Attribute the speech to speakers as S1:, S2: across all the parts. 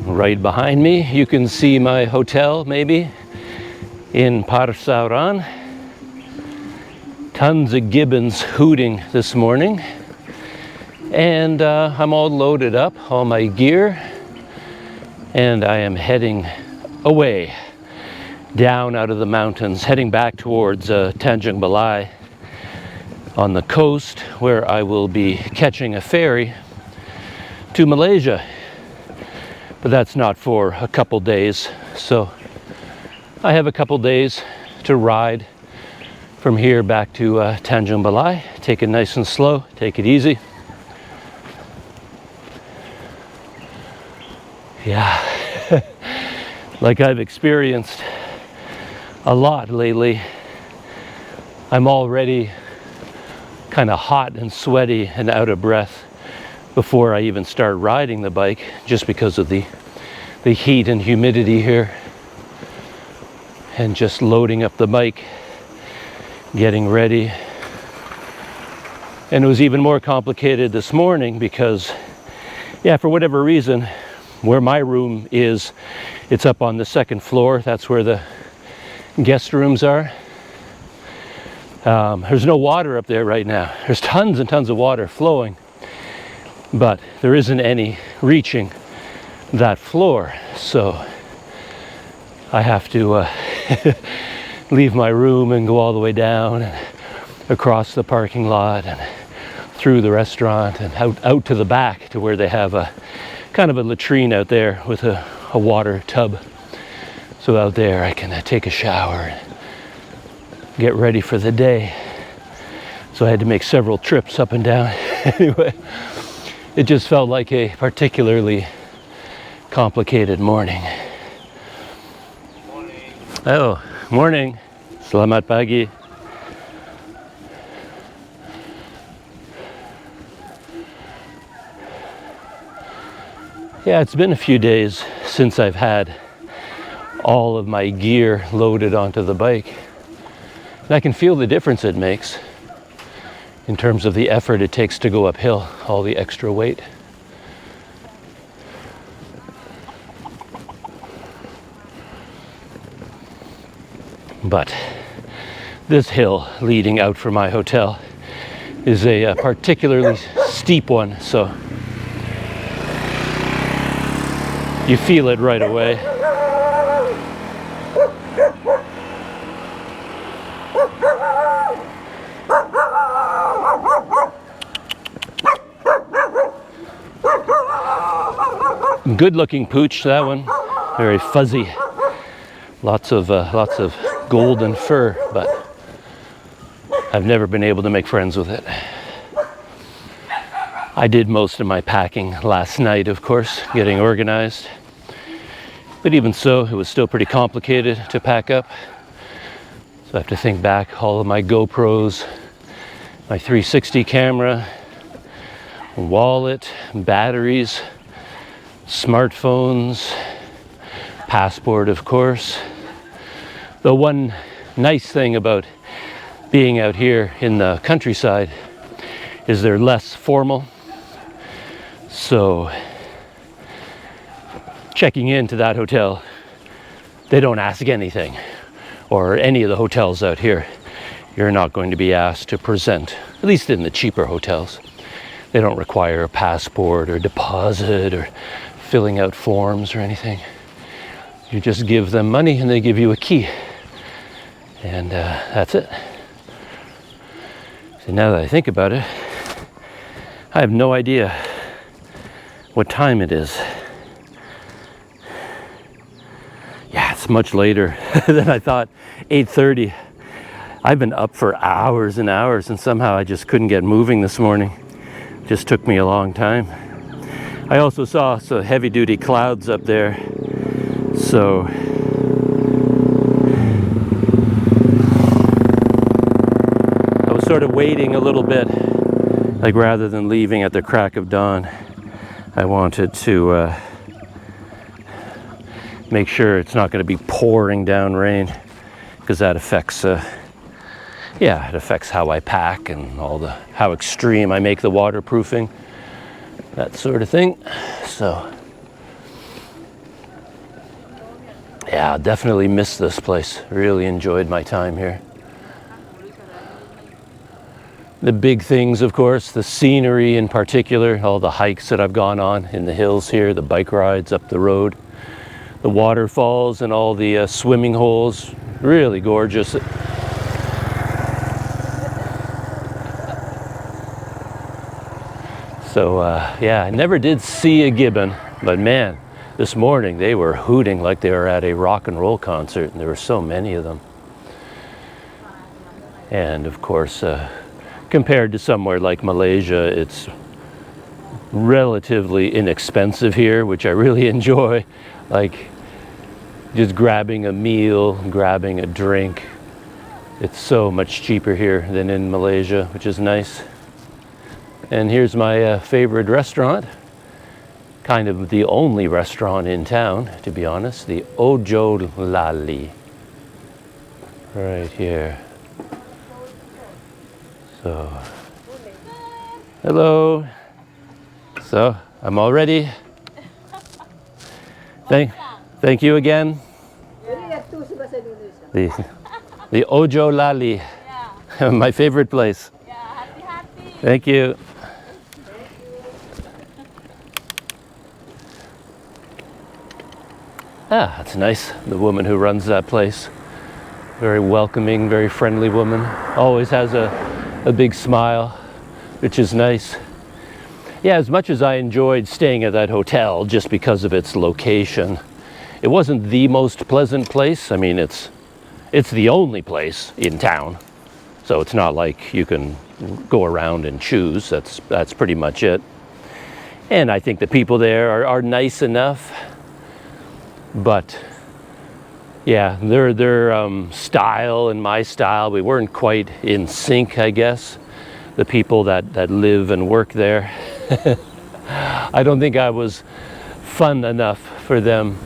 S1: Right behind me, you can see my hotel, maybe, in Parsauran. Tons of gibbons hooting this morning. And I'm all loaded up, all my gear. And I am heading away, down out of the mountains, heading back towards Tanjung Balai on the coast, where I will be catching a ferry to Malaysia. But that's not for a couple days, so I have a couple days to ride from here back to Tanjung Balai. Take it nice and slow, take it easy. Yeah, like I've experienced a lot lately, I'm already kind of hot and sweaty and out of breath before I even start riding the bike, just because of the heat and humidity here. And just loading up the bike, getting ready. And it was even more complicated this morning because, yeah, for whatever reason, where my room is, it's up on the second floor. That's where the guest rooms are. There's no water up there right now. There's tons and tons of water flowing, but there isn't any reaching that floor. So I have to leave my room and go all the way down and across the parking lot and through the restaurant and out to the back to where they have a kind of a latrine out there with a water tub. So out there I can take a shower and get ready for the day. So I had to make several trips up and down. Anyway, it just felt like a particularly complicated morning. Morning. Oh, morning. Selamat pagi. Yeah, it's been a few days since I've had all of my gear loaded onto the bike. And I can feel the difference it makes in terms of the effort it takes to go uphill, all the extra weight. But this hill leading out from my hotel is a particularly steep one, so you feel it right away. Good looking pooch, that one. Very fuzzy. Lots of golden fur, but I've never been able to make friends with it. I did most of my packing last night, of course, getting organized. But even so, it was still pretty complicated to pack up. So I have to think back, all of my GoPros, my 360 camera, wallet, batteries, smartphones, passport, of course. The one nice thing about being out here in the countryside is they're less formal. So checking into that hotel, they don't ask anything, or any of the hotels out here. You're not going to be asked to present, at least in the cheaper hotels. They don't require a passport or deposit or filling out forms or anything. You just give them money and they give you a key. And that's it. So now that I think about it, I have no idea what time it is. Yeah, it's much later than I thought. 8:30. I've been up for hours and hours, and somehow I just couldn't get moving this morning. It just took me a long time. I also saw some heavy-duty clouds up there, so I was sort of waiting a little bit, like rather than leaving at the crack of dawn. I wanted to make sure it's not going to be pouring down rain, because that affects it affects how I pack and how extreme I make the waterproofing, that sort of thing. So Yeah, definitely missed this place. Really enjoyed my time here. The big things, of course, the scenery in particular, all the hikes that I've gone on in the hills here, the bike rides up the road, the waterfalls and all the swimming holes. Really gorgeous. So yeah, I never did see a gibbon, but man, this morning they were hooting like they were at a rock and roll concert, and there were so many of them. And of course, compared to somewhere like Malaysia, it's relatively inexpensive here, which I really enjoy. Like just grabbing a meal, grabbing a drink. It's so much cheaper here than in Malaysia, which is nice. And here's my favorite restaurant. Kind of the only restaurant in town, to be honest. The Ojo Lali. Right here. So, hello. So, I'm all ready. Thank you again. The Ojo Lali. Yeah. My favorite place. Yeah, happy. Thank you. Ah, that's nice. The woman who runs that place. Very welcoming, very friendly woman. Always has a big smile, which is nice. Yeah, as much as I enjoyed staying at that hotel just because of its location, it wasn't the most pleasant place. I mean, it's the only place in town. So it's not like you can go around and choose. That's pretty much it. And I think the people there are nice enough. But yeah, their style and my style, we weren't quite in sync, I guess. The people that live and work there. I don't think I was fun enough for them.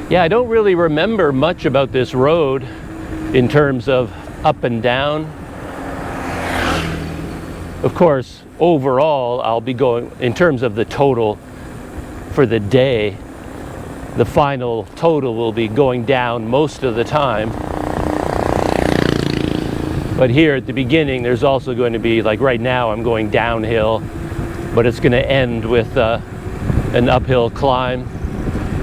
S1: Yeah, I don't really remember much about this road in terms of up and down. Of course, overall, I'll be going, in terms of the total for the day, the final total will be going down most of the time. But here at the beginning, there's also going to be, like right now, I'm going downhill, but it's going to end with an uphill climb.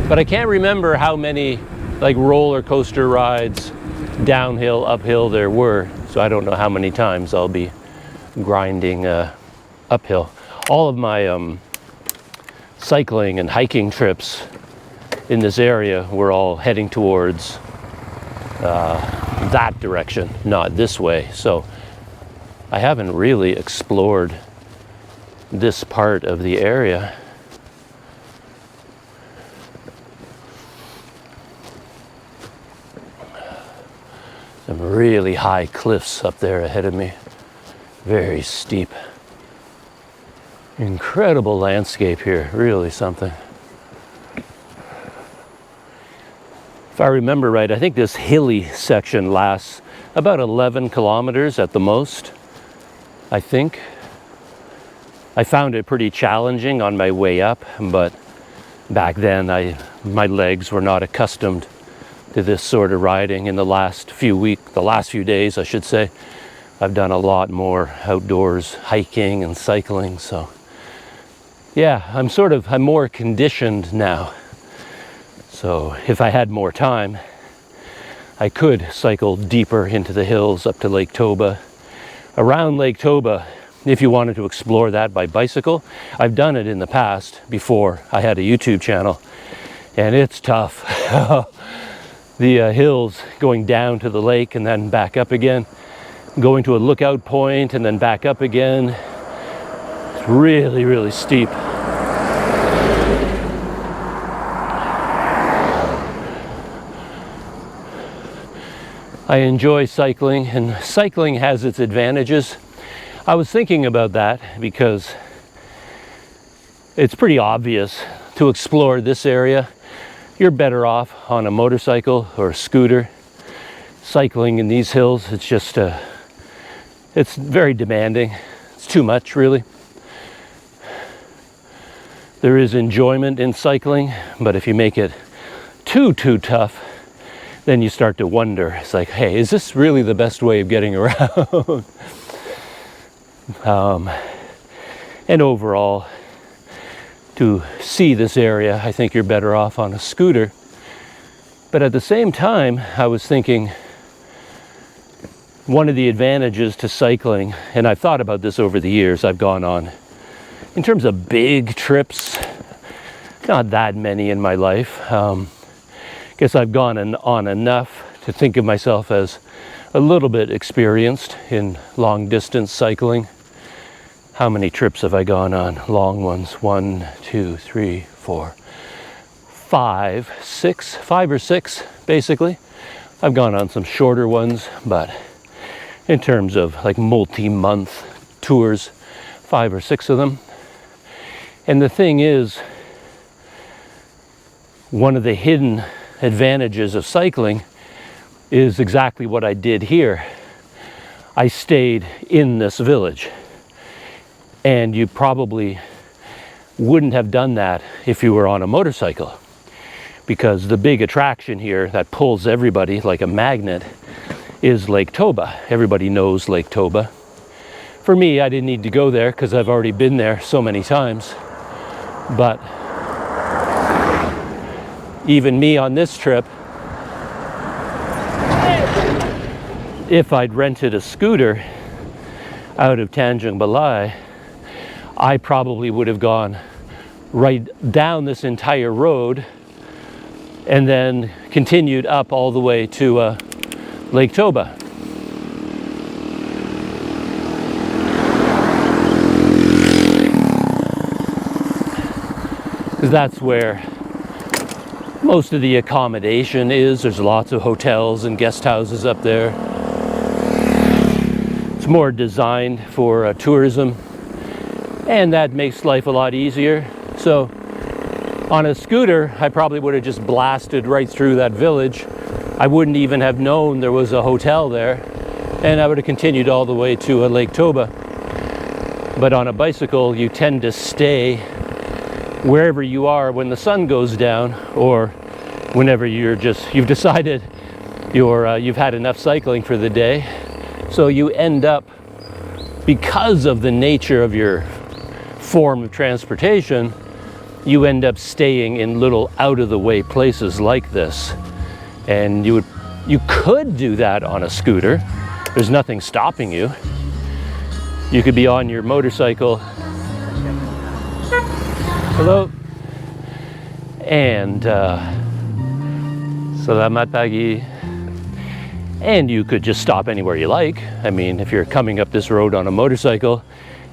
S1: But I can't remember how many like roller coaster rides, downhill, uphill there were. So I don't know how many times I'll be grinding uphill. All of my cycling and hiking trips in this area were all heading towards that direction, not this way. So I haven't really explored this part of the area. Some really high cliffs up there ahead of me. Very steep. Incredible landscape here, really something. If I remember right, I think this hilly section lasts about 11 kilometers at the most, I think. I found it pretty challenging on my way up, but back then my legs were not accustomed to this sort of riding. In the last few days, I should say, I've done a lot more outdoors hiking and cycling, so yeah, I'm more conditioned now. So if I had more time, I could cycle deeper into the hills up to Lake Toba. Around Lake Toba, if you wanted to explore that by bicycle, I've done it in the past before I had a YouTube channel, and it's tough. The hills going down to the lake and then back up again, going to a lookout point and then back up again. It's really, really steep. I enjoy cycling, and cycling has its advantages. I was thinking about that because it's pretty obvious to explore this area. You're better off on a motorcycle or a scooter. Cycling in these hills, it's just it's very demanding. It's too much, really. There is enjoyment in cycling, but if you make it too tough, then you start to wonder. It's like, hey, is this really the best way of getting around? And overall, to see this area, I think you're better off on a scooter. But at the same time, I was thinking, one of the advantages to cycling, and I've thought about this over the years, I've gone on, in terms of big trips, not that many in my life. Guess I've gone on enough to think of myself as a little bit experienced in long distance cycling. How many trips have I gone on? Long ones. 1, 2, 3, 4, 5, 6, 5 or 6, basically. I've gone on some shorter ones, but in terms of like multi-month tours, 5 or 6 of them. And the thing is, one of the hidden advantages of cycling is exactly what I did here. I stayed in this village. And you probably wouldn't have done that if you were on a motorcycle, because the big attraction here that pulls everybody like a magnet is Lake Toba. Everybody knows Lake Toba. For me, I didn't need to go there because I've already been there so many times. But even me on this trip, if I'd rented a scooter out of Tanjung Balai, I probably would have gone right down this entire road and then continued up all the way to Lake Toba. Because that's where most of the accommodation is. There's lots of hotels and guest houses up there. It's more designed for tourism. And that makes life a lot easier. So on a scooter, I probably would have just blasted right through that village. I wouldn't even have known there was a hotel there. And I would have continued all the way to Lake Toba. But on a bicycle, you tend to stay wherever you are when the sun goes down, or whenever you've decided you've had enough cycling for the day. So you end up, because of the nature of your form of transportation, you end up staying in little out-of-the-way places like this. And you could do that on a scooter. There's nothing stopping you. You could be on your motorcycle. Hello. And selamat pagi. And you could just stop anywhere you like. I mean, if you're coming up this road on a motorcycle,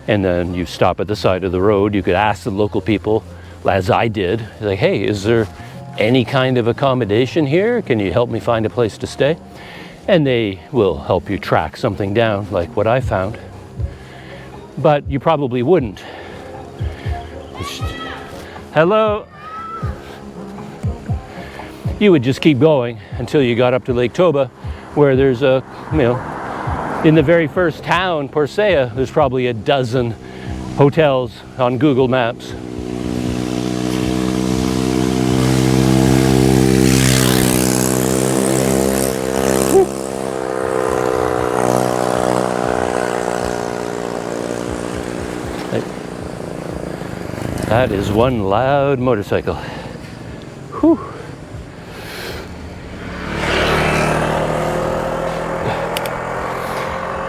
S1: and then you stop at the side of the road, you could ask the local people, as I did, like, hey, is there any kind of accommodation here? Can you help me find a place to stay? And they will help you track something down, like what I found. But you probably wouldn't. Hello. You would just keep going until you got up to Lake Toba, where there's in the very first town, Persea, there's probably a dozen hotels on Google Maps. That is one loud motorcycle. Whew.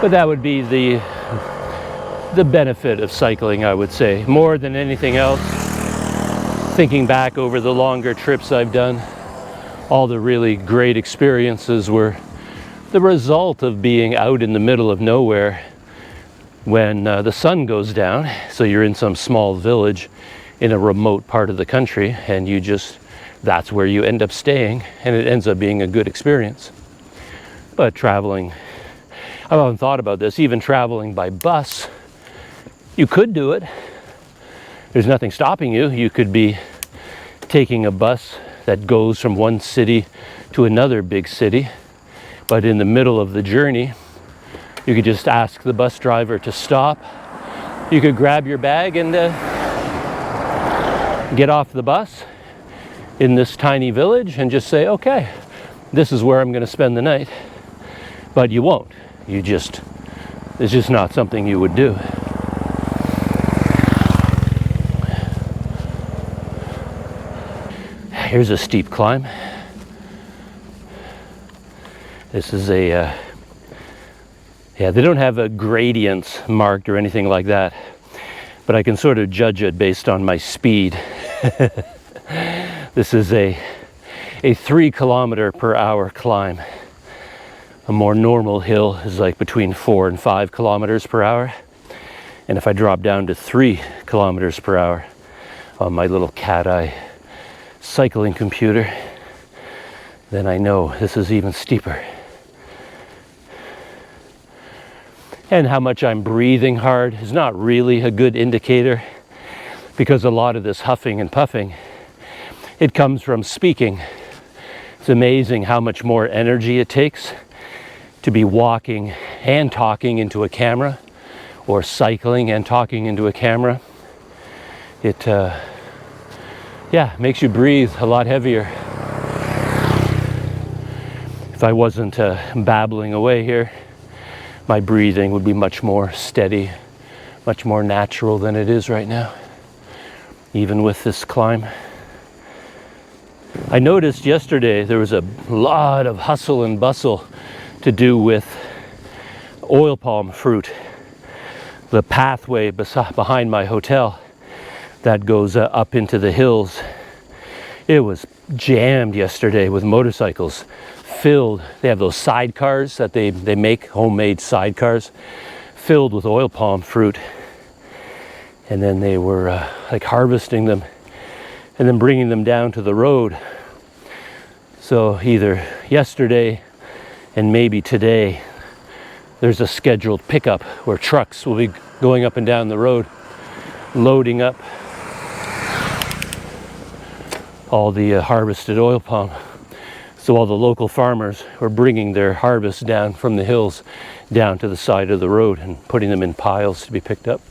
S1: But that would be the benefit of cycling, I would say, more than anything else. Thinking back over the longer trips I've done, all the really great experiences were the result of being out in the middle of nowhere when the sun goes down. So you're in some small village in a remote part of the country, and that's where you end up staying, and it ends up being a good experience. But traveling, I haven't thought about this, even traveling by bus, you could do it. There's nothing stopping you. You could be taking a bus that goes from one city to another big city, but in the middle of the journey, you could just ask the bus driver to stop. You could grab your bag and get off the bus in this tiny village and just say, okay, this is where I'm going to spend the night. But you won't. It's just not something you would do. Here's a steep climb. This is yeah, they don't have a gradients marked or anything like that, but I can sort of judge it based on my speed. This is a 3 km/h climb. A more normal hill is like between 4 and 5 km/h. And if I drop down to 3 km/h on my little cat-eye cycling computer, then I know this is even steeper. And how much I'm breathing hard is not really a good indicator, because a lot of this huffing and puffing, it comes from speaking. It's amazing how much more energy it takes to be walking and talking into a camera, or cycling and talking into a camera. It yeah, makes you breathe a lot heavier. If I wasn't babbling away here, my breathing would be much more steady, much more natural than it is right now, even with this climb. I noticed yesterday there was a lot of hustle and bustle to do with oil palm fruit. The pathway behind my hotel that goes up into the hills, it was jammed yesterday with motorcycles, filled. They have those sidecars that they make, homemade sidecars, filled with oil palm fruit. And then they were like harvesting them and then bringing them down to the road. So either yesterday and maybe today, there's a scheduled pickup where trucks will be going up and down the road, loading up all the harvested oil palm. So all the local farmers were bringing their harvest down from the hills down to the side of the road and putting them in piles to be picked up.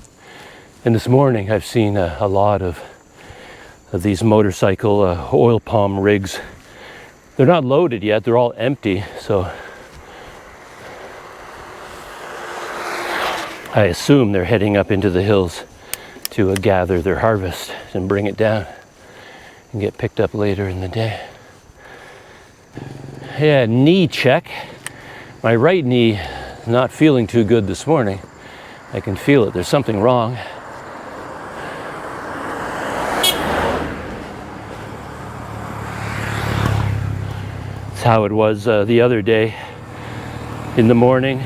S1: And this morning I've seen a lot of these motorcycle oil palm rigs. They're not loaded yet, they're all empty, so I assume they're heading up into the hills to gather their harvest and bring it down and get picked up later in the day. Yeah, knee check. My right knee is not feeling too good this morning. I can feel it. There's something wrong. It's how it was the other day in the morning.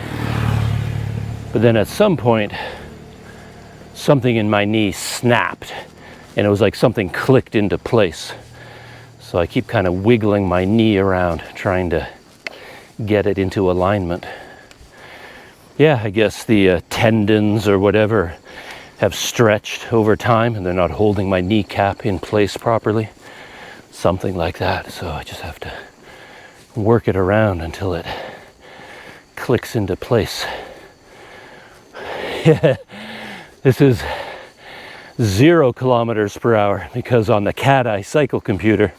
S1: But then at some point, something in my knee snapped, and it was like something clicked into place. So I keep kind of wiggling my knee around, trying to get it into alignment. Yeah, I guess the tendons or whatever have stretched over time and they're not holding my kneecap in place properly. Something like that. So I just have to work it around until it clicks into place. Yeah, this is 0 km/h because on the cat-eye cycle computer,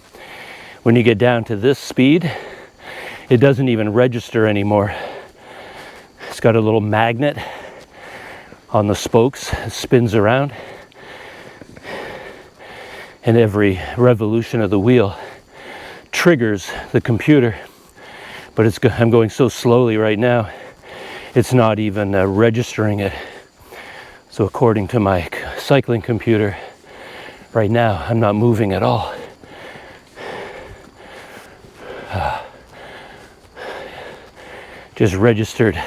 S1: when you get down to this speed, it doesn't even register anymore. It's got a little magnet on the spokes, it spins around, and every revolution of the wheel triggers the computer. But I'm going so slowly right now, it's not even registering it. So according to my cycling computer, right now I'm not moving at all. Just registered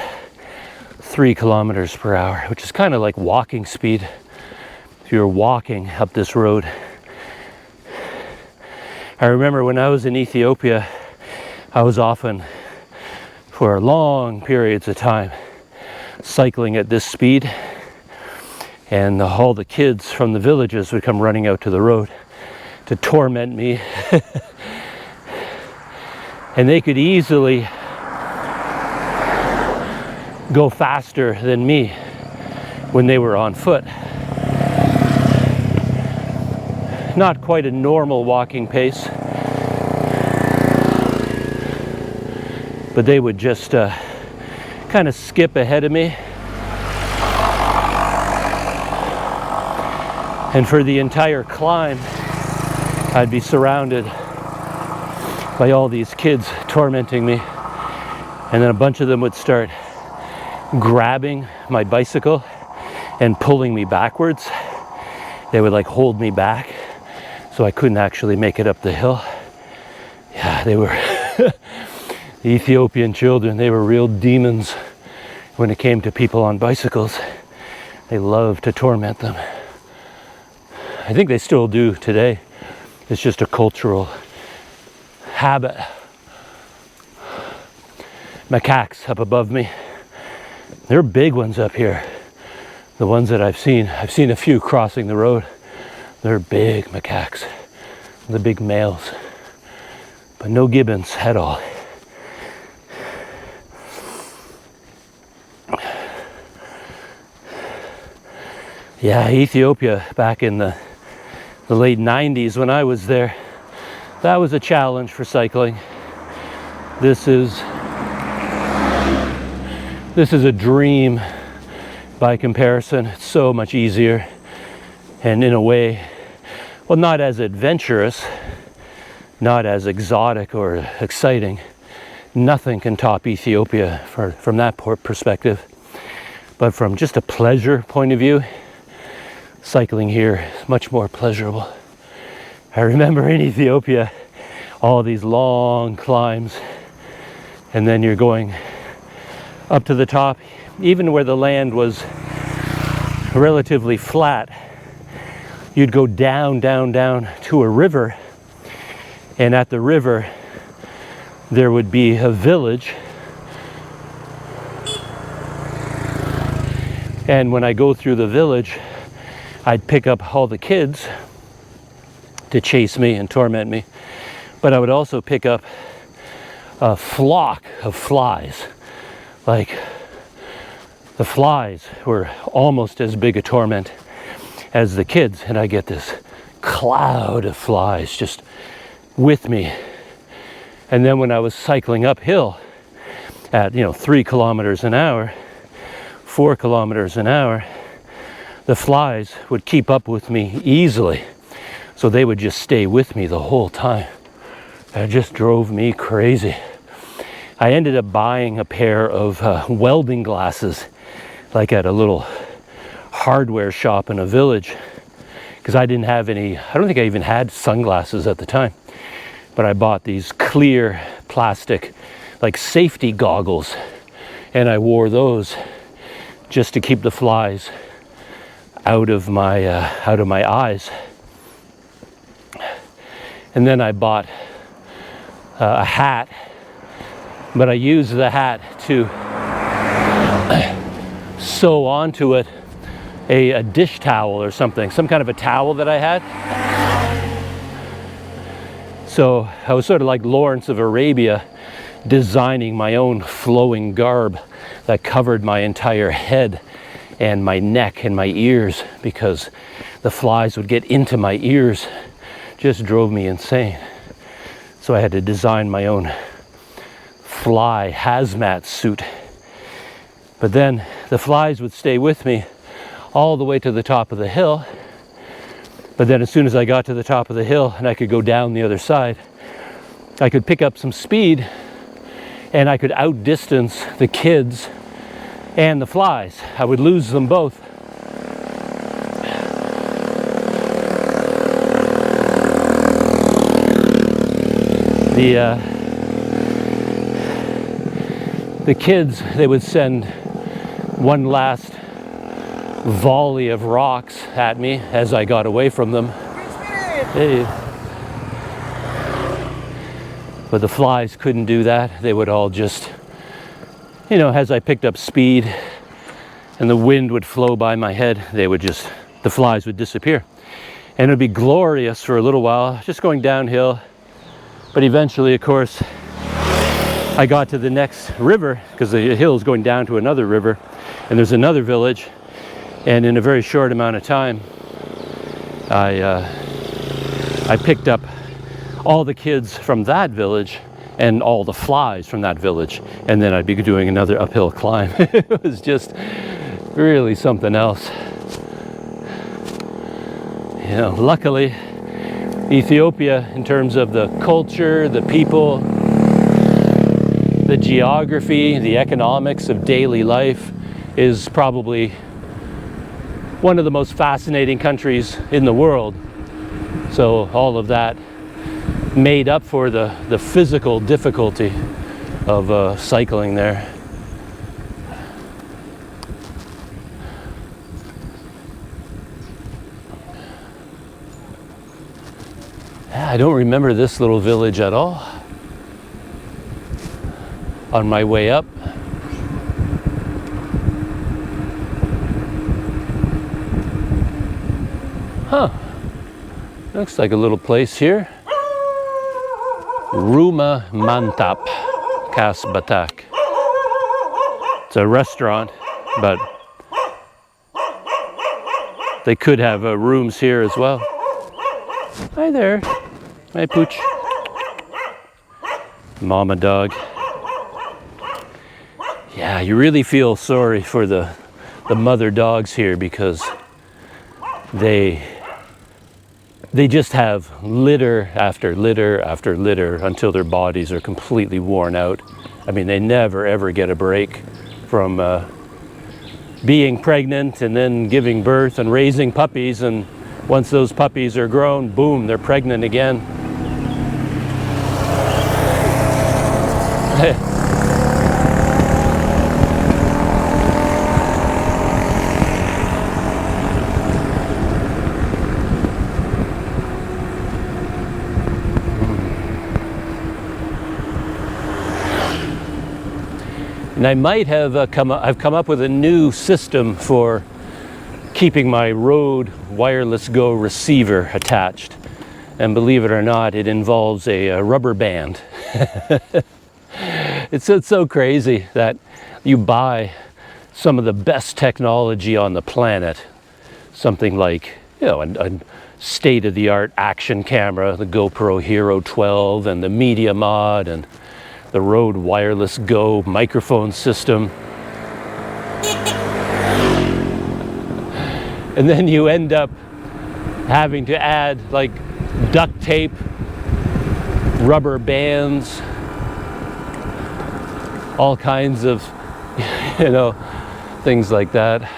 S1: 3 km/h, which is kind of like walking speed if you're walking up this road. I remember when I was in Ethiopia, I was often, for long periods of time, cycling at this speed, and all the kids from the villages would come running out to the road to torment me. And they could easily go faster than me when they were on foot. not quite a normal walking pace, but they would just kind of skip ahead of me. And for the entire climb, I'd be surrounded by all these kids tormenting me. And then a bunch of them would start grabbing my bicycle and pulling me backwards. They would like hold me back so I couldn't actually make it up the hill. Yeah, they were the Ethiopian children. They were real demons when it came to people on bicycles. They loved to torment them. I think they still do today. It's just a cultural habit. Macaques up above me. There are big ones up here. The ones that I've seen a few crossing the road. They're big macaques, the big males, but no gibbons at all. Yeah, Ethiopia back in the late 90s when I was there, that was a challenge for cycling. This is a dream by comparison. It's so much easier, and in a way, well, not as adventurous, not as exotic or exciting. Nothing can top Ethiopia from that perspective. But from just a pleasure point of view, cycling here is much more pleasurable. I remember in Ethiopia, all these long climbs, and then you're going up to the top, even where the land was relatively flat, you'd go down, down, down to a river, and at the river there would be a village. And when I go through the village, I'd pick up all the kids to chase me and torment me, but I would also pick up a flock of flies. Like, the flies were almost as big a torment as the kids, and I get this cloud of flies just with me. And then when I was cycling uphill at 3 kilometers an hour, 4 kilometers an hour, the flies would keep up with me easily, so they would just stay with me the whole time. It just drove me crazy. I ended up buying a pair of welding glasses, like at a little hardware shop in a village, because I didn't have any. I don't think I even had sunglasses at the time, but I bought these clear plastic like safety goggles, and I wore those just to keep the flies out of my eyes. And then I bought a hat, but I used the hat to sew onto it a dish towel or something, some kind of a towel that I had. So I was sort of like Lawrence of Arabia, designing my own flowing garb that covered my entire head and my neck and my ears, because the flies would get into my ears. Just drove me insane. So I had to design my own fly hazmat suit. But then the flies would stay with me all the way to the top of the hill. But then as soon as I got to the top of the hill and I could go down the other side, I could pick up some speed and I could outdistance the kids and the flies. I would lose them both. The kids, they would send one last volley of rocks at me as I got away from them. Hey. But the flies couldn't do that. They would all just, as I picked up speed and the wind would flow by my head, the flies would disappear. And it would be glorious for a little while, just going downhill. But eventually, of course, I got to the next river, because the hill is going down to another river, and there's another village. And in a very short amount of time, I I picked up all the kids from that village and all the flies from that village, and then I'd be doing another uphill climb. It was just really something else. You know, luckily, Ethiopia, in terms of the culture, the people, the geography, the economics of daily life, is probably one of the most fascinating countries in the world. So all of that made up for the physical difficulty of cycling there. I don't remember this little village at all. On my way up, looks like a little place here. Rumah Mantap, Khas Batak. It's a restaurant, but they could have rooms here as well. Hi there. Hi, Pooch. Mama dog. Yeah, you really feel sorry for the mother dogs here, because they just have litter after litter after litter until their bodies are completely worn out. I mean, they never ever get a break from being pregnant and then giving birth and raising puppies, and once those puppies are grown, boom, they're pregnant again. And I might have come up with a new system for keeping my Rode Wireless Go receiver attached. And believe it or not, it involves a rubber band. It's so crazy that you buy some of the best technology on the planet, something like, you know, a state-of-the-art action camera, the GoPro Hero 12 and the Media Mod and the Rode Wireless Go microphone system. And then you end up having to add like duct tape, rubber bands, all kinds of, you know, things like that.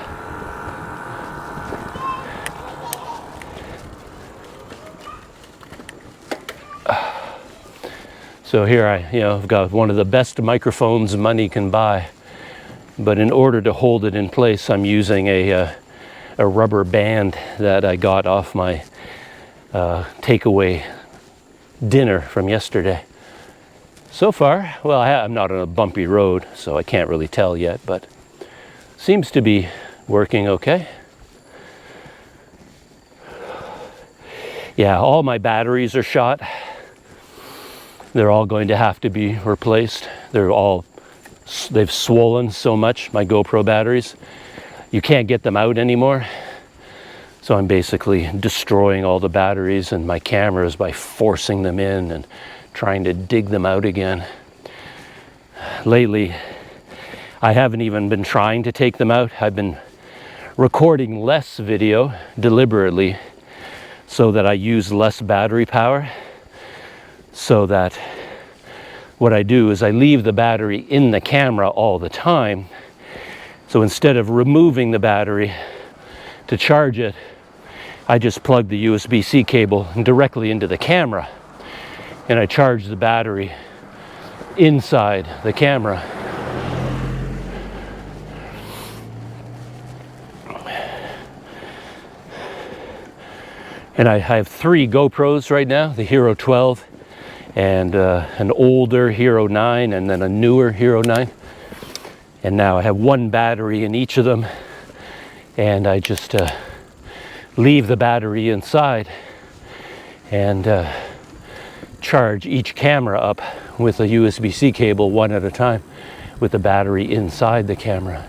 S1: So here I've got one of the best microphones money can buy, but in order to hold it in place, I'm using a rubber band that I got off my takeaway dinner from yesterday. So far, well, I'm not on a bumpy road, so I can't really tell yet, but seems to be working okay. Yeah, all my batteries are shot. They're all going to have to be replaced. They've swollen so much, my GoPro batteries. You can't get them out anymore. So I'm basically destroying all the batteries and my cameras by forcing them in and trying to dig them out again. Lately, I haven't even been trying to take them out. I've been recording less video deliberately so that I use less battery power. So that what I do is I leave the battery in the camera all the time. So instead of removing the battery to charge it, I just plug the USB-C cable directly into the camera, and I charge the battery inside the camera. And I have 3 GoPros right now, the Hero 12, and an older Hero 9, and then a newer Hero 9. And now I have 1 battery in each of them, and I just leave the battery inside and charge each camera up with a USB-C cable one at a time with the battery inside the camera.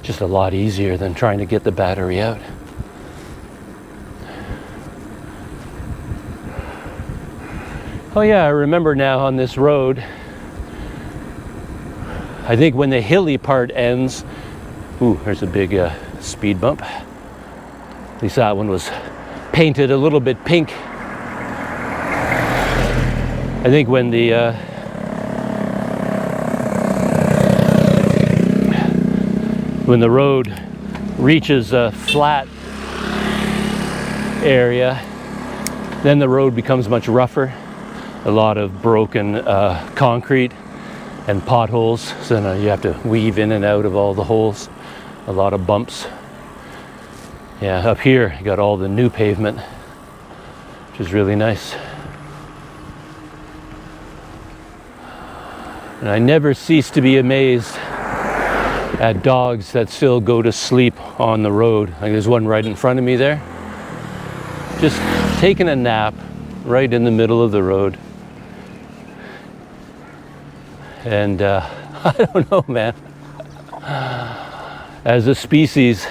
S1: Just a lot easier than trying to get the battery out. Oh yeah, I remember now on this road, I think when the hilly part ends, ooh, there's a big speed bump. At least that one was painted a little bit pink. I think when the road reaches a flat area, then the road becomes much rougher. A lot of broken concrete and potholes, so now you have to weave in and out of all the holes. A lot of bumps. Yeah, up here you got all the new pavement, which is really nice. And I never cease to be amazed at dogs that still go to sleep on the road. Like there's one right in front of me there, just taking a nap right in the middle of the road. And I don't know, man. As a species,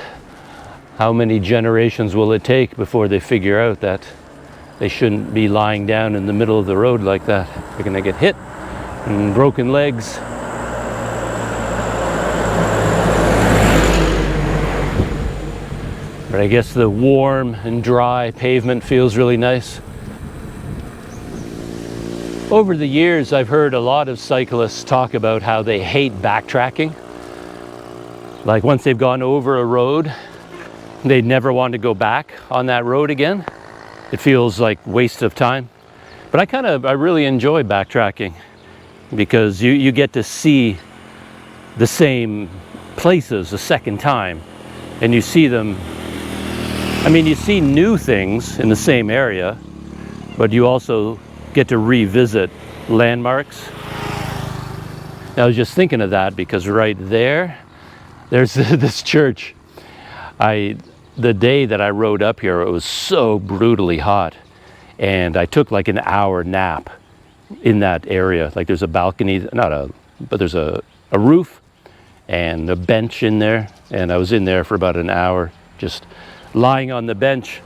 S1: how many generations will it take before they figure out that they shouldn't be lying down in the middle of the road like that? They're gonna get hit and broken legs. But I guess the warm and dry pavement feels really nice. Over the years, I've heard a lot of cyclists talk about how they hate backtracking. Like once they've gone over a road, they never want to go back on that road again. It feels like waste of time. But I really enjoy backtracking because you get to see the same places a second time, and you see them. I mean, you see new things in the same area, but you also get to revisit landmarks. I was just thinking of that because right there's this church. The day that I rode up here, it was so brutally hot, and I took like an hour nap in that area. Like there's a balcony, but there's a roof and a bench in there, and I was in there for about an hour, just lying on the bench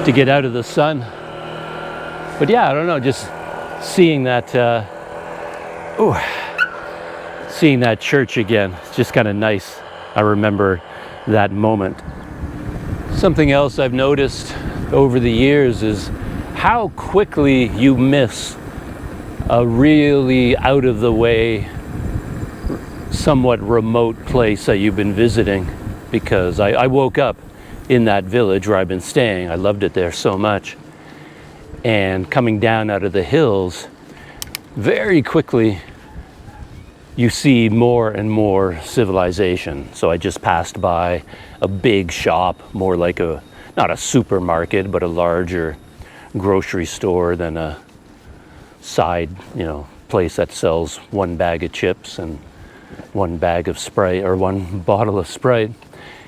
S1: to get out of the sun. But yeah, I don't know, just seeing that seeing that church again, it's just kind of nice. I remember that moment. Something else I've noticed over the years is how quickly you miss a really out of the way, somewhat remote place that you've been visiting. Because I woke up in that village where I've been staying. I loved it there so much. And coming down out of the hills, very quickly you see more and more civilization. So I just passed by a big shop, more like not a supermarket, but a larger grocery store than a side, place that sells one bag of chips and one bag of Sprite or one bottle of Sprite.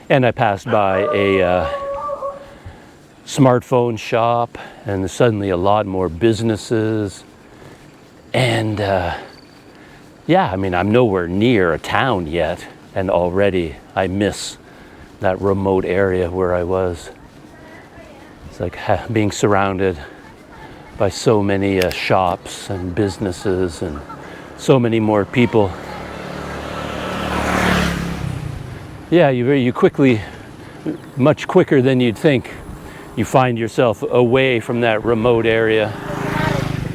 S1: And I passed by a smartphone shop, and suddenly a lot more businesses. And yeah, I mean, I'm nowhere near a town yet, and already I miss that remote area where I was. It's like being surrounded by so many shops and businesses and so many more people. Yeah, you quickly, much quicker than you'd think, you find yourself away from that remote area,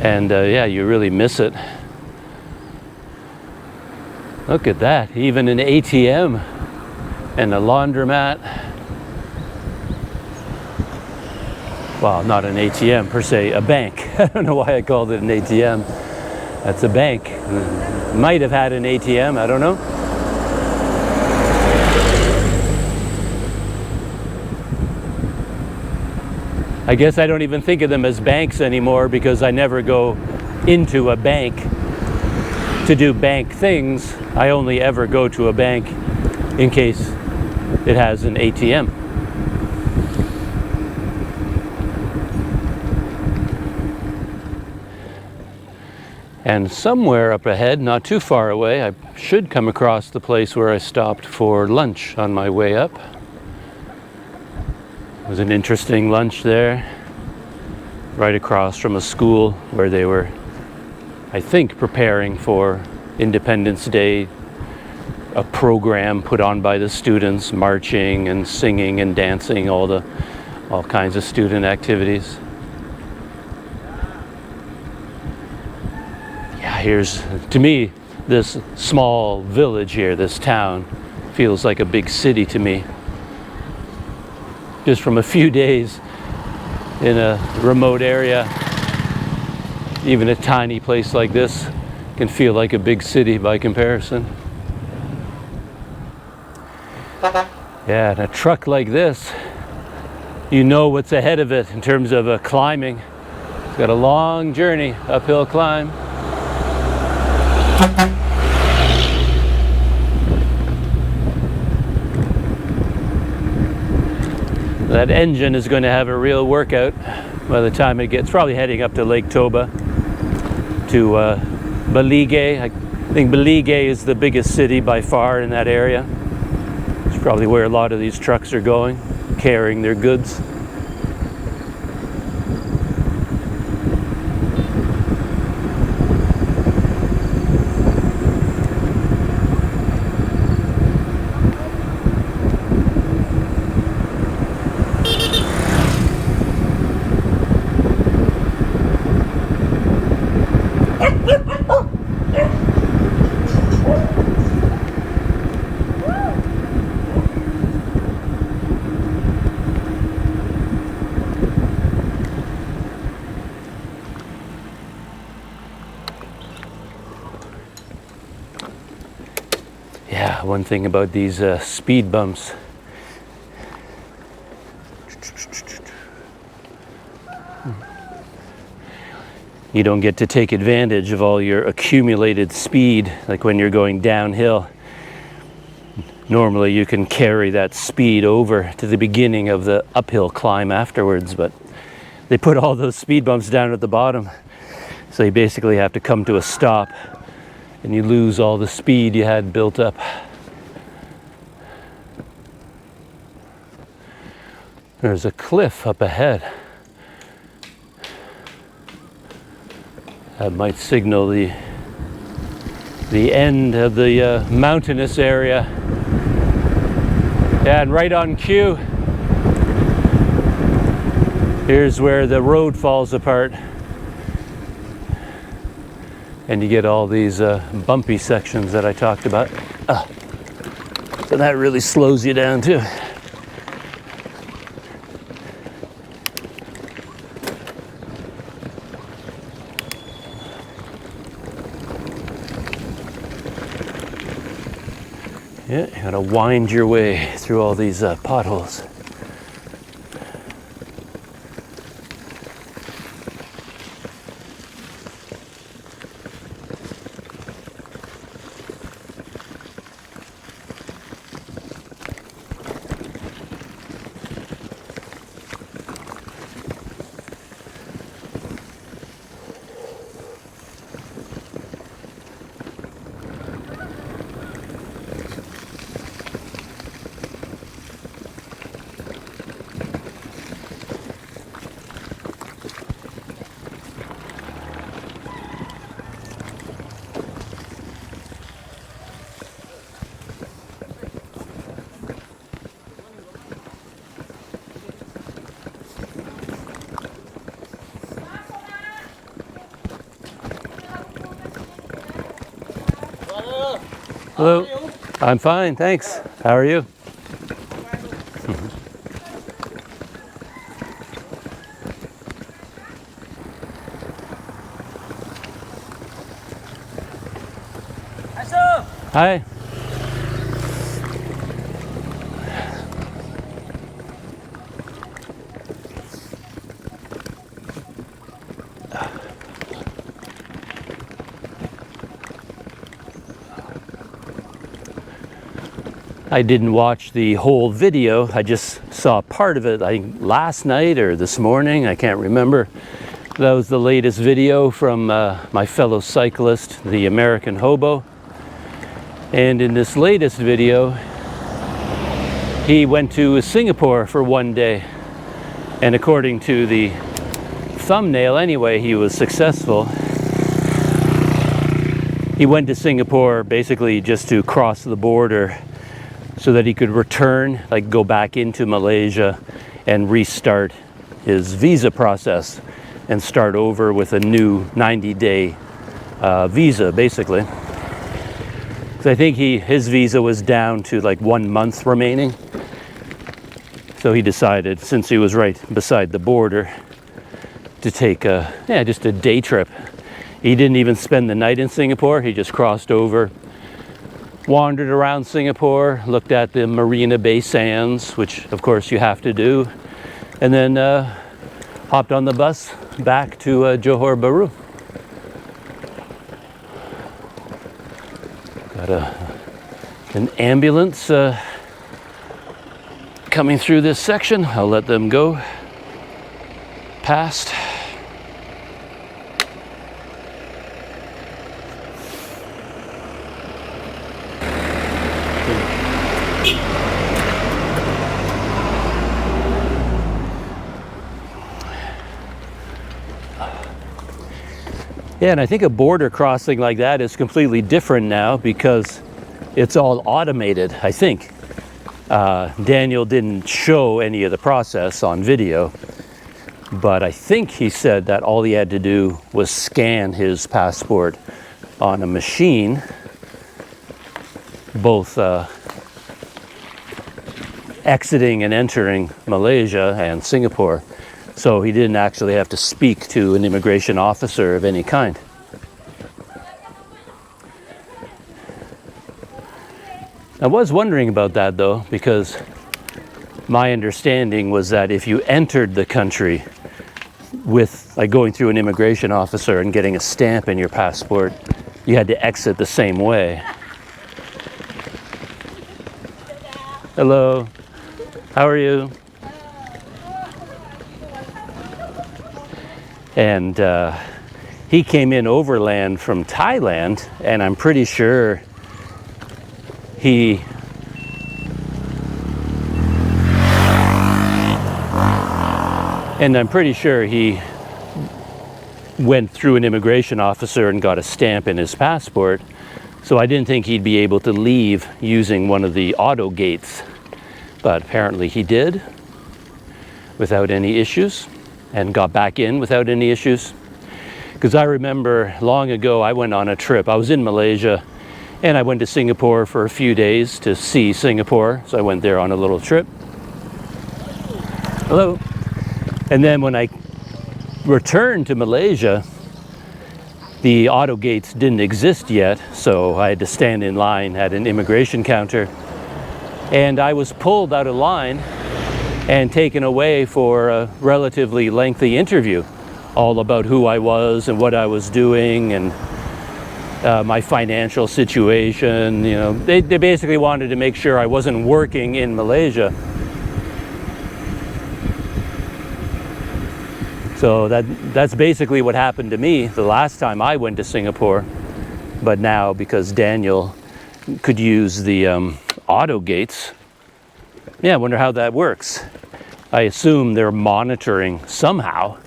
S1: and yeah, you really miss it. Look at that, even an ATM and a laundromat. Well, not an ATM per se, a bank. I don't know why I called it an ATM. That's a bank. Might have had an ATM, I don't know. I guess I don't even think of them as banks anymore because I never go into a bank to do bank things. I only ever go to a bank in case it has an ATM. And somewhere up ahead, not too far away, I should come across the place where I stopped for lunch on my way up. was an interesting lunch there, right across from a school where they were, I think, preparing for Independence Day, a program put on by the students, marching and singing and dancing, all kinds of student activities. Yeah, here's, to me, this small village here, this town, feels like a big city to me. Just from a few days in a remote area, even a tiny place like this can feel like a big city by comparison. Yeah, and a truck like this, you know what's ahead of it in terms of climbing. It's got a long journey, uphill climb. That engine is going to have a real workout by the time it gets, probably heading up to Lake Toba, to Balige. I think Balige is the biggest city by far in that area. It's probably where a lot of these trucks are going, carrying their goods. Yeah, one thing about these speed bumps, you don't get to take advantage of all your accumulated speed like when you're going downhill. Normally you can carry that speed over to the beginning of the uphill climb afterwards, but they put all those speed bumps down at the bottom, so you basically have to come to a stop and you lose all the speed you had built up. There's a cliff up ahead. That might signal the end of the mountainous area. Yeah, and right on cue, here's where the road falls apart. And you get all these bumpy sections that I talked about. So that really slows you down too. Yeah, you gotta wind your way through all these potholes. Hello. I'm fine, thanks. How are you? Hi. I didn't watch the whole video. I just saw part of it, I think last night or this morning, I can't remember. That was the latest video from my fellow cyclist, the American Hobo. And in this latest video, he went to Singapore for one day. And according to the thumbnail anyway, he was successful. He went to Singapore basically just to cross the border so that he could return, like go back into Malaysia and restart his visa process and start over with a new 90-day visa, basically. So I think his visa was down to like 1 month remaining. So he decided, since he was right beside the border, to take just a day trip. He didn't even spend the night in Singapore. He just crossed over, wandered around Singapore, looked at the Marina Bay Sands, which of course you have to do, and then hopped on the bus back to Johor Bahru. Got an ambulance coming through this section. I'll let them go past. Yeah, and I think a border crossing like that is completely different now because it's all automated, I think. Daniel didn't show any of the process on video, but I think he said that all he had to do was scan his passport on a machine, both exiting and entering Malaysia and Singapore. So he didn't actually have to speak to an immigration officer of any kind. I was wondering about that though, because my understanding was that if you entered the country with like going through an immigration officer and getting a stamp in your passport, you had to exit the same way. Hello, how are you? And he came in overland from Thailand, and I'm pretty sure he went through an immigration officer and got a stamp in his passport. So I didn't think he'd be able to leave using one of the auto gates, but apparently he did without any issues, and got back in without any issues. Because I remember long ago I went on a trip. I was in Malaysia and I went to Singapore for a few days to see Singapore. So I went there on a little trip. Hello. And then when I returned to Malaysia, the auto gates didn't exist yet. So I had to stand in line at an immigration counter. And I was pulled out of line and taken away for a relatively lengthy interview, all about who I was and what I was doing and my financial situation. You know, they basically wanted to make sure I wasn't working in Malaysia. So that's basically what happened to me the last time I went to Singapore. But now, because Daniel could use the auto gates, yeah, I wonder how that works. I assume they're monitoring somehow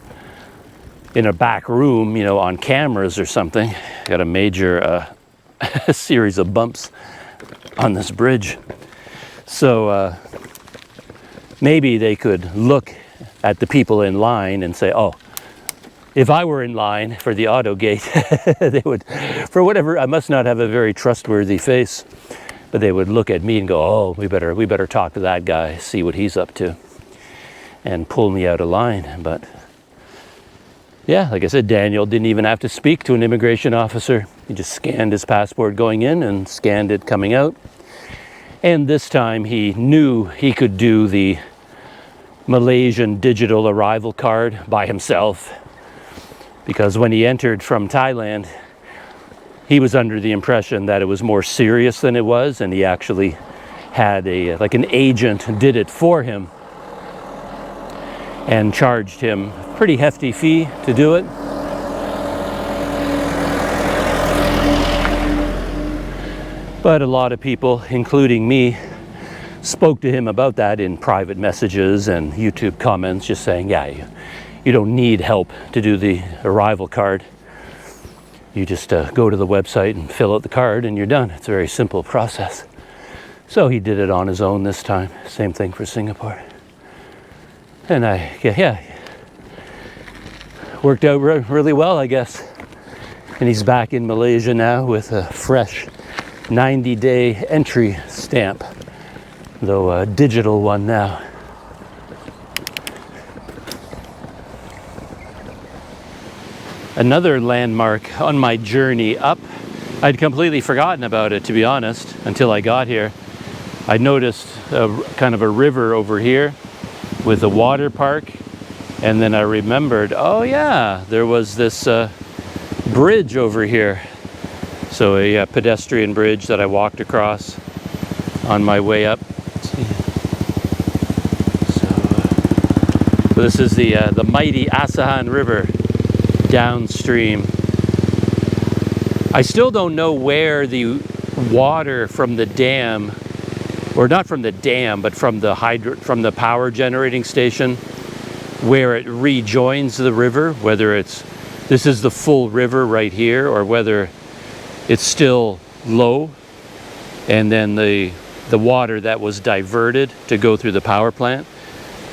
S1: in a back room, you know, on cameras or something. Got a major series of bumps on this bridge. So maybe they could look at the people in line and say, oh, if I were in line for the auto gate, they would, for whatever, I must not have a very trustworthy face, but they would look at me and go, oh, we better talk to that guy, see what he's up to, and pull me out of line. But yeah, like I said, Daniel didn't even have to speak to an immigration officer. He just scanned his passport going in and scanned it coming out. And this time he knew he could do the Malaysian digital arrival card by himself, because when he entered from Thailand, he was under the impression that it was more serious than it was, and he actually had like an agent did it for him and charged him a pretty hefty fee to do it. But a lot of people, including me, spoke to him about that in private messages and YouTube comments, just saying, yeah, you don't need help to do the arrival card. You just go to the website and fill out the card and you're done. It's a very simple process. So he did it on his own this time. Same thing for Singapore. And worked out really well, I guess. And he's back in Malaysia now with a fresh 90-day entry stamp, though a digital one now. Another landmark on my journey up, I'd completely forgotten about it, to be honest, until I got here. I noticed kind of a river over here with a water park, and then I remembered, oh yeah, there was this bridge over here. So a pedestrian bridge that I walked across on my way up. So this is the mighty Asahan River downstream. I still don't know where the water from the dam, or not from the dam, but from the power generating station, where it rejoins the river, whether this is the full river right here, or whether it's still low, and then the water that was diverted to go through the power plant.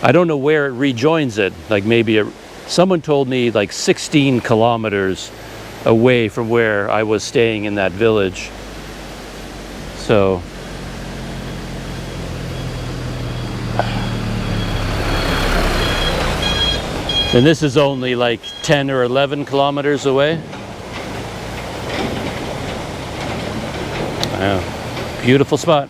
S1: I don't know where it rejoins it. Like maybe someone told me like 16 kilometers away from where I was staying in that village. So and this is only like 10 or 11 kilometers away. Wow, beautiful spot.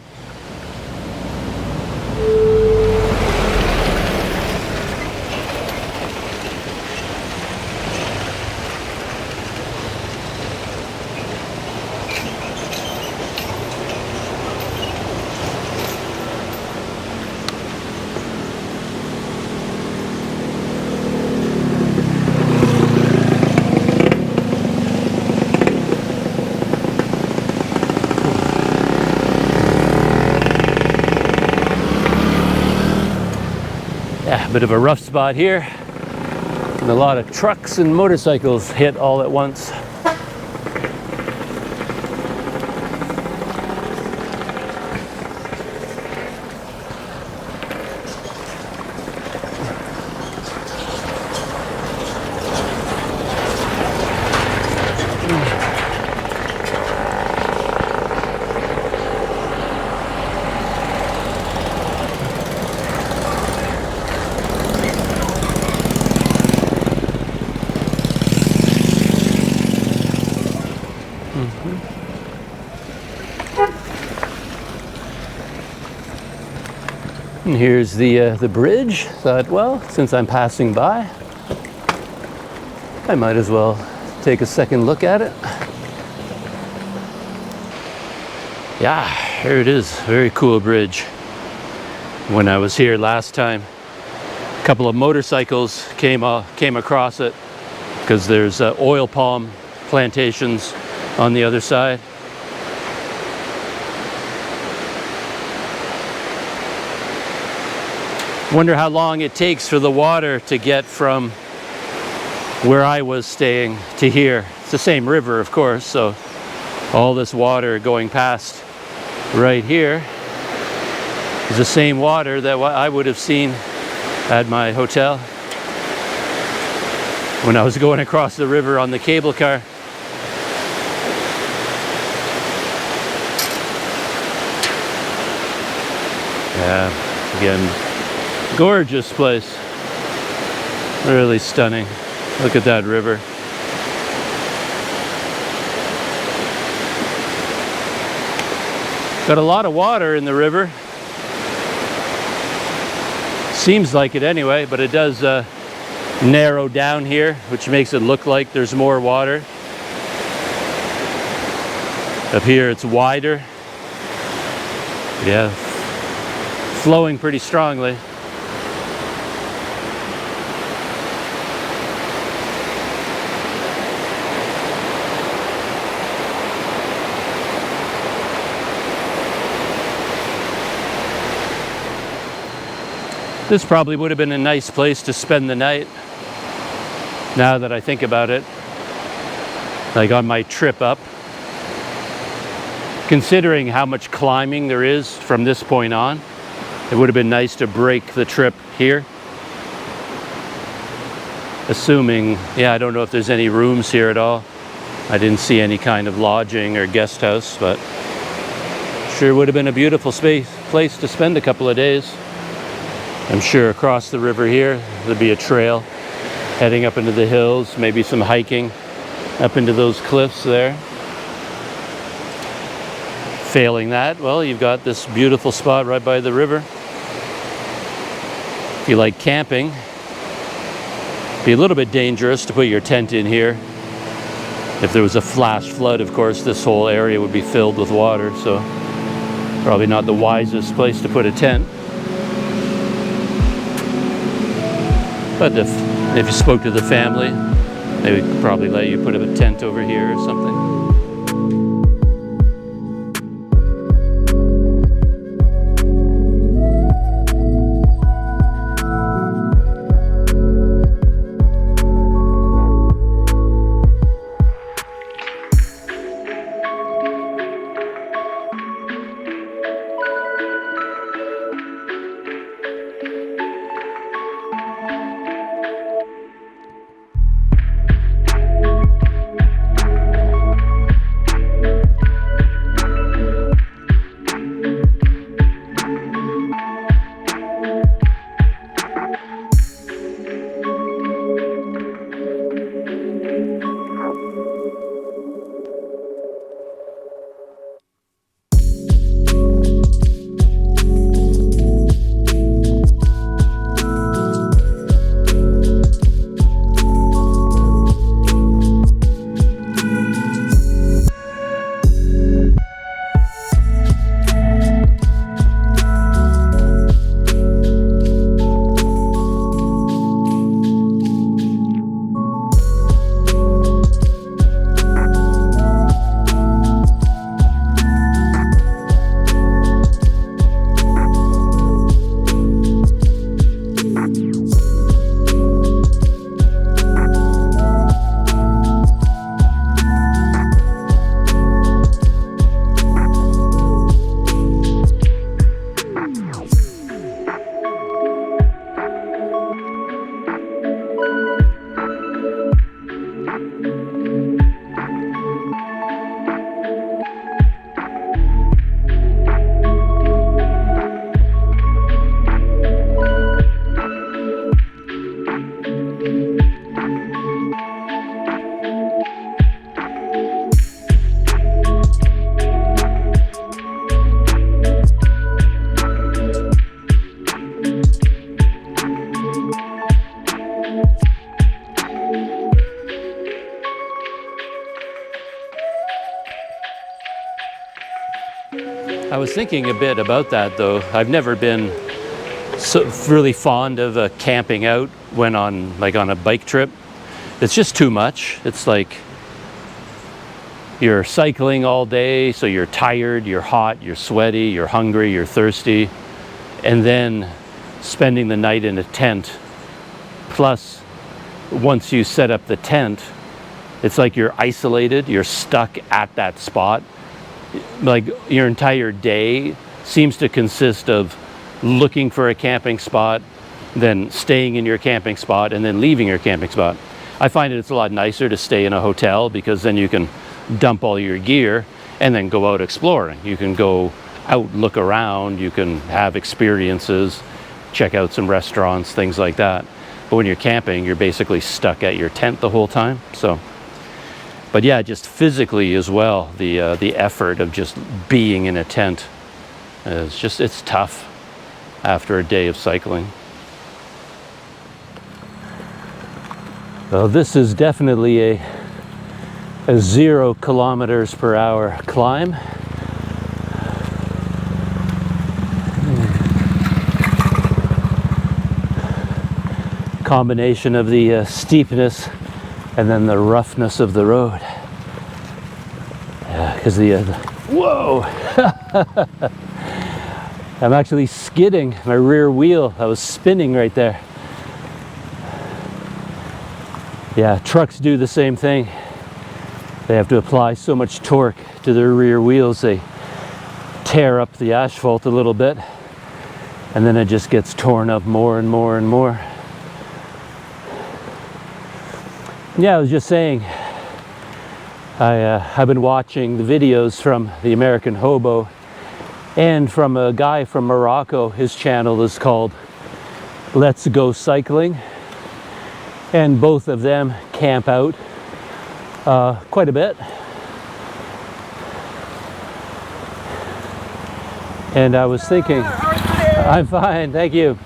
S1: Bit of a rough spot here, and a lot of trucks and motorcycles hit all at once. And here's the bridge. Thought, well, since I'm passing by, I might as well take a second look at it. Yeah, here it is. Very cool bridge. When I was here last time, a couple of motorcycles came across it because there's oil palm plantations on the other side. Wonder how long it takes for the water to get from where I was staying to here. It's the same river, of course, so all this water going past right here is the same water that I would have seen at my hotel when I was going across the river on the cable car. Yeah, again, gorgeous place. Really stunning. Look at that river. Got a lot of water in the river. Seems like it anyway, but it does narrow down here, which makes it look like there's more water. Up here it's wider. Yeah, flowing pretty strongly. This probably would have been a nice place to spend the night, now that I think about it. Like on my trip up, considering how much climbing there is from this point on, it would have been nice to break the trip here. Assuming, yeah, I don't know if there's any rooms here at all. I didn't see any kind of lodging or guest house, but sure would have been a beautiful place to spend a couple of days. I'm sure across the river here, there'd be a trail heading up into the hills, maybe some hiking up into those cliffs there. Failing that, well, you've got this beautiful spot right by the river. If you like camping, it'd be a little bit dangerous to put your tent in here. If there was a flash flood, of course, this whole area would be filled with water, so probably not the wisest place to put a tent. But if you spoke to the family, they would probably let you put a tent over here or something. I was thinking a bit about that though. I've never been really fond of camping out when on a bike trip. It's just too much. It's like you're cycling all day, so you're tired, you're hot, you're sweaty, you're hungry, you're thirsty, and then spending the night in a tent. Plus, once you set up the tent, it's like you're isolated, you're stuck at that spot. Like your entire day seems to consist of looking for a camping spot, then staying in your camping spot, and then leaving your camping spot. I find it's a lot nicer to stay in a hotel because then you can dump all your gear and then go out exploring. You can go out, look around, you can have experiences, check out some restaurants, things like that. But when you're camping, you're basically stuck at your tent the whole time. So, but yeah, just physically as well, the effort of just being in a tent it's tough after a day of cycling. Well, this is definitely a 0 kilometers per hour climb. Combination of the steepness and then the roughness of the road. Yeah, because whoa! I'm actually skidding my rear wheel. I was spinning right there. Yeah, trucks do the same thing. They have to apply so much torque to their rear wheels, they tear up the asphalt a little bit, and then it just gets torn up more and more and more. Yeah, I was just saying, I've been watching the videos from the American Hobo and from a guy from Morocco. His channel is called Let's Go Cycling, and both of them camp out quite a bit. And I was thinking, I'm fine, thank you.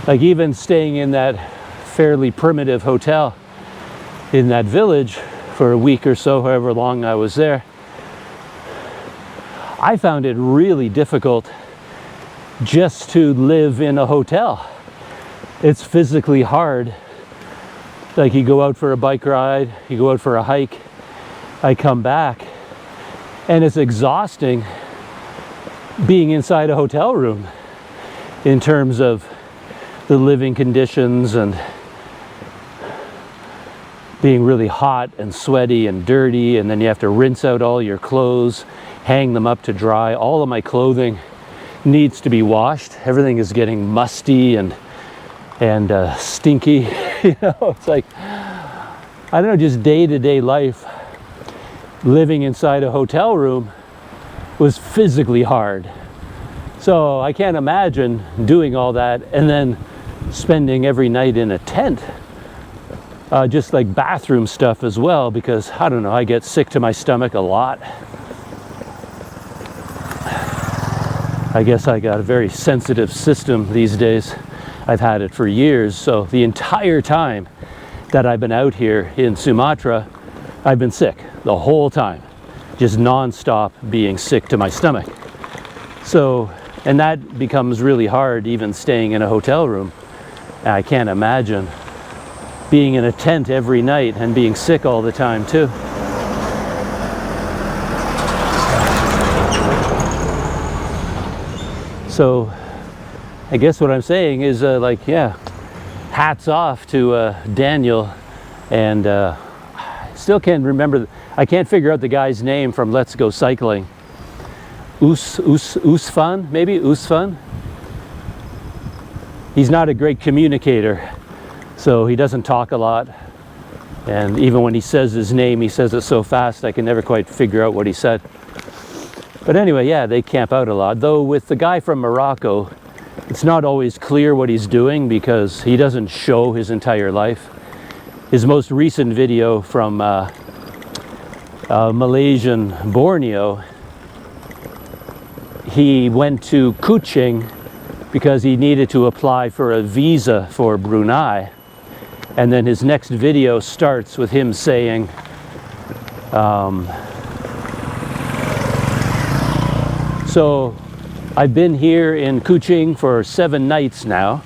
S1: Like even staying in that fairly primitive hotel in that village for a week or so, however long I was there, I found it really difficult just to live in a hotel. It's physically hard. Like you go out for a bike ride, you go out for a hike, I come back, and it's exhausting being inside a hotel room in terms of the living conditions and being really hot and sweaty and dirty, and then you have to rinse out all your clothes, hang them up to dry. All of my clothing needs to be washed. Everything is getting musty and stinky. You know, it's like, I don't know, just day-to-day life living inside a hotel room was physically hard. So I can't imagine doing all that and then spending every night in a tent. Just like bathroom stuff as well, because I don't know, I get sick to my stomach a lot. I guess I got a very sensitive system these days. I've had it for years, so the entire time that I've been out here in Sumatra, I've been sick the whole time, just non-stop being sick to my stomach. So, and that becomes really hard even staying in a hotel room. I can't imagine being in a tent every night and being sick all the time too. So I guess what I'm saying is like, yeah, hats off to Daniel, and still can't remember, I can't figure out the guy's name from Let's Go Cycling. Usfan, maybe Usfan? He's not a great communicator, so he doesn't talk a lot, and even when he says his name, he says it so fast I can never quite figure out what he said. But anyway, yeah, they camp out a lot, though with the guy from Morocco, it's not always clear what he's doing because he doesn't show his entire life. His most recent video from Malaysian Borneo, he went to Kuching because he needed to apply for a visa for Brunei. And then his next video starts with him saying, so I've been here in Kuching for 7 nights now.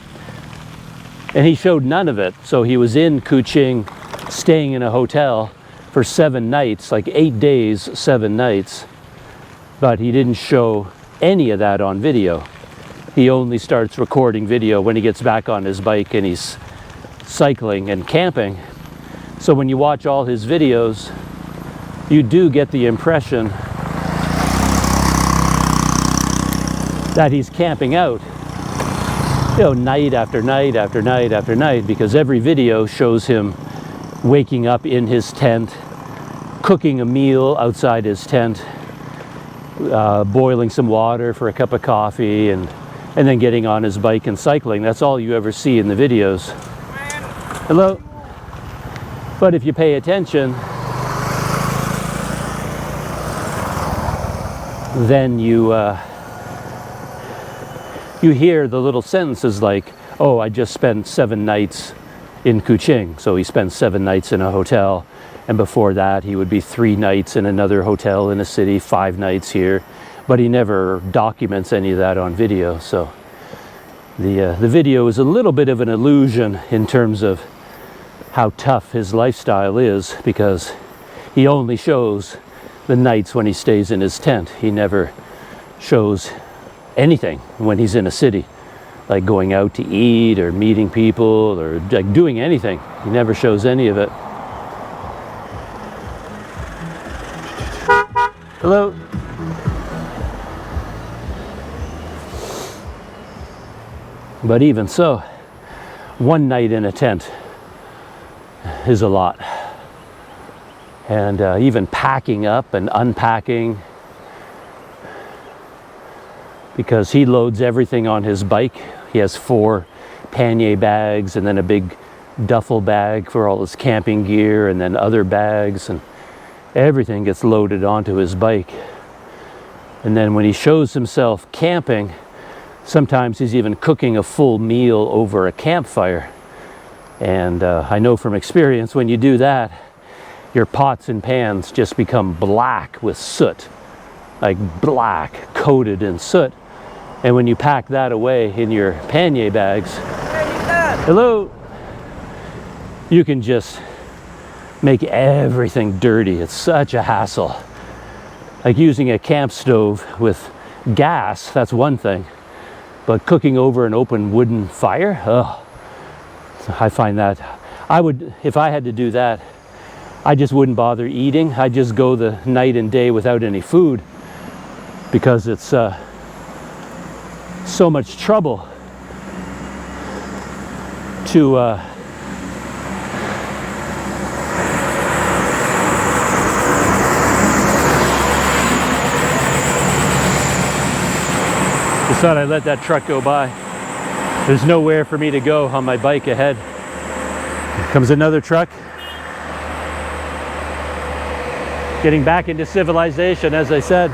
S1: And he showed none of it. So he was in Kuching, staying in a hotel for 7 nights, like 8 days, 7 nights. But he didn't show any of that on video. He only starts recording video when he gets back on his bike and he's cycling and camping. So when you watch all his videos, you do get the impression that he's camping out, you know, night after night after night after night, because every video shows him waking up in his tent, cooking a meal outside his tent, boiling some water for a cup of coffee, and then getting on his bike and cycling. That's all you ever see in the videos. Hello. But if you pay attention, then you hear the little sentences like, oh, I just spent 7 nights in Kuching. So he spent 7 nights in a hotel, and before that he would be 3 nights in another hotel in a city, 5 nights here, but he never documents any of that on video. So the video is a little bit of an illusion in terms of how tough his lifestyle is, because he only shows the nights when he stays in his tent. He never shows anything when he's in a city, like going out to eat or meeting people or like doing anything. He never shows any of it. Hello. But even so, one night in a tent is a lot. And even packing up and unpacking, because he loads everything on his bike. He has 4 pannier bags and then a big duffel bag for all his camping gear and then other bags, and everything gets loaded onto his bike. And then when he shows himself camping, sometimes he's even cooking a full meal over a campfire. And I know from experience, when you do that, your pots and pans just become black with soot, like black, coated in soot. And when you pack that away in your pannier bags, hello, you can just make everything dirty. It's such a hassle. Like using a camp stove with gas, that's one thing. But cooking over an open wooden fire, oh, I find that, if I had to do that, I just wouldn't bother eating. I'd just go the night and day without any food, because it's so much trouble to just thought I'd let that truck go by. There's nowhere for me to go on my bike ahead. Here comes another truck. Getting back into civilization, as I said.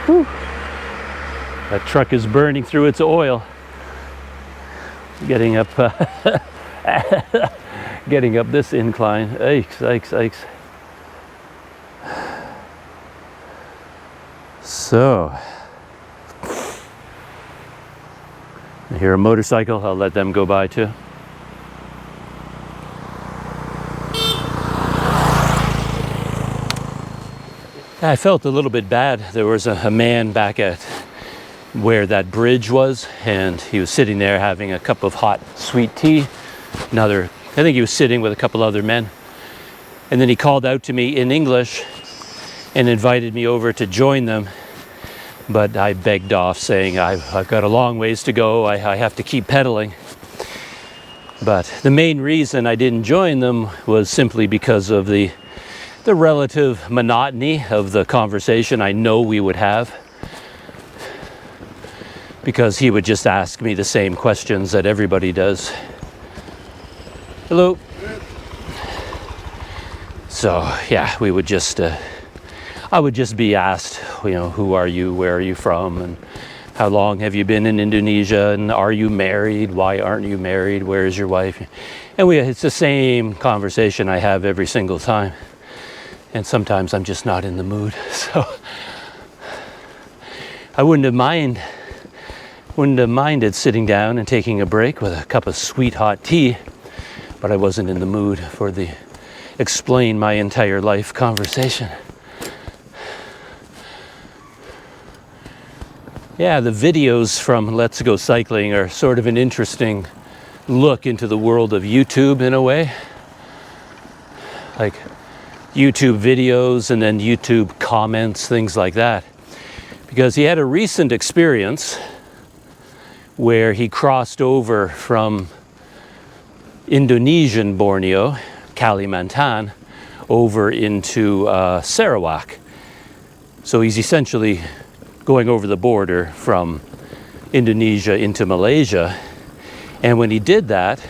S1: Whew. That truck is burning through its oil. Getting up getting up this incline. Yikes. So, I hear a motorcycle. I'll let them go by too. I felt a little bit bad. There was a man back at where that bridge was, and he was sitting there having a cup of hot sweet tea. I think he was sitting with a couple other men. And then he called out to me in English and invited me over to join them. But I begged off, saying I've got a long ways to go. I have to keep pedaling. But the main reason I didn't join them was simply because of the relative monotony of the conversation I know we would have. Because he would just ask me the same questions that everybody does. Hello. So yeah, we would just, I would just be asked, who are you, where are you from, and how long have you been in Indonesia, and are you married, why aren't you married, where is your wife? And it's the same conversation I have every single time. And sometimes I'm just not in the mood, so I wouldn't have minded sitting down and taking a break with a cup of sweet hot tea, but I wasn't in the mood for the explain my entire life conversation. Yeah, the videos from Let's Go Cycling are sort of an interesting look into the world of YouTube in a way. Like YouTube videos and then YouTube comments, things like that. Because he had a recent experience where he crossed over from Indonesian Borneo, Kalimantan, over into Sarawak. So he's essentially going over the border from Indonesia into Malaysia. And when he did that,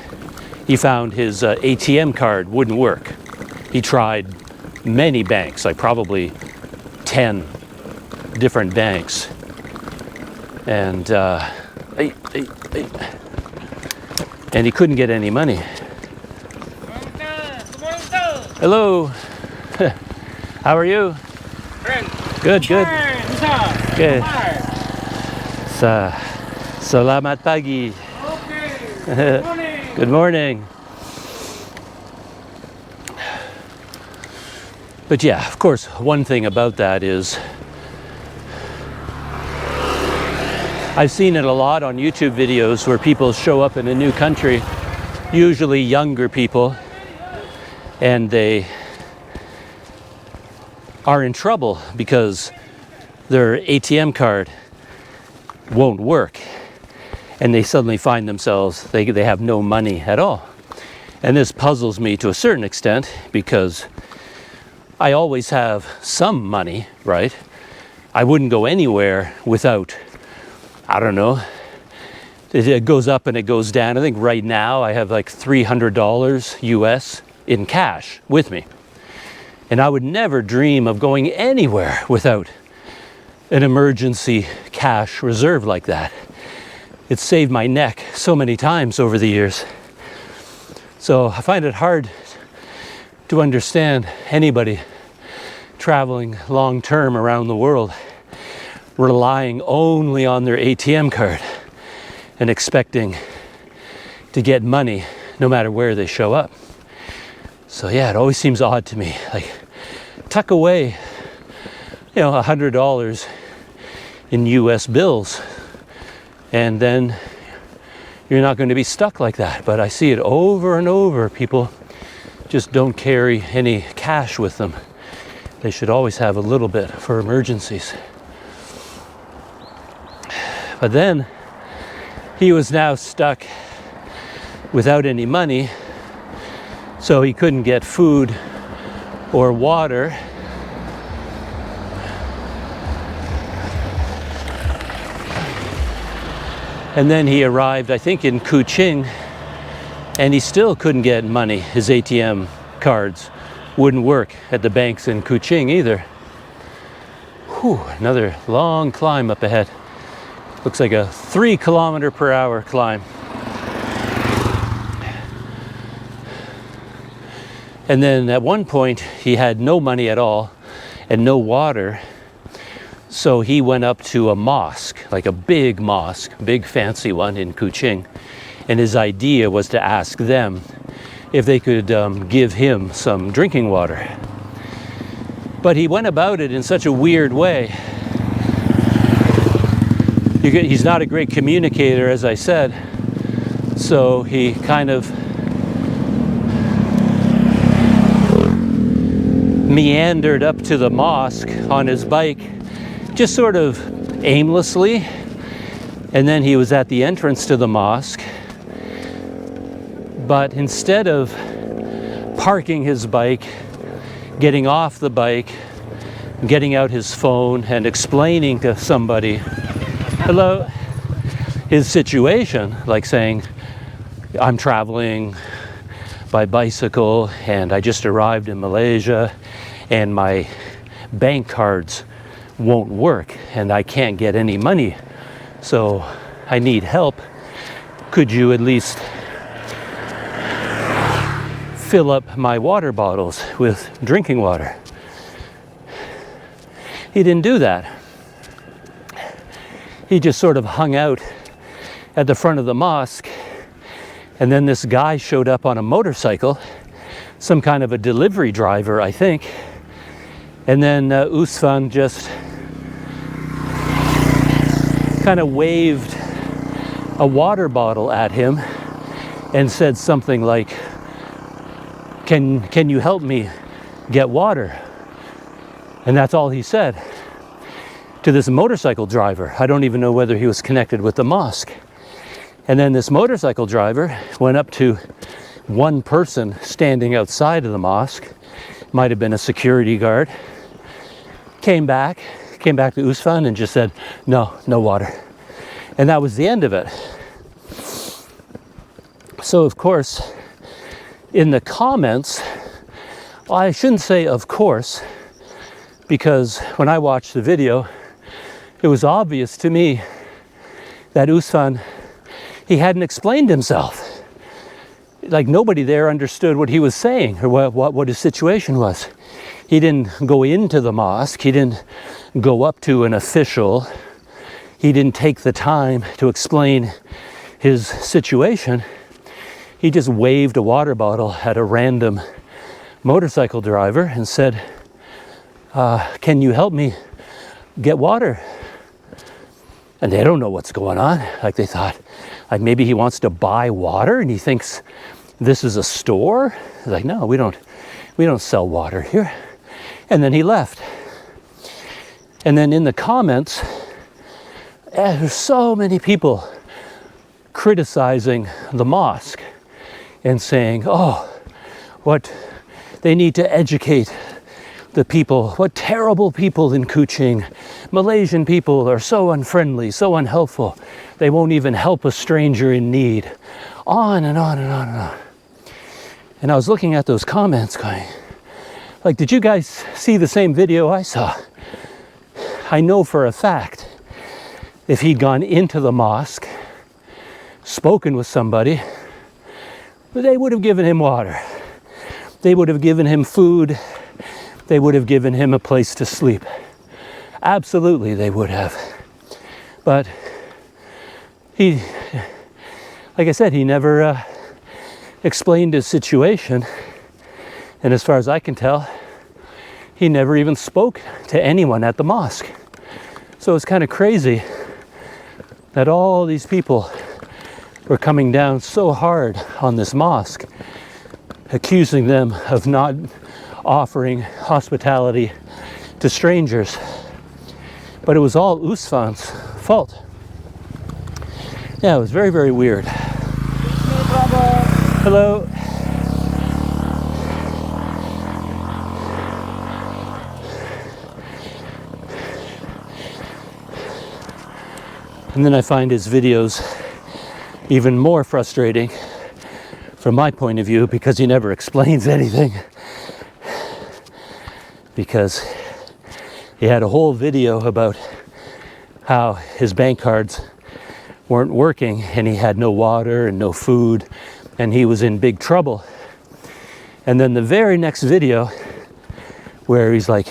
S1: he found his ATM card wouldn't work. He tried many banks, like probably 10 different banks. And and he couldn't get any money. Hello. How are you? Good. Okay. Selamat pagi.
S2: Okay. Good morning.
S1: Good morning. But yeah, of course, one thing about that is I've seen it a lot on YouTube videos where people show up in a new country, usually younger people, and they are in trouble because their ATM card won't work, and they suddenly find themselves, they have no money at all. And this puzzles me to a certain extent because I always have some money, right? I wouldn't go anywhere without, I don't know, it goes up and it goes down. I think right now I have like $300 US in cash with me. And I would never dream of going anywhere without an emergency cash reserve like that. It's saved my neck so many times over the years. So I find it hard to understand anybody traveling long term around the world relying only on their ATM card and expecting to get money no matter where they show up. So yeah, it always seems odd to me. Like, tuck away, $100 in US bills, and then you're not going to be stuck like that. But I see it over and over. People just don't carry any cash with them. They should always have a little bit for emergencies. But then he was now stuck without any money, so he couldn't get food or water. And then he arrived, I think, in Kuching, and he still couldn't get money. His ATM cards wouldn't work at the banks in Kuching either. Whew, another long climb up ahead. Looks like a 3 km/h climb. And then at one point he had no money at all and no water. So he went up to a mosque, like a big mosque, big fancy one in Kuching. And his idea was to ask them if they could give him some drinking water. But he went about it in such a weird way. He's not a great communicator, as I said, so he kind of meandered up to the mosque on his bike, just sort of aimlessly, and then he was at the entrance to the mosque. But instead of parking his bike, getting off the bike, getting out his phone and explaining to somebody, hello, his situation, like saying, I'm traveling by bicycle and I just arrived in Malaysia and my bank cards won't work and I can't get any money, so I need help. Could you at least fill up my water bottles with drinking water? He didn't do that. He just sort of hung out at the front of the mosque, and then this guy showed up on a motorcycle, some kind of a delivery driver, I think, and then Usfan just kind of waved a water bottle at him and said something like, can you help me get water? And that's all he said to this motorcycle driver. I don't even know whether he was connected with the mosque. And then this motorcycle driver went up to one person standing outside of the mosque, might have been a security guard, came back to Usfan and just said, no water. And that was the end of it. So of course, in the comments, well, I shouldn't say of course, because when I watched the video, it was obvious to me that Usfan, he hadn't explained himself. Like nobody there understood what he was saying or what his situation was. He didn't go into the mosque. He didn't go up to an official. He didn't take the time to explain his situation. He just waved a water bottle at a random motorcycle driver and said, can you help me get water? And they don't know what's going on. Like they thought, like maybe he wants to buy water and he thinks this is a store. Like, no, we don't sell water here. And then he left. And then in the comments, there's so many people criticizing the mosque and saying, oh, what they need to educate the people, what terrible people in Kuching. Malaysian people are so unfriendly, so unhelpful. They won't even help a stranger in need. On and on and on and on. And I was looking at those comments going, like, did you guys see the same video I saw? I know for a fact, if he'd gone into the mosque, spoken with somebody, they would have given him water. They would have given him food. They would have given him a place to sleep. Absolutely, they would have. But he, like I said, he never explained his situation. And as far as I can tell, he never even spoke to anyone at the mosque. So it's kind of crazy that all these people were coming down so hard on this mosque, accusing them of not offering hospitality to strangers. But it was all Usfan's fault. Yeah, it was very, very weird. Hello. And then I find his videos even more frustrating from my point of view because he never explains anything. Because he had a whole video about how his bank cards weren't working and he had no water and no food and he was in big trouble. And then the very next video where he's like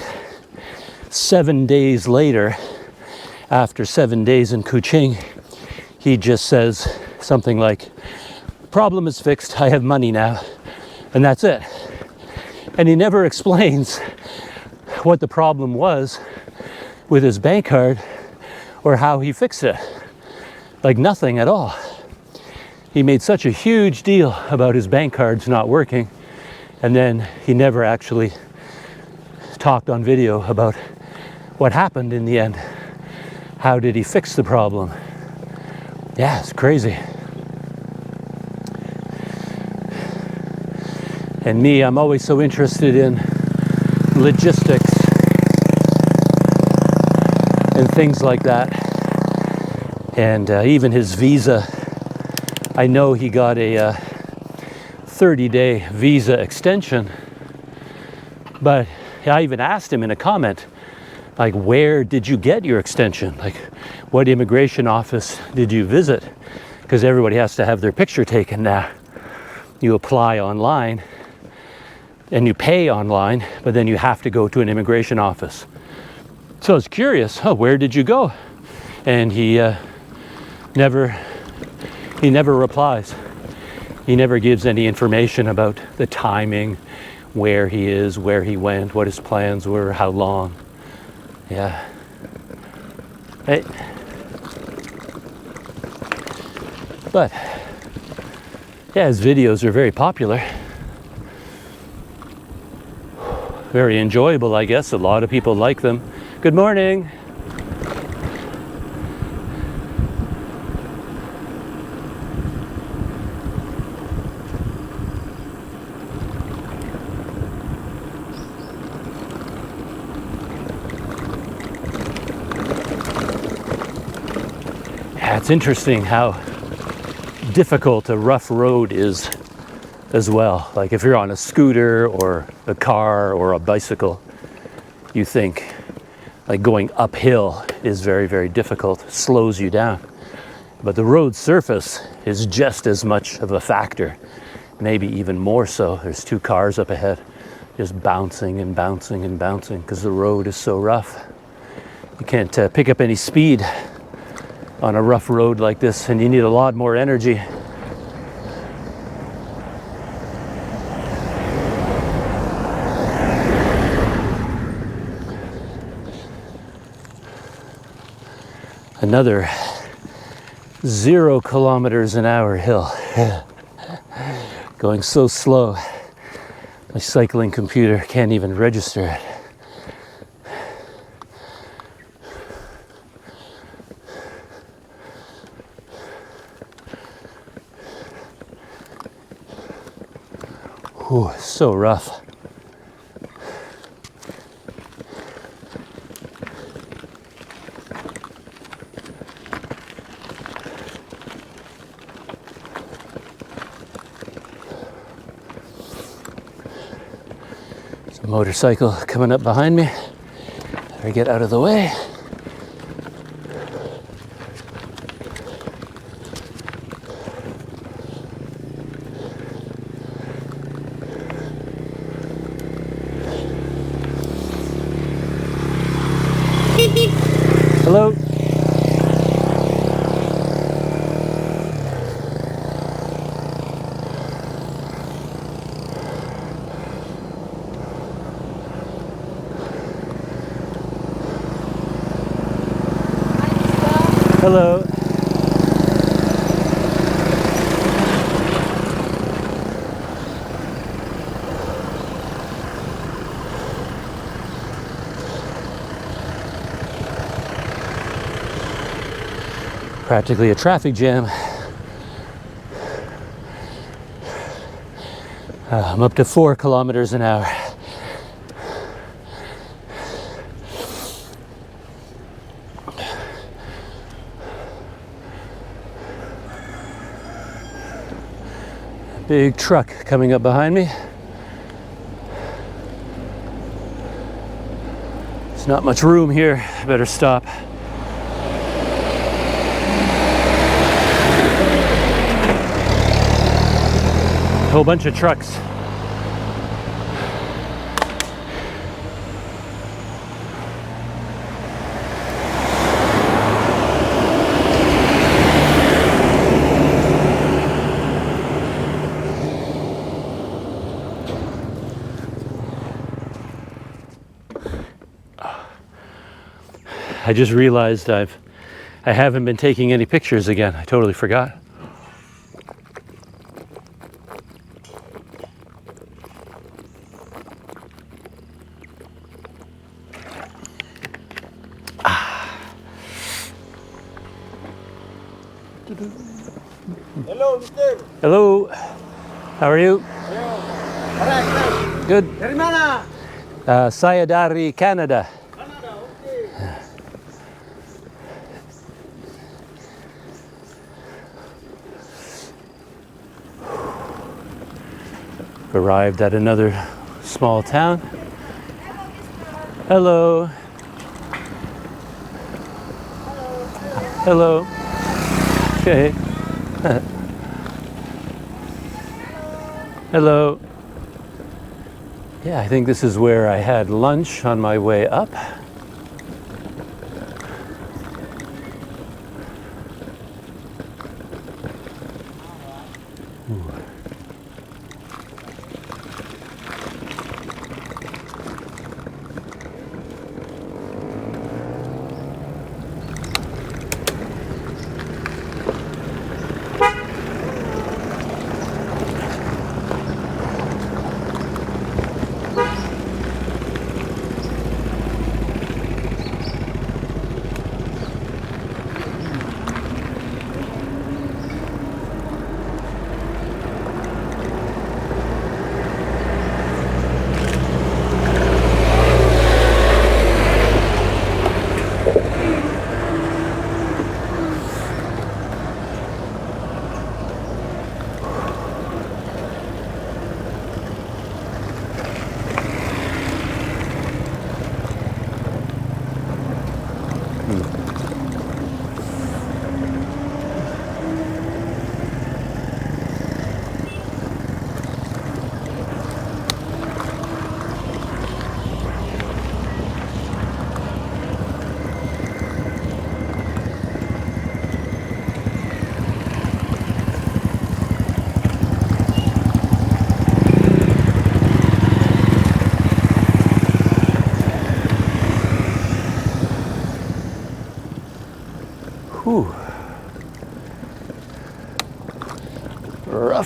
S1: 7 days later, after 7 days in Kuching, he just says something like, problem is fixed, I have money now, and that's it. And he never explains what the problem was with his bank card or how he fixed it. Like nothing at all. He made such a huge deal about his bank cards not working, and then he never actually talked on video about what happened in the end. How did he fix the problem? Yeah, it's crazy. And me, I'm always so interested in logistics and things like that. And even his visa, I know he got a 30-day visa extension, but I even asked him in a comment, like, where did you get your extension? Like, what immigration office did you visit? Because everybody has to have their picture taken now. You apply online and you pay online, but then you have to go to an immigration office. So I was curious, where did you go? And he never replies. He never gives any information about the timing, where he is, where he went, what his plans were, how long. Yeah. Hey. But yeah, his videos are very popular. Very enjoyable, I guess. A lot of people like them. Good morning. Yeah, it's interesting how difficult a rough road is as well. Like if you're on a scooter or a car or a bicycle, you think like going uphill is very, very difficult, slows you down. But the road surface is just as much of a factor, maybe even more so. There's two cars up ahead, just bouncing and bouncing and bouncing because the road is so rough. You can't pick up any speed on a rough road like this, and you need a lot more energy. Another 0 kilometers an hour hill. Going so slow, my cycling computer can't even register it. Ooh, so rough. There's a motorcycle coming up behind me. Better get out of the way. Hello. Hello. Practically a traffic jam. I'm up to 4 kilometers an hour. Big truck coming up behind me. There's not much room here. I better stop. A whole bunch of trucks. I just realized I haven't been taking any pictures again. I totally forgot.
S2: Hello, mister.
S1: Hello. How are you?
S2: Hello.
S1: Good.
S2: Dari mana?
S1: Saya dari Canada.
S2: Canada, okay.
S1: Arrived at another small town. Hello. Hello. Okay. Hello. Yeah, I think this is where I had lunch on my way up.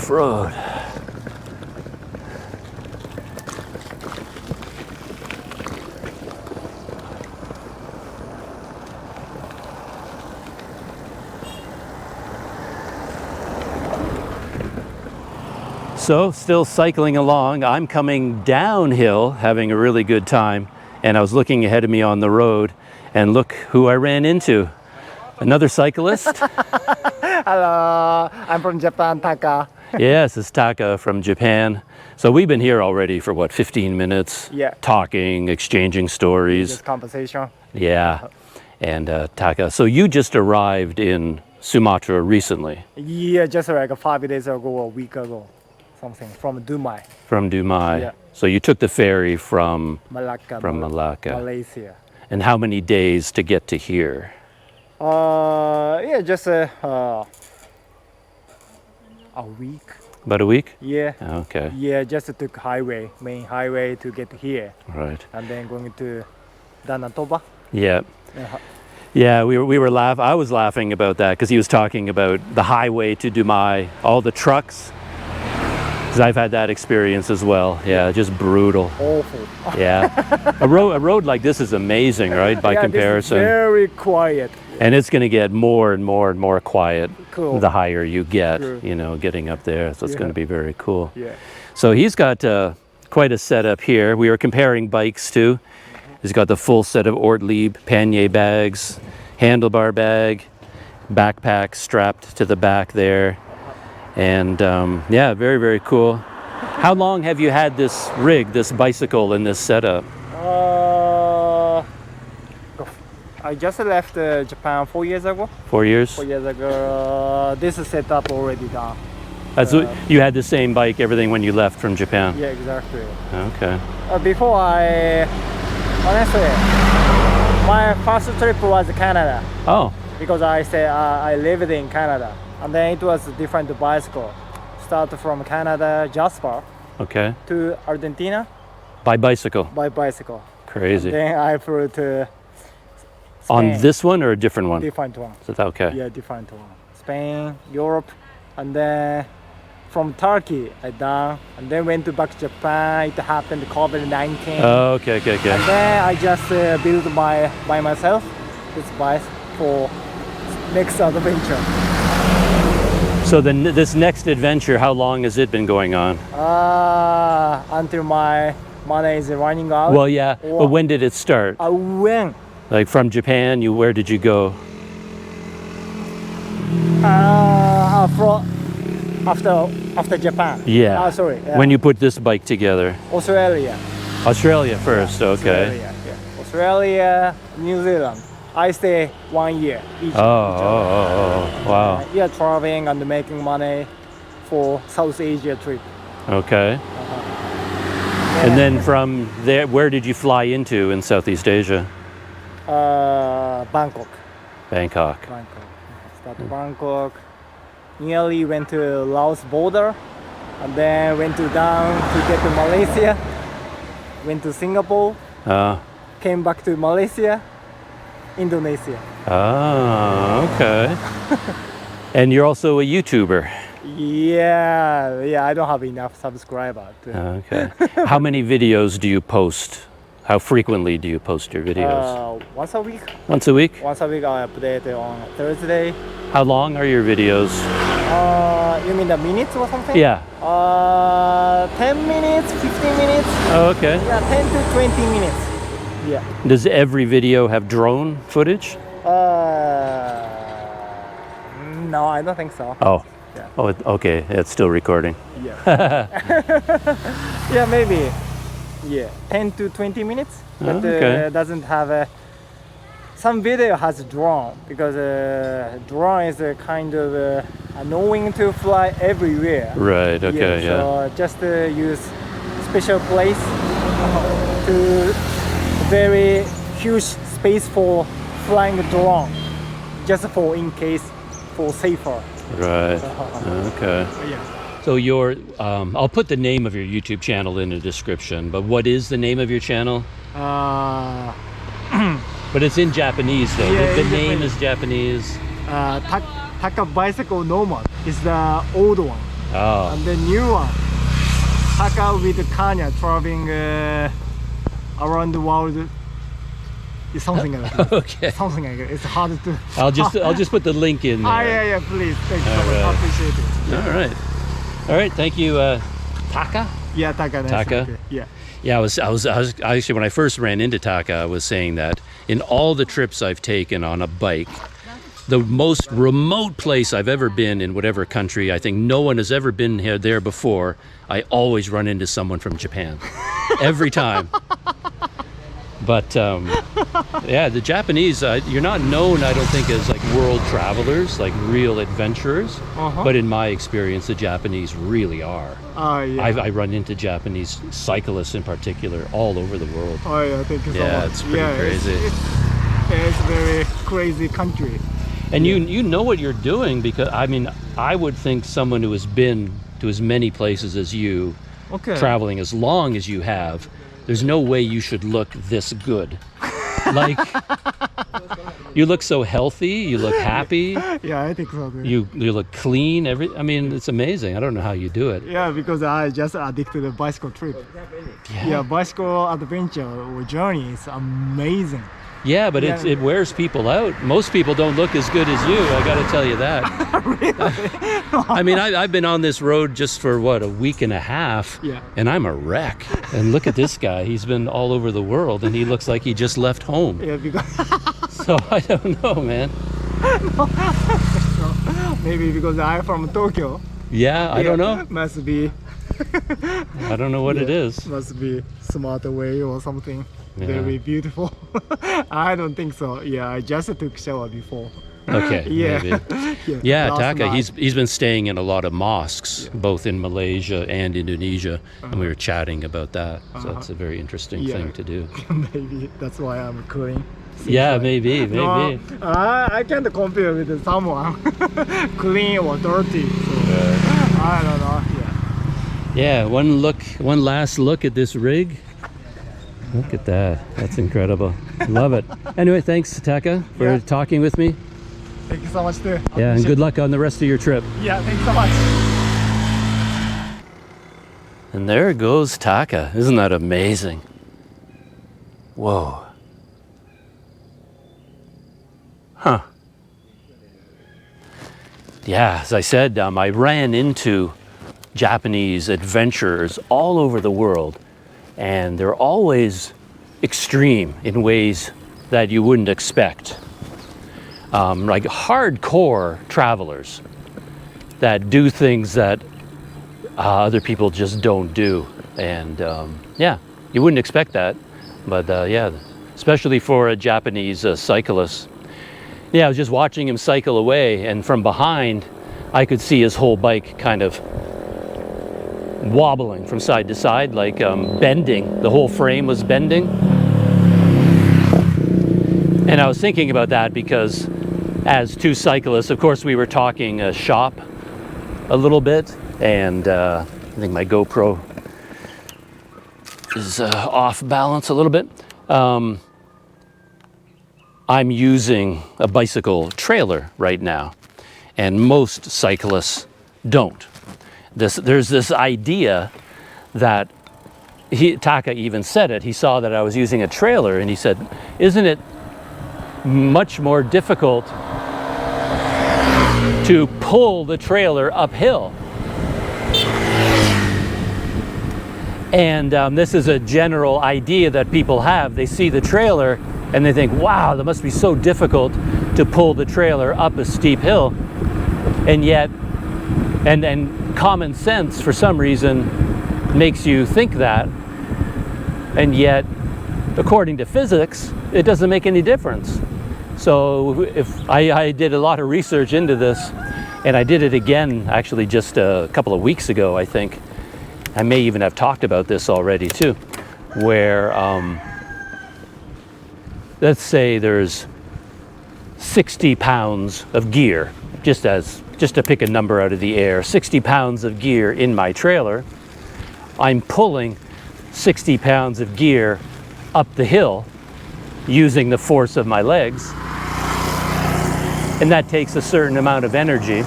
S1: off-road. So, still cycling along. I'm coming downhill, having a really good time, and I was looking ahead of me on the road, and look who I ran into. Another cyclist.
S3: Hello, I'm from Japan, Taka.
S1: Yes, it's Taka from Japan. So we've been here already for what, 15 minutes?
S3: Yeah.
S1: Talking, exchanging stories.
S3: This conversation.
S1: Yeah. And Taka, so you just arrived in Sumatra recently.
S3: Yeah, just like 5 days ago or a week ago, something from Dumai,
S1: From Dumai.
S3: Yeah.
S1: So you took the ferry from
S3: Malacca,
S1: Malacca.
S3: Malaysia.
S1: And how many days to get to here?
S3: Yeah, just a week.
S1: About a week?
S3: Yeah.
S1: Okay.
S3: Yeah, just took main highway to get here,
S1: Right.
S3: and then going to Danau Toba.
S1: Yeah.
S3: Uh,
S1: Yeah, we were laughing. I was laughing about that because he was talking about the highway to Dumai, all the trucks. Because I've had that experience as well. Yeah, just brutal.
S3: Awful.
S1: Yeah, a road like this is amazing, right? By
S3: Yeah,
S1: comparison,
S3: this is very quiet.
S1: and it's going to get more and more and more quiet
S3: Cool.
S1: the higher you get.
S3: True.
S1: You know, getting up there. So it's
S3: Yeah.
S1: going to be very cool.
S3: Yeah.
S1: So he's got quite a setup here. We were comparing bikes too. He's got the full set of Ortlieb Pannier bags, handlebar bag, backpack strapped to the back there. And yeah, very, very cool. How long have you had this rig, this bicycle, and this setup?
S3: I just left Japan 4 years ago.
S1: 4 years?
S3: 4 years ago, this is set up already done.
S1: You had the same bike, everything when you left from Japan?
S3: Yeah, exactly.
S1: Okay.
S3: Before honestly, my first trip was Canada
S1: Oh,
S3: because I lived in Canada, and then it was a different bicycle. Start from Canada, Jasper,
S1: okay.
S3: to Argentina
S1: By bicycle?
S3: by bicycle.
S1: Crazy.
S3: Then I flew to
S1: On
S3: Spain.
S1: this one or a different one?
S3: Different one.
S1: So, okay.
S3: Yeah, different one. Spain, Europe, and then from Turkey I done, and then went back to Japan. It happened COVID-19.
S1: Oh, okay.
S3: And then I just built by myself this bike for next adventure.
S1: So then this next adventure, how long has it been going on?
S3: Until my money is running out.
S1: Well, yeah,
S3: Or-
S1: but when did it start?
S3: When?
S1: Like from Japan, where did you go?
S3: After Japan.
S1: Yeah.
S3: Sorry.
S1: When you put this bike together?
S3: Australia.
S1: Australia first, okay.
S3: Australia, yeah. Australia, New Zealand. I stay 1 year each.
S1: Oh, wow.
S3: Yeah, traveling and making money for South Asia trip.
S1: Okay. And then from there, where did you fly into in Southeast Asia?
S3: Bangkok.
S1: Bangkok.
S3: Start Bangkok. Nearly went to Laos border, and then went down to get to Malaysia. Went to Singapore. Came back to Malaysia. Indonesia.
S1: Okay. And you're also a YouTuber.
S3: Yeah, I don't have enough subscribers.
S1: Okay. How many videos do you post? How frequently do you post your videos?
S3: Once a week.
S1: Once a week?
S3: Once a week I update on Thursday.
S1: How long are your videos?
S3: You mean the minutes or something?
S1: Yeah.
S3: 10 minutes, 15 minutes.
S1: Oh, okay.
S3: Yeah, 10 to 20 minutes. Yeah.
S1: Does every video have drone footage?
S3: No, I don't think so.
S1: Oh.
S3: Yeah.
S1: Oh, okay. It's still recording.
S3: Yeah. Yeah, maybe. Yeah, 10 to 20 minutes. But
S1: okay.
S3: Doesn't have some video has drone because drone is kind of annoying to fly everywhere.
S1: Right. Okay. Yeah.
S3: So just use special place to very huge space for flying a drone, just for in case for safer.
S1: Right. Okay.
S3: Yeah.
S1: So I'll put the name of your YouTube channel in the description, but what is the name of your channel? But it's in Japanese though.
S3: Yeah,
S1: the
S3: in
S1: name
S3: Japanese.
S1: is Japanese.
S3: Taka bicycle nomad is the old one.
S1: Oh.
S3: And the new one, Taka with Kanya traveling around the world. It's something like that.
S1: Okay.
S3: Something like that. It's hard to.
S1: I'll just put the link in there.
S3: Yeah, please. Thank you so much.
S1: right.
S3: I appreciate it.
S1: All right. All right. Thank you, Taka.
S3: Yeah, Taka. Nice.
S1: Taka?
S3: Okay. Yeah.
S1: Yeah, I was actually, when I first ran into Taka, I was saying that in all the trips I've taken on a bike, the most remote place I've ever been in whatever country, I think no one has ever been there before, I always run into someone from Japan. Every time. But yeah, the Japanese, you're not known, I don't think, as like world travelers, like real adventurers. But in my experience, the Japanese really are.
S3: Yeah.
S1: I run into Japanese cyclists in particular all over the world.
S3: Oh yeah, thank you so much.
S1: Yeah, it's pretty crazy.
S3: It's a very crazy country.
S1: And you know what you're doing, because I mean, I would think someone who has been to as many places as you, traveling as long as you have, there's no way you should look this good. Like, you look so healthy, you look happy.
S3: Yeah, I think so too.
S1: You look clean. I mean, it's amazing. I don't know how you do it.
S3: Yeah, because I just addicted to bicycle trip. Yeah, bicycle adventure or journey is amazing.
S1: Yeah, but it wears people out. Most people don't look as good as you. I got to tell you that.
S3: Really?
S1: I mean, I've been on this road just for what, a week and a half, and I'm a wreck. And look at this guy. He's been all over the world, and he looks like he just left home.
S3: Yeah, because
S1: So I don't know, man.
S3: maybe because I'm from Tokyo.
S1: Yeah, I don't know.
S3: Must be.
S1: I don't know what it is.
S3: Must be smarter way or something.
S1: Yeah.
S3: Very beautiful. I don't think so. Yeah, I just took shower before.
S1: Okay,
S3: Yeah.
S1: maybe.
S3: Yeah, last
S1: Taka,
S3: night.
S1: he's been staying in a lot of mosques, both in Malaysia and Indonesia, and we were chatting about that. So it's a very interesting thing to do.
S3: Maybe that's why I'm clean.
S1: Yeah, maybe.
S3: No, I can't compare with someone clean or dirty. So I don't know.
S1: Yeah, one last look at this rig. Look at that. That's incredible. Love it. Anyway, thanks, Taka, for talking with me.
S3: Thank you so much too.
S1: Yeah, and good luck on the rest of your trip.
S3: Yeah, thanks so much.
S1: And there goes Taka. Isn't that amazing? Whoa. Huh. Yeah, as I said, I ran into Japanese adventurers all over the world, and they're always extreme in ways that you wouldn't expect. Like hardcore travelers that do things that other people just don't do. And yeah, you wouldn't expect that. But yeah, especially for a Japanese cyclist. Yeah, I was just watching him cycle away, and from behind, I could see his whole bike kind of wobbling from side to side, like bending. The whole frame was bending. And I was thinking about that because as two cyclists, of course, we were talking shop a little bit, and I think my GoPro is off balance a little bit. I'm using a bicycle trailer right now, and most cyclists don't. There's this idea that Taka even said it. He saw that I was using a trailer, and he said, "Isn't it much more difficult to pull the trailer uphill?" And this is a general idea that people have. They see the trailer and they think, wow, that must be so difficult to pull the trailer up a steep hill. And yet, and common sense for some reason makes you think that. And yet, according to physics, it doesn't make any difference. So if I did a lot of research into this, and I did it again actually just a couple of weeks ago, I think. I may even have talked about this already too, where let's say there's 60 pounds of gear, just to pick a number out of the air, 60 pounds of gear in my trailer. I'm pulling 60 pounds of gear up the hill using the force of my legs. And that takes a certain amount of energy.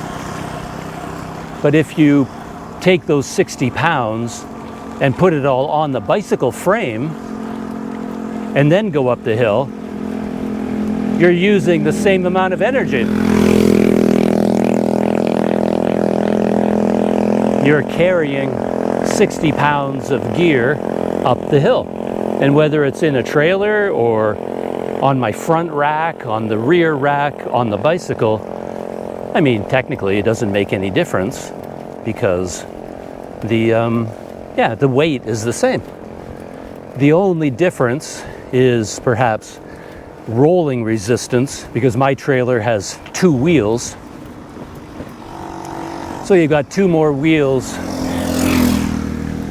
S1: But if you take those 60 pounds and put it all on the bicycle frame and then go up the hill, you're using the same amount of energy. You're carrying 60 pounds of gear up the hill. And whether it's in a trailer or on my front rack, on the rear rack, on the bicycle, I mean, technically it doesn't make any difference because the weight is the same. The only difference is perhaps rolling resistance, because my trailer has 2 wheels. So you've got 2 more wheels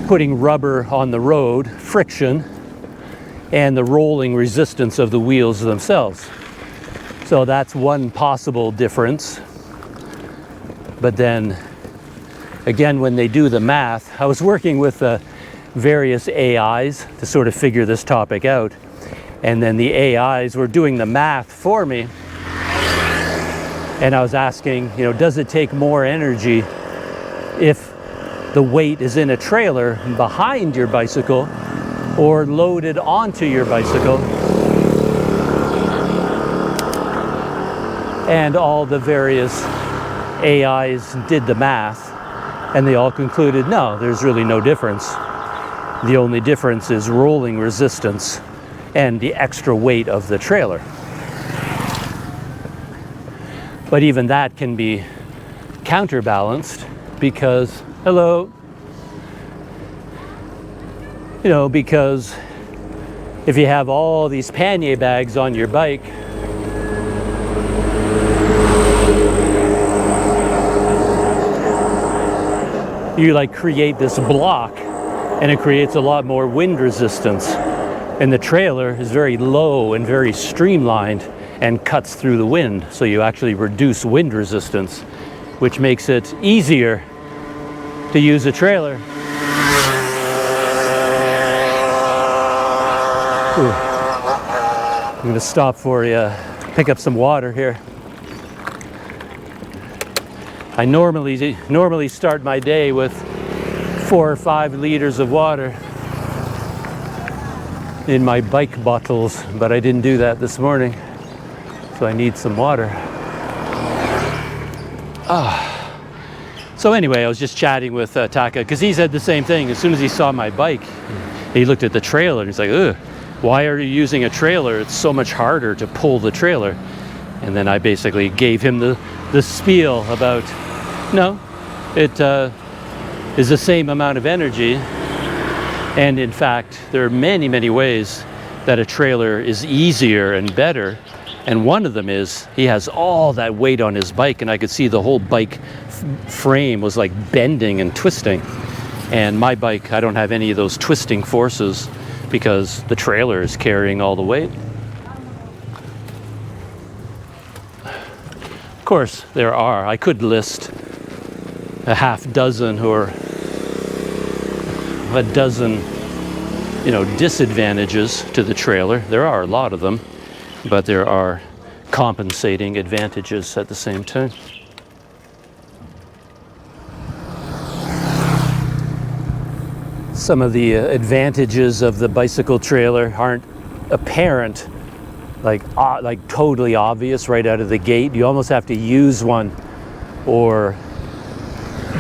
S1: putting rubber on the road, friction, and the rolling resistance of the wheels themselves. So that's one possible difference. But then again, when they do the math, I was working with various AIs to sort of figure this topic out. And then the AIs were doing the math for me. And I was asking, does it take more energy if the weight is in a trailer behind your bicycle or loaded onto your bicycle? And all the various AIs did the math, and they all concluded, no, there's really no difference. The only difference is rolling resistance and the extra weight of the trailer. But even that can be counterbalanced because, because if you have all these pannier bags on your bike, you create this block and it creates a lot more wind resistance. And the trailer is very low and very streamlined and cuts through the wind. So you actually reduce wind resistance, which makes it easier to use a trailer. Ooh. I'm gonna stop for you, pick up some water here. I normally start my day with 4 or 5 liters of water in my bike bottles, but I didn't do that this morning, so I need some water. So anyway, I was just chatting with Taka, because he said the same thing. As soon as he saw my bike, he looked at the trailer and he's like, ugh, why are you using a trailer? It's so much harder to pull the trailer. And then I basically gave him the spiel about, no, it is the same amount of energy. And in fact, there are many, many ways that a trailer is easier and better. And one of them is he has all that weight on his bike, and I could see the whole bike frame was like bending and twisting. And my bike, I don't have any of those twisting forces because the trailer is carrying all the weight. Of course, I could list a half dozen or a dozen, disadvantages to the trailer. There are a lot of them, but there are compensating advantages at the same time. Some of the advantages of the bicycle trailer aren't apparent, like totally obvious right out of the gate. You almost have to use one or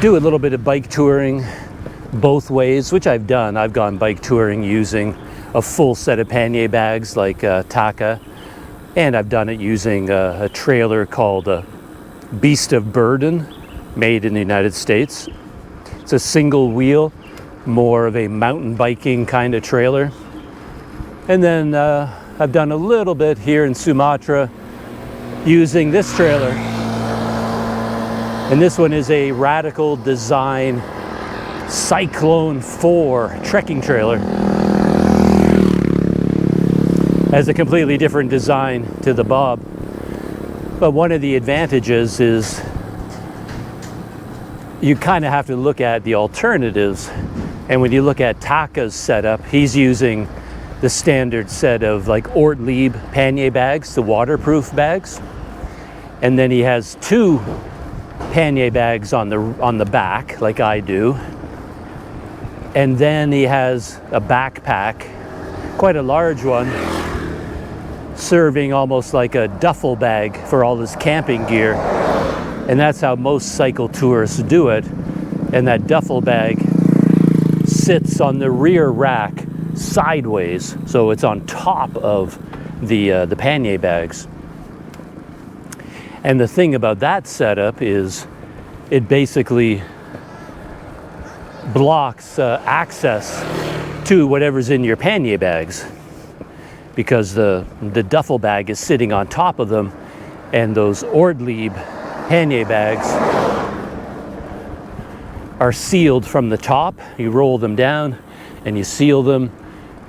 S1: do a little bit of bike touring both ways, which I've done. I've gone bike touring using a full set of pannier bags like Taka, and I've done it using a trailer called Beast of Burden, made in the United States. It's a single wheel, more of a mountain biking kind of trailer. And then I've done a little bit here in Sumatra using this trailer. And this one is a radical design Cyclone 4 trekking trailer. Has a completely different design to the Bob. But one of the advantages is you kind of have to look at the alternatives. And when you look at Taka's setup, he's using the standard set of Relive pannier bags, the waterproof bags. And then he has 2 pannier bags on the back, like I do. And then he has a backpack, quite a large one, serving almost like a duffel bag for all his camping gear. And that's how most cycle tourists do it. And that duffel bag sits on the rear rack sideways, so it's on top of the pannier bags. And the thing about that setup is it basically blocks access to whatever's in your pannier bags, because the duffel bag is sitting on top of them, and those Ortlieb pannier bags are sealed from the top. You roll them down and you seal them,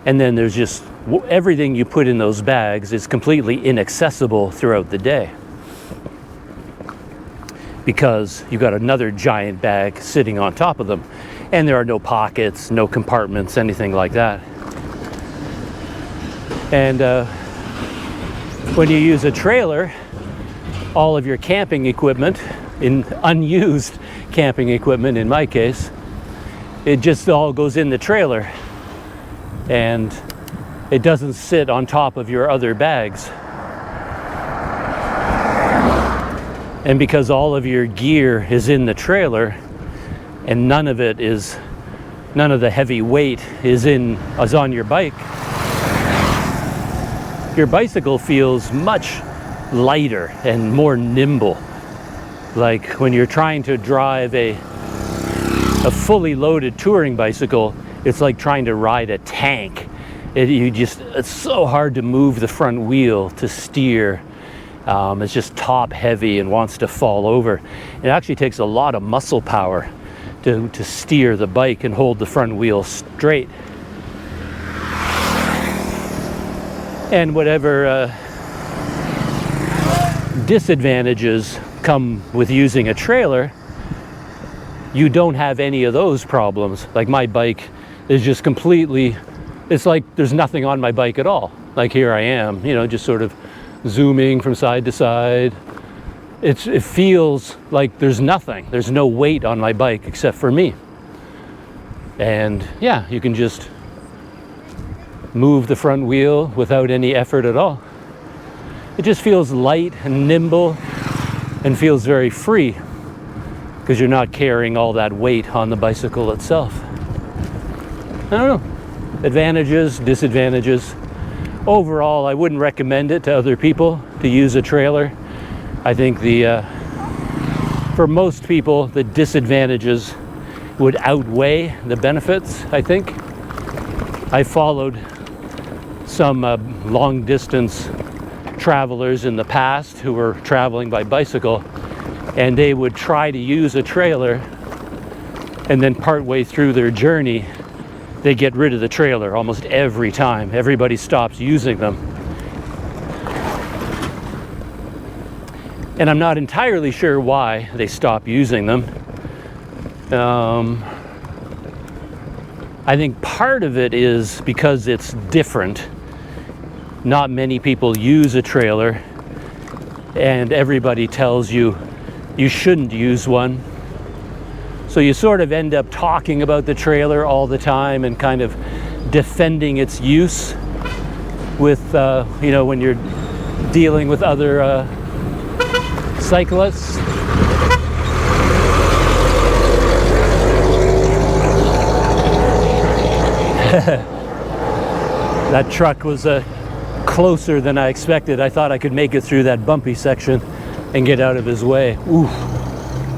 S1: and then there's just everything you put in those bags is completely inaccessible throughout the day, because you've got another giant bag sitting on top of them, and there are no pockets, no compartments, anything like that. And when you use a trailer, all of your camping equipment, in unused camping equipment in my case, it just all goes in the trailer, and it doesn't sit on top of your other bags. And because all of your gear is in the trailer, and none of the heavy weight is on your bike, your bicycle feels much lighter and more nimble. Like when you're trying to drive a fully loaded touring bicycle, it's like trying to ride a tank. It's so hard to move the front wheel to steer. It's just top heavy and wants to fall over. It actually takes a lot of muscle power to steer the bike and hold the front wheel straight. And whatever disadvantages come with using a trailer, you don't have any of those problems. Like my bike is just completely, it's like there's nothing on my bike at all. Like here I am, just sort of zooming from side to side. It feels like there's nothing. There's no weight on my bike except for me. And yeah, you can just move the front wheel without any effort at all. It just feels light and nimble and feels very free, because you're not carrying all that weight on the bicycle itself. I don't know. Advantages, disadvantages. Overall, I wouldn't recommend it to other people to use a trailer. I think for most people, the disadvantages would outweigh the benefits, I think. I followed some long distance travelers in the past who were traveling by bicycle, and they would try to use a trailer, and then partway through their journey, they get rid of the trailer almost every time. Everybody stops using them. And I'm not entirely sure why they stop using them. I think part of it is because it's different. Not many people use a trailer, and everybody tells you you shouldn't use one. So you sort of end up talking about the trailer all the time and kind of defending its use with, when you're dealing with other cyclists. That truck was closer than I expected. I thought I could make it through that bumpy section and get out of his way. Ooh,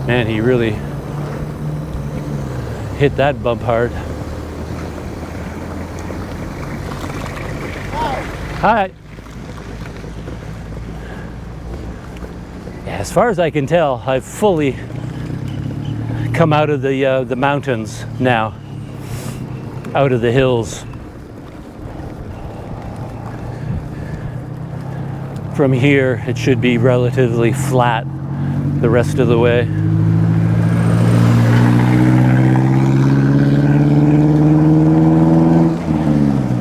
S1: man, he really hit that bump hard. Hi. Yeah, as far as I can tell, I've fully come out of the mountains now, out of the hills. From here, it should be relatively flat the rest of the way.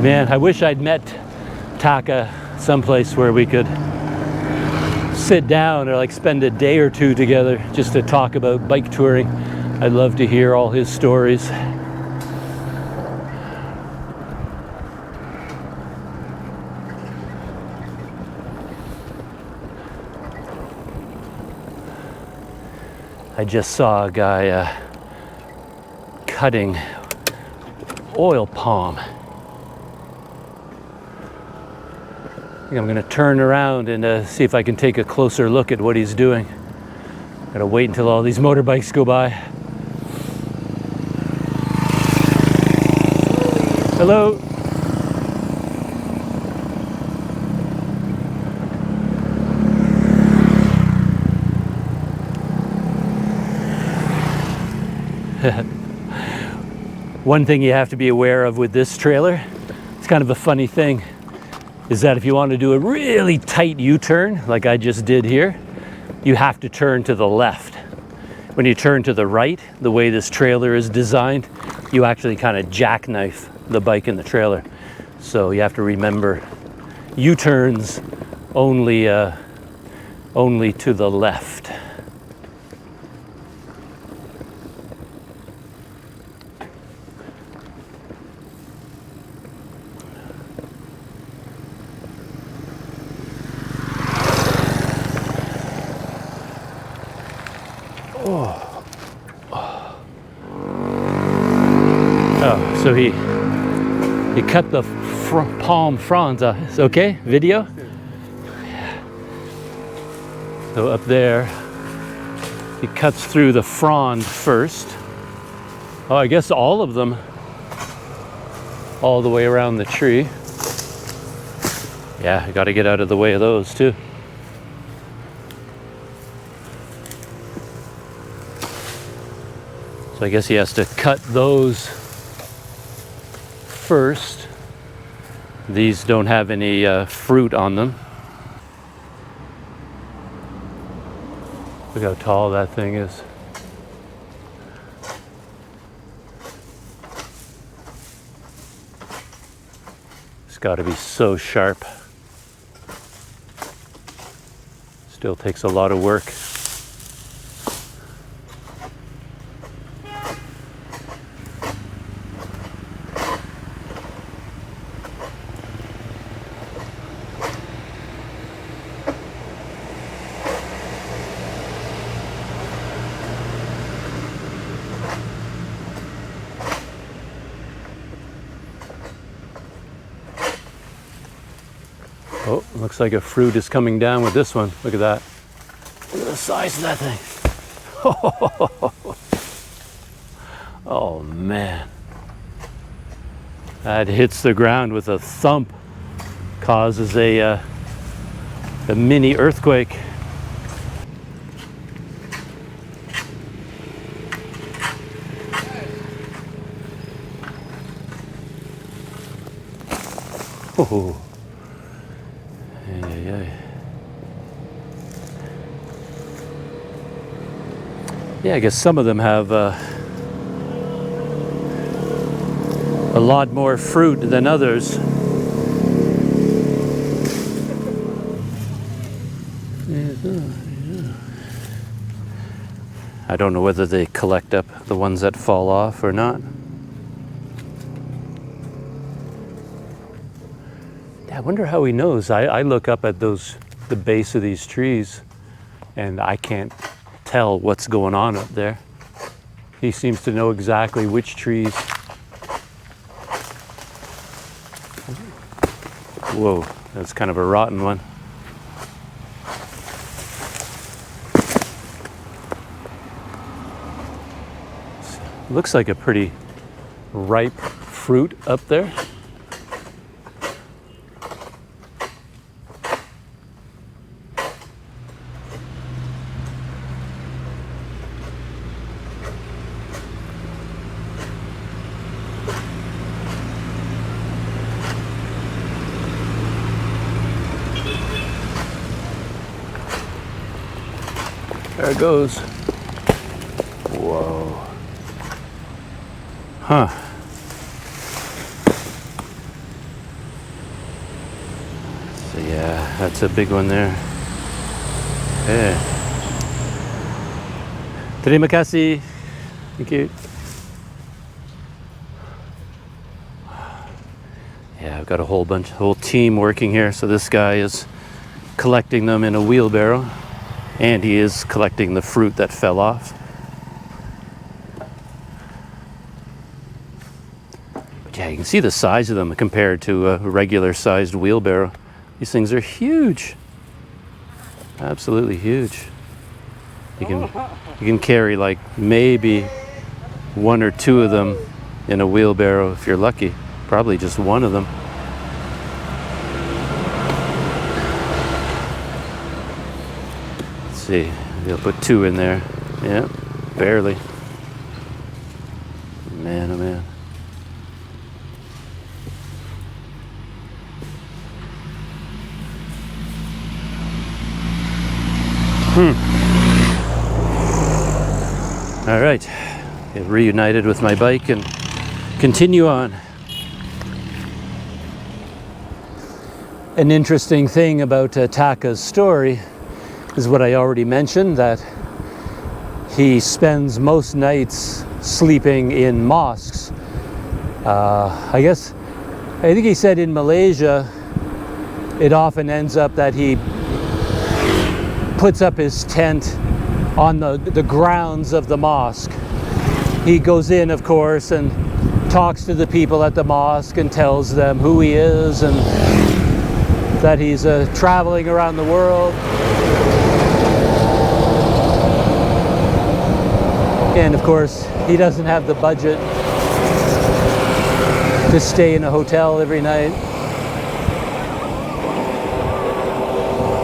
S1: Man, I wish I'd met Taka someplace where we could sit down or like spend a day or two together just to talk about bike touring. I'd love to hear all his stories. I just saw a guy cutting oil palm. I think I'm going to turn around and see if I can take a closer look at what he's doing. Gotta wait until all these motorbikes go by. Hello. One thing you have to be aware of with this trailer, it's kind of a funny thing, is that if you want to do a really tight U-turn, like I just did here, you have to turn to the left. When you turn to the right, the way this trailer is designed, you actually kind of jackknife the bike in the trailer. So you have to remember, U-turns only to the left. Oh, so he cut the palm fronds. It's okay? Video? Yeah. So up there, he cuts through the frond first. Oh, I guess all of them, all the way around the tree. Yeah, I got to get out of the way of those too. So I guess he has to cut those first. These don't have any fruit on them. Look how tall that thing is. It's got to be so sharp. Still takes a lot of work. Oh, looks like a fruit is coming down with this one. Look at that. Look at the size of that thing. Oh man. That hits the ground with a thump. Causes a mini earthquake. Oh. Yeah, I guess some of them have a lot more fruit than others. I don't know whether they collect up the ones that fall off or not. I wonder how he knows. I look up at the base of these trees and I can't tell what's going on up there. He seems to know exactly which trees. Whoa, that's kind of a rotten one. Looks like a pretty ripe fruit up there. There it goes. Whoa. Huh. So yeah, that's a big one there. Okay. Terima kasih. Thank you. Yeah, I've got a whole team working here. So this guy is collecting them in a wheelbarrow, and he is collecting the fruit that fell off. But yeah, you can see the size of them compared to a regular sized wheelbarrow. These things are huge. Absolutely huge. You can carry like maybe one or two of them in a wheelbarrow if you're lucky. Probably just one of them. Let's see, they'll put two in there. Yeah, barely. Man, oh man. All right, get reunited with my bike and continue on. An interesting thing about Taka's story is what I already mentioned, that he spends most nights sleeping in mosques. I think he said in Malaysia, it often ends up that he puts up his tent on the grounds of the mosque. He goes in, of course, and talks to the people at the mosque and tells them who he is and that he's traveling around the world. And of course, he doesn't have the budget to stay in a hotel every night.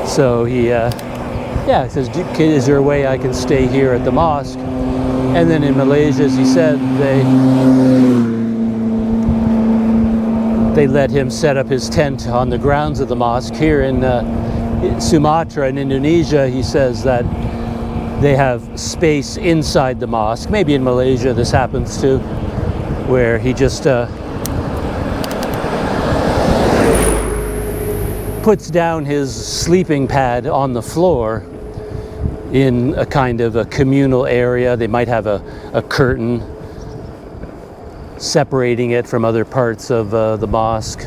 S1: So he says, is there a way I can stay here at the mosque? And then in Malaysia, as he said, they let him set up his tent on the grounds of the mosque. Here in Sumatra in Indonesia, he says that they have space inside the mosque. Maybe in Malaysia this happens too, where he just puts down his sleeping pad on the floor in a kind of a communal area. They might have a curtain separating it from other parts of the mosque.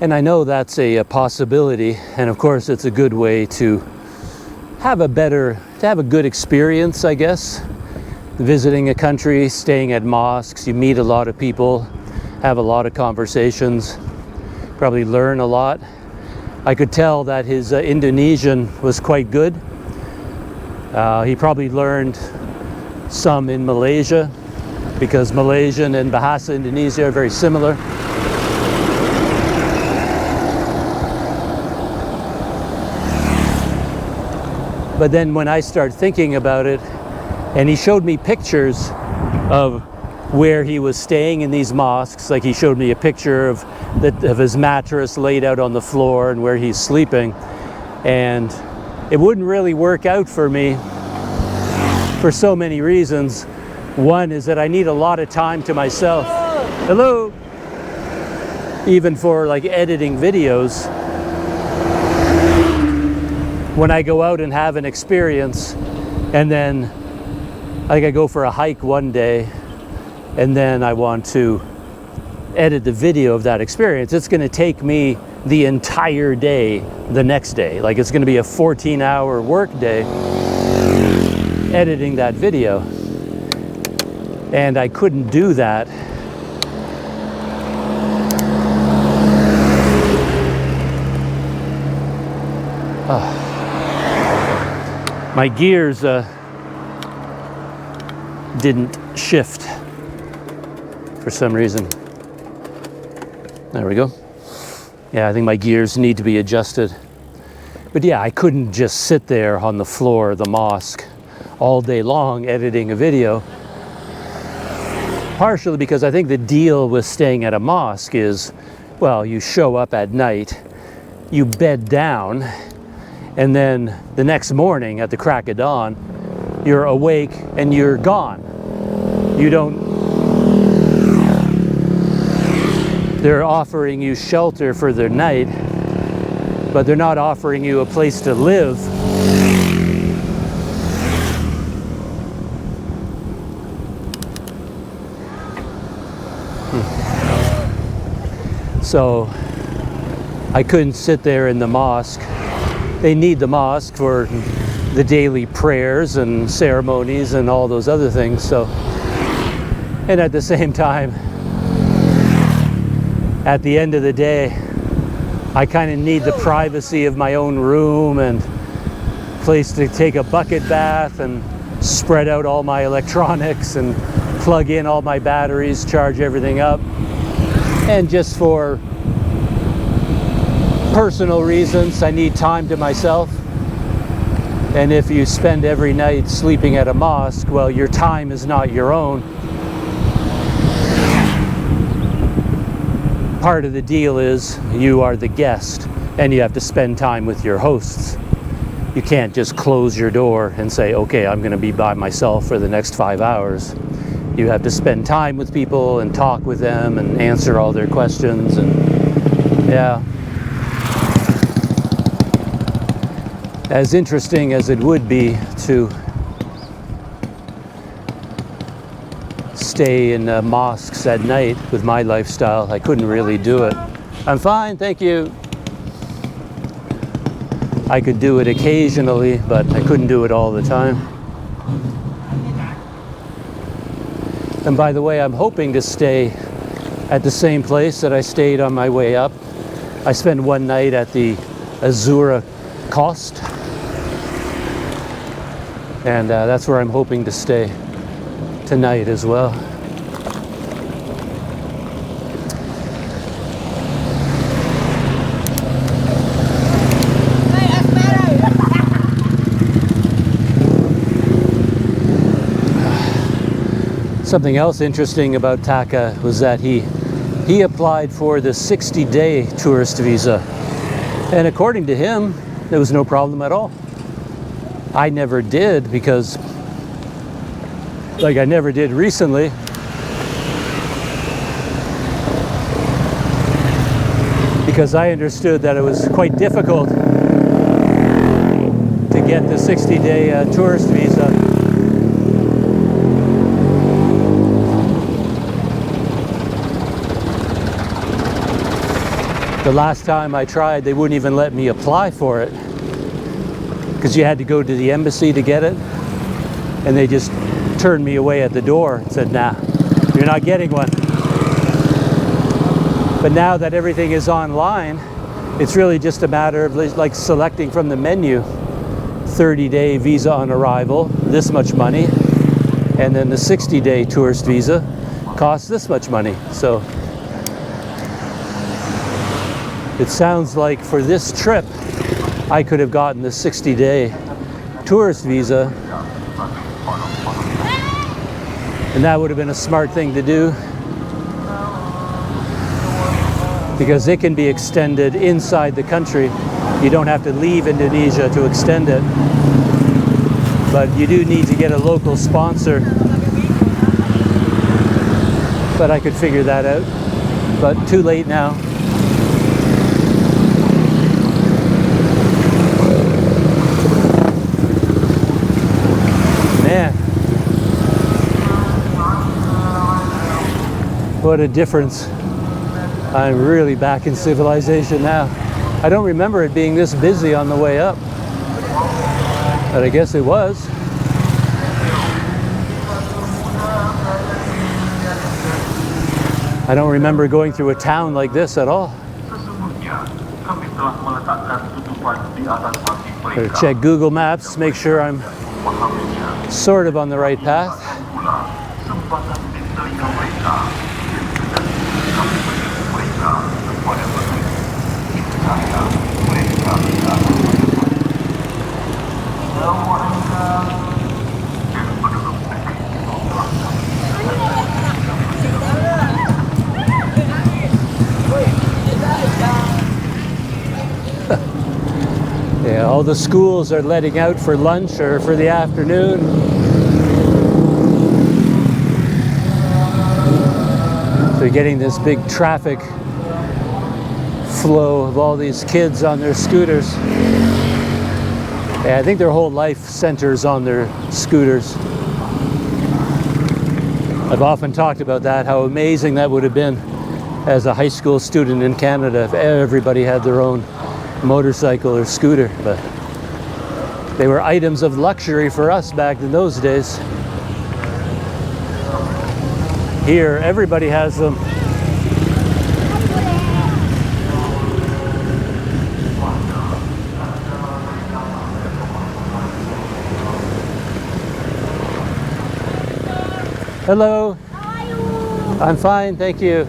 S1: And I know that's a possibility, and of course it's a good way to have a good experience, I guess. Visiting a country, staying at mosques, you meet a lot of people, have a lot of conversations, probably learn a lot. I could tell that his Indonesian was quite good. He probably learned some in Malaysia, because Malaysian and Bahasa Indonesia are very similar. But then when I start thinking about it, and he showed me pictures of where he was staying in these mosques, like he showed me a picture of his mattress laid out on the floor and where he's sleeping, and it wouldn't really work out for me for so many reasons. One is that I need a lot of time to myself. Hello. Even for like editing videos. When I go out and have an experience, and then like I go for a hike one day, and then I want to edit the video of that experience, it's going to take me the entire day the next day. Like it's going to be a 14-hour work day editing that video. And I couldn't do that my gears didn't shift for some reason. There we go. Yeah, I think my gears need to be adjusted. But yeah, I couldn't just sit there on the floor of the mosque all day long editing a video. Partially because I think the deal with staying at a mosque is, well, you show up at night, you bed down, and then the next morning at the crack of dawn, you're awake and you're gone. They're offering you shelter for the night, but they're not offering you a place to live. So I couldn't sit there in the mosque. They need the mosque for the daily prayers and ceremonies and all those other things. So, and at the same time, at the end of the day, I kind of need the privacy of my own room and place to take a bucket bath and spread out all my electronics and plug in all my batteries, charge everything up. And just for personal reasons, I need time to myself. And if you spend every night sleeping at a mosque, well, your time is not your own. Part of the deal is you are the guest and you have to spend time with your hosts. You can't just close your door and say, okay, I'm going to be by myself for the next 5 hours. You have to spend time with people and talk with them and answer all their questions. And yeah, as interesting as it would be to stay in mosques at night with my lifestyle, I couldn't really do it. I'm fine, thank you. I could do it occasionally, but I couldn't do it all the time. And by the way, I'm hoping to stay at the same place that I stayed on my way up. I spent one night at the Azura Kost, and that's where I'm hoping to stay tonight as well. Something else interesting about Taka was that he applied for the 60-day tourist visa, and according to him, there was no problem at all. I never did because, like, I never did recently. Because I understood that it was quite difficult to get the 60-day tourist visa. The last time I tried, they wouldn't even let me apply for it because you had to go to the embassy to get it, and they just turned me away at the door and said, nah, you're not getting one. But now that everything is online, it's really just a matter of like selecting from the menu, 30-day visa on arrival, this much money, and then the 60-day tourist visa costs this much money. So it sounds like for this trip, I could have gotten the 60-day tourist visa, and that would have been a smart thing to do because it can be extended inside the country. You don't have to leave Indonesia to extend it, but you do need to get a local sponsor. But I could figure that out, but too late now. Man, what a difference. I'm really back in civilization now. I don't remember it being this busy on the way up, but I guess it was. I don't remember going through a town like this at all. Better check Google Maps, make sure I'm sort of on the right path. Yeah, all the schools are letting out for lunch or for the afternoon. So you're getting this big traffic flow of all these kids on their scooters. Yeah, I think their whole life centers on their scooters. I've often talked about that, how amazing that would have been as a high school student in Canada if everybody had their own motorcycle or scooter. But they were items of luxury for us back in those days. Here, everybody has them. Hello. How are you? I'm fine, thank you.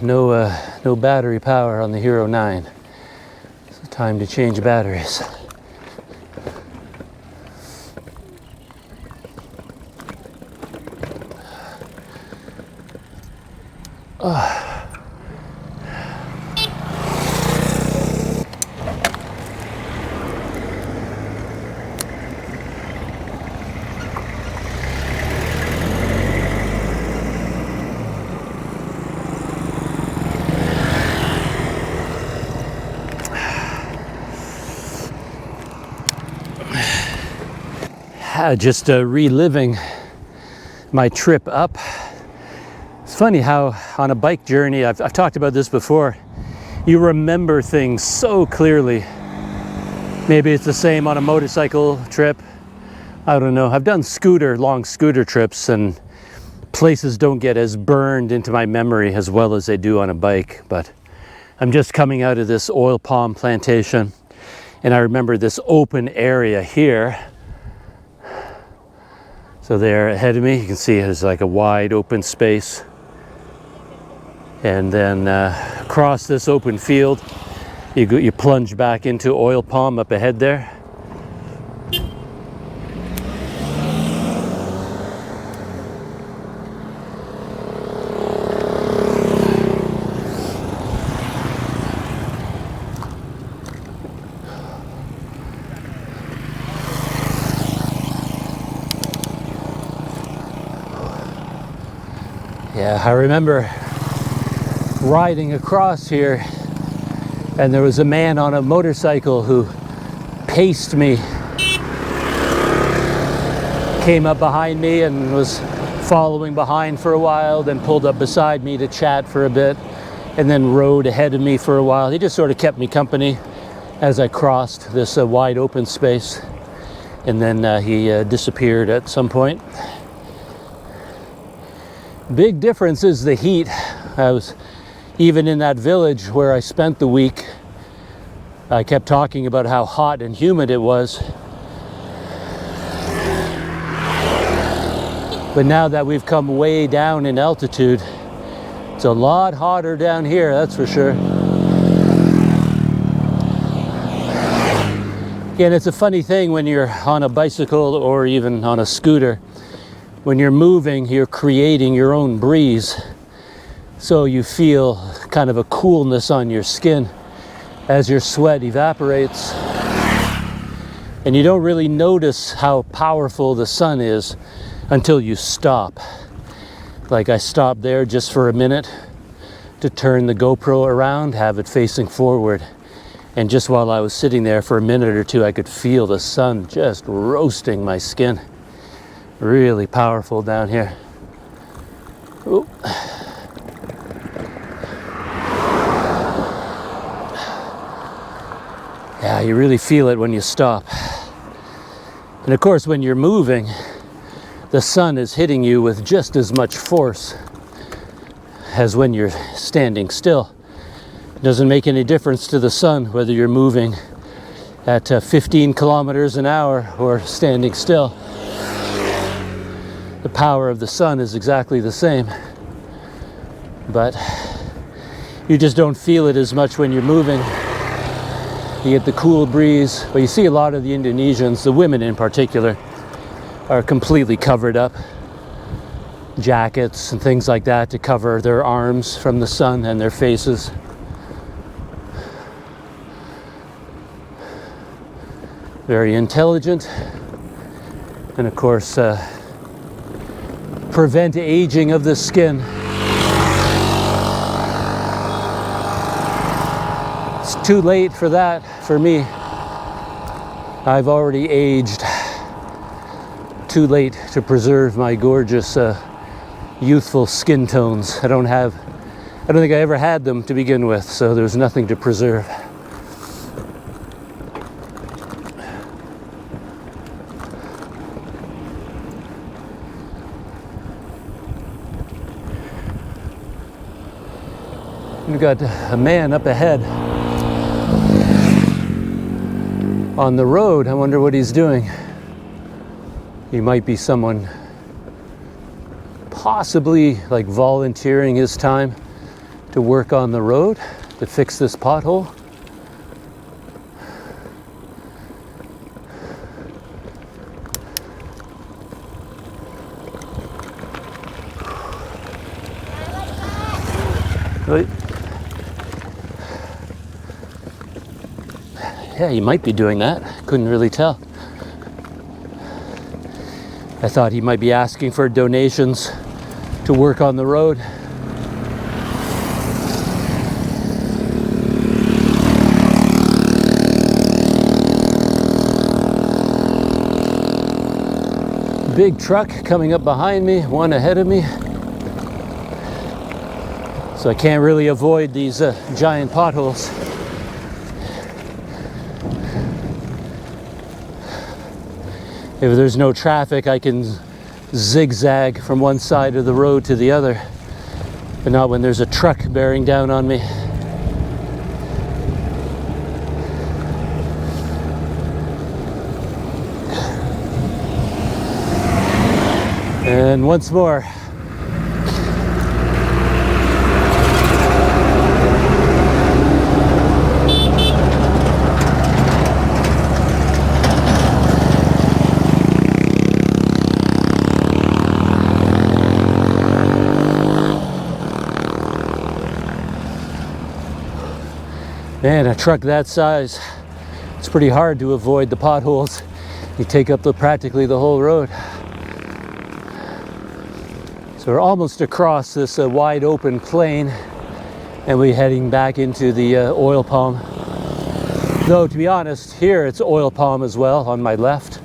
S1: No battery power on the Hero 9. It's time to change batteries. Just reliving my trip up. It's funny how on a bike journey, I've talked about this before, you remember things so clearly. Maybe it's the same on a motorcycle trip. I don't know. I've done long scooter trips, and places don't get as burned into my memory as well as they do on a bike. But I'm just coming out of this oil palm plantation, and I remember this open area here. So there ahead of me, you can see there's like a wide open space. And then across this open field, you plunge back into oil palm up ahead there. Yeah, I remember riding across here, and there was a man on a motorcycle who paced me, came up behind me and was following behind for a while, then pulled up beside me to chat for a bit, and then rode ahead of me for a while. He just sort of kept me company as I crossed this wide open space, and then he disappeared at some point. Big difference is the heat. I was even in that village where I spent the week. I kept talking about how hot and humid it was. But now that we've come way down in altitude, it's a lot hotter down here, that's for sure. Again, it's a funny thing when you're on a bicycle or even on a scooter. When you're moving, you're creating your own breeze. So you feel kind of a coolness on your skin as your sweat evaporates. And you don't really notice how powerful the sun is until you stop. Like I stopped there just for a minute to turn the GoPro around, have it facing forward. And just while I was sitting there for a minute or two, I could feel the sun just roasting my skin. Really powerful down here. Ooh. Yeah, you really feel it when you stop. And of course, when you're moving, the sun is hitting you with just as much force as when you're standing still. It doesn't make any difference to the sun whether you're moving at 15 kilometers an hour or standing still. The power of the sun is exactly the same, but you just don't feel it as much when you're moving. You get the cool breeze, but you see a lot of the Indonesians, the women in particular, are completely covered up. Jackets and things like that to cover their arms from the sun and their faces. Very intelligent, and of course, prevent aging of the skin. It's too late for that for me. I've already aged. Too late to preserve my gorgeous youthful skin tones. I don't think I ever had them to begin with, so there's nothing to preserve. We've got a man up ahead on the road. I wonder what he's doing. He might be someone possibly like volunteering his time to work on the road to fix this pothole. Right. Yeah, he might be doing that. Couldn't really tell. I thought he might be asking for donations to work on the road. Big truck coming up behind me, one ahead of me. So I can't really avoid these giant potholes. If there's no traffic, I can zigzag from one side of the road to the other, but not when there's a truck bearing down on me. And once more. Man, a truck that size, it's pretty hard to avoid the potholes. You take up practically the whole road. So we're almost across this wide open plain, and we're heading back into the oil palm. Though, to be honest, here it's oil palm as well on my left.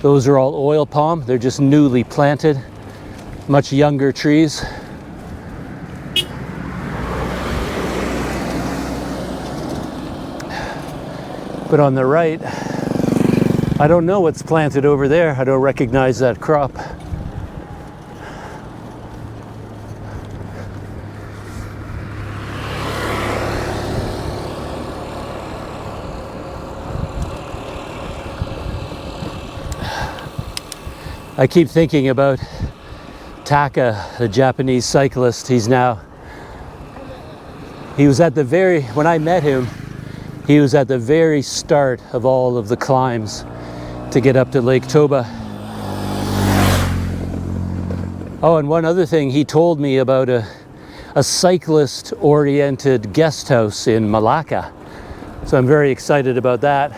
S1: Those are all oil palm. They're just newly planted, much younger trees. But on the right, I don't know what's planted over there. I don't recognize that crop. I keep thinking about Taka, the Japanese cyclist. He was at the when I met him, he was at the very start of all of the climbs to get up to Lake Toba. Oh, and one other thing, he told me about a cyclist-oriented guest house in Malacca. So I'm very excited about that.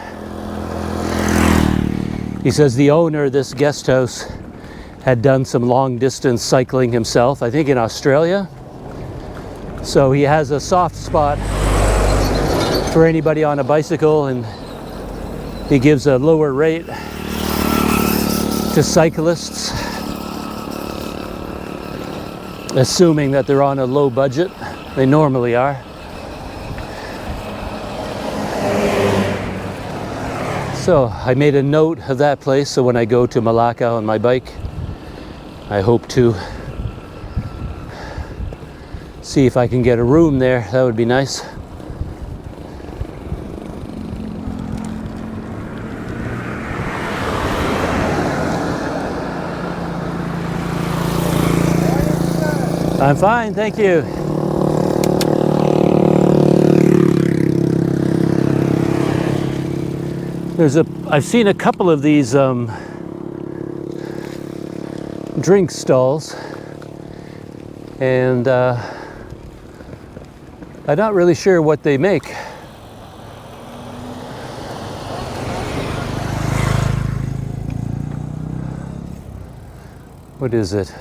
S1: He says the owner of this guest house had done some long-distance cycling himself, I think in Australia. So he has a soft spot for anybody on a bicycle, and he gives a lower rate to cyclists, assuming that they're on a low budget. They normally are. So I made a note of that place, so when I go to Malacca on my bike, I hope to see if I can get a room there. That would be nice. I'm fine, thank you. I've seen a couple of these drink stalls, and I'm not really sure what they make. What is it?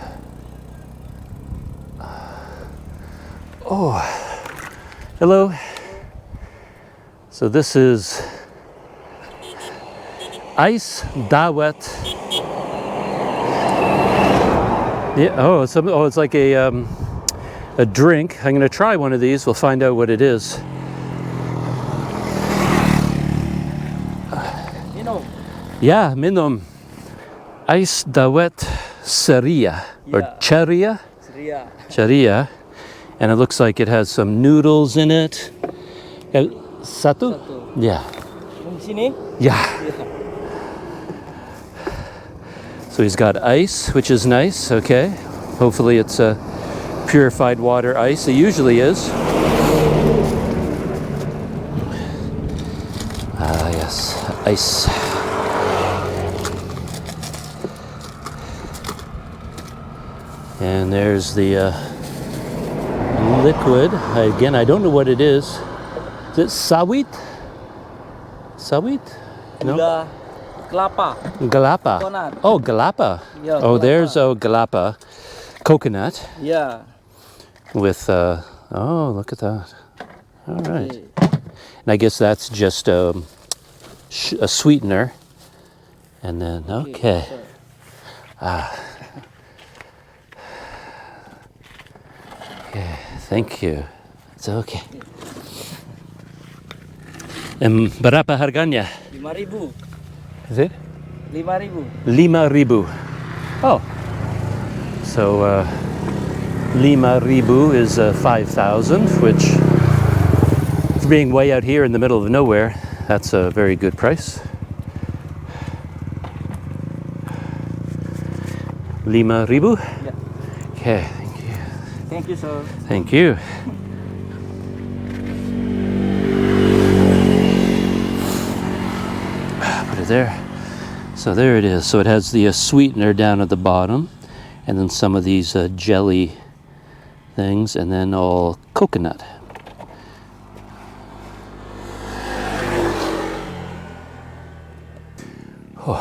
S1: Oh, hello. So this is ice dawet. Yeah. Oh, it's like a drink. I'm gonna try one of these. We'll find out what it is. Yeah, minum. Ice dawet seria or charia. Charia. And it looks like it has some noodles in it. Satu? Yeah.
S3: Sini?
S1: Yeah. So he's got ice, which is nice. Okay. Hopefully it's purified water ice. It usually is. Ah, yes. Ice. And there's the liquid. Again, I don't know what it is. Is it sawit? Sawit? No.
S3: Kelapa.
S1: Galapa.
S3: Coconut.
S1: Oh, galapa.
S3: Yeah,
S1: Oh,
S3: galapa.
S1: there's galapa. Coconut.
S3: Yeah.
S1: With, oh, look at that. All right. And I guess that's just a sweetener. And then, okay. Okay, thank you. It's okay. Berapa harganya?
S3: 5.000.
S1: Is it?
S3: 5.000.
S1: 5.000. Oh. So, 5.000 is 5,000, which, being way out here in the middle of nowhere, that's a very good price. 5.000?
S3: Yeah.
S1: Okay.
S3: Thank you, sir.
S1: Thank you. Put it there. So there it is. So it has the sweetener down at the bottom, and then some of these jelly things, and then all coconut. Oh.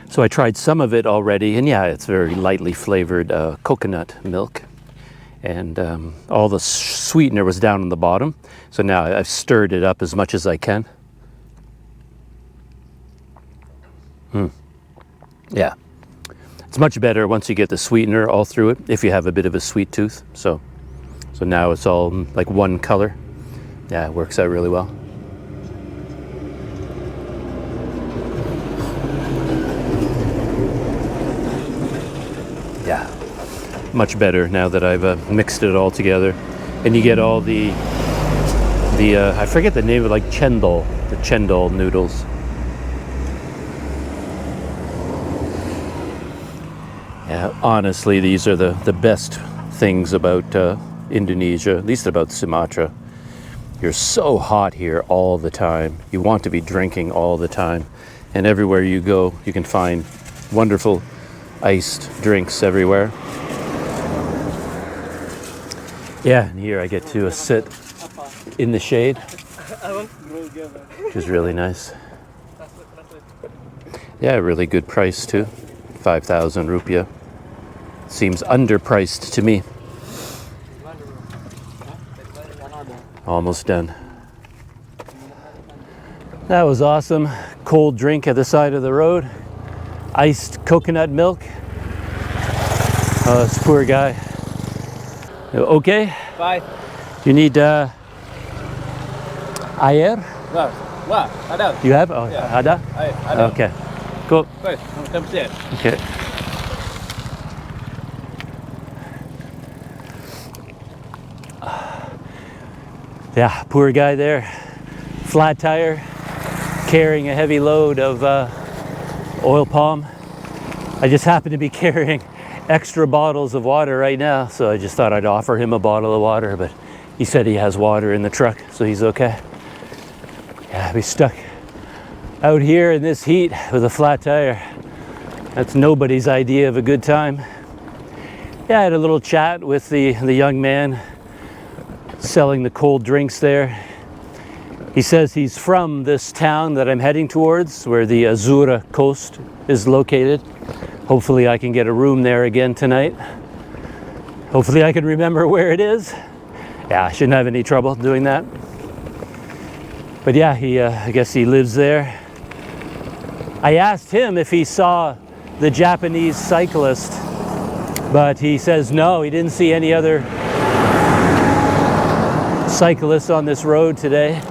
S1: So I tried some of it already, and yeah, it's very lightly flavored coconut milk. And all the sweetener was down on the bottom. So now I've stirred it up as much as I can. Yeah. It's much better once you get the sweetener all through it, if you have a bit of a sweet tooth. So now it's all like one color. Yeah, it works out really well. Yeah. Much better now that I've mixed it all together, and you get all the I forget the name of it, like chendol, the chendol noodles. Yeah, honestly, these are the best things about Indonesia, at least about Sumatra. You're so hot here all the time. You want to be drinking all the time, and everywhere you go, you can find wonderful iced drinks everywhere. Yeah, and here I get to sit in the shade, which is really nice. Yeah, really good price too. 5,000 rupiah. Seems underpriced to me. Almost done. That was awesome. Cold drink at the side of the road. Iced coconut milk. Oh, this poor guy. Okay?
S3: Bye.
S1: You need air?
S3: Wah, ada.
S1: You have? Oh,
S3: Yeah.
S1: ada?
S3: Ada.
S1: Okay. Cool.
S3: Baik, kita siap.
S1: Okay. Yeah, poor guy there. Flat tire, carrying a heavy load of oil palm. I just happen to be carrying extra bottles of water right now, so I just thought I'd offer him a bottle of water, but he said he has water in the truck, so he's okay. Yeah, be stuck out here in this heat with a flat tire. That's nobody's idea of a good time. Yeah, I had a little chat with the young man selling the cold drinks there. He says he's from this town that I'm heading towards, where the Azura Kost is located. Hopefully I can get a room there again tonight. Hopefully I can remember where it is. Yeah, I shouldn't have any trouble doing that. But yeah, I guess he lives there. I asked him if he saw the Japanese cyclist, but he says no, he didn't see any other cyclists on this road today.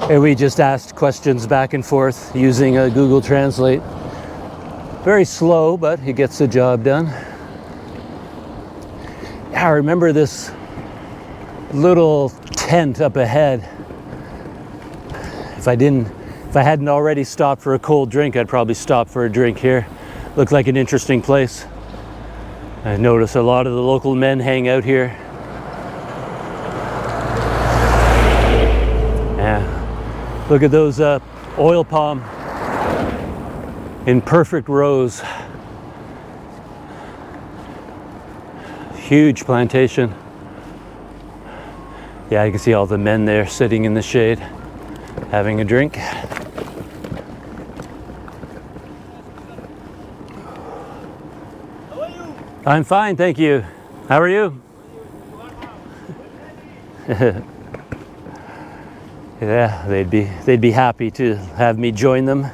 S1: And we just asked questions back and forth using Google Translate. Very slow, but he gets the job done. Yeah, I remember this little tent up ahead. If I hadn't already stopped for a cold drink, I'd probably stop for a drink here. Looked like an interesting place. I noticed a lot of the local men hang out here. Yeah, look at those oil palm in perfect rows. Huge plantation. Yeah, you can see all the men there sitting in the shade, having a drink.
S2: How are you?
S1: I'm fine, thank you. How are you? Yeah, they'd be happy to have me join them.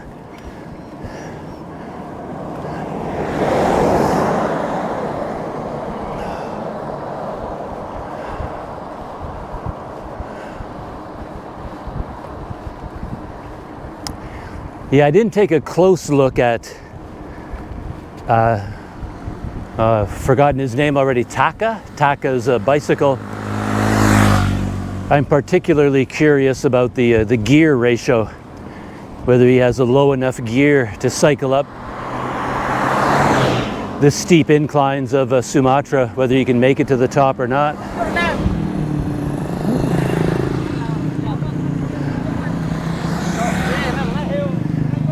S1: Yeah, I didn't take a close look at, forgotten his name already, Taka? Taka's bicycle. I'm particularly curious about the gear ratio, whether he has a low enough gear to cycle up the steep inclines of Sumatra, whether he can make it to the top or not.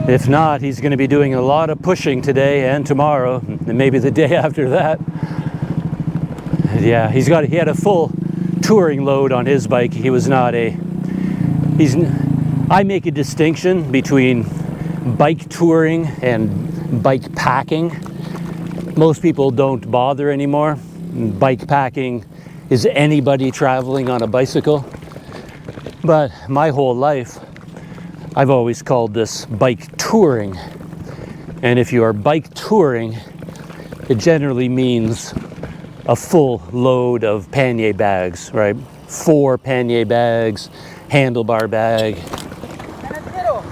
S1: If not, he's going to be doing a lot of pushing today and tomorrow, and maybe the day after that. Yeah, he had a full touring load on his bike. He was not I make a distinction between bike touring and bike packing. Most people don't bother anymore. Bike packing is anybody traveling on a bicycle. But my whole life, I've always called this bike touring. And if you are bike touring, it generally means a full load of pannier bags, right? 4 pannier bags, handlebar bag.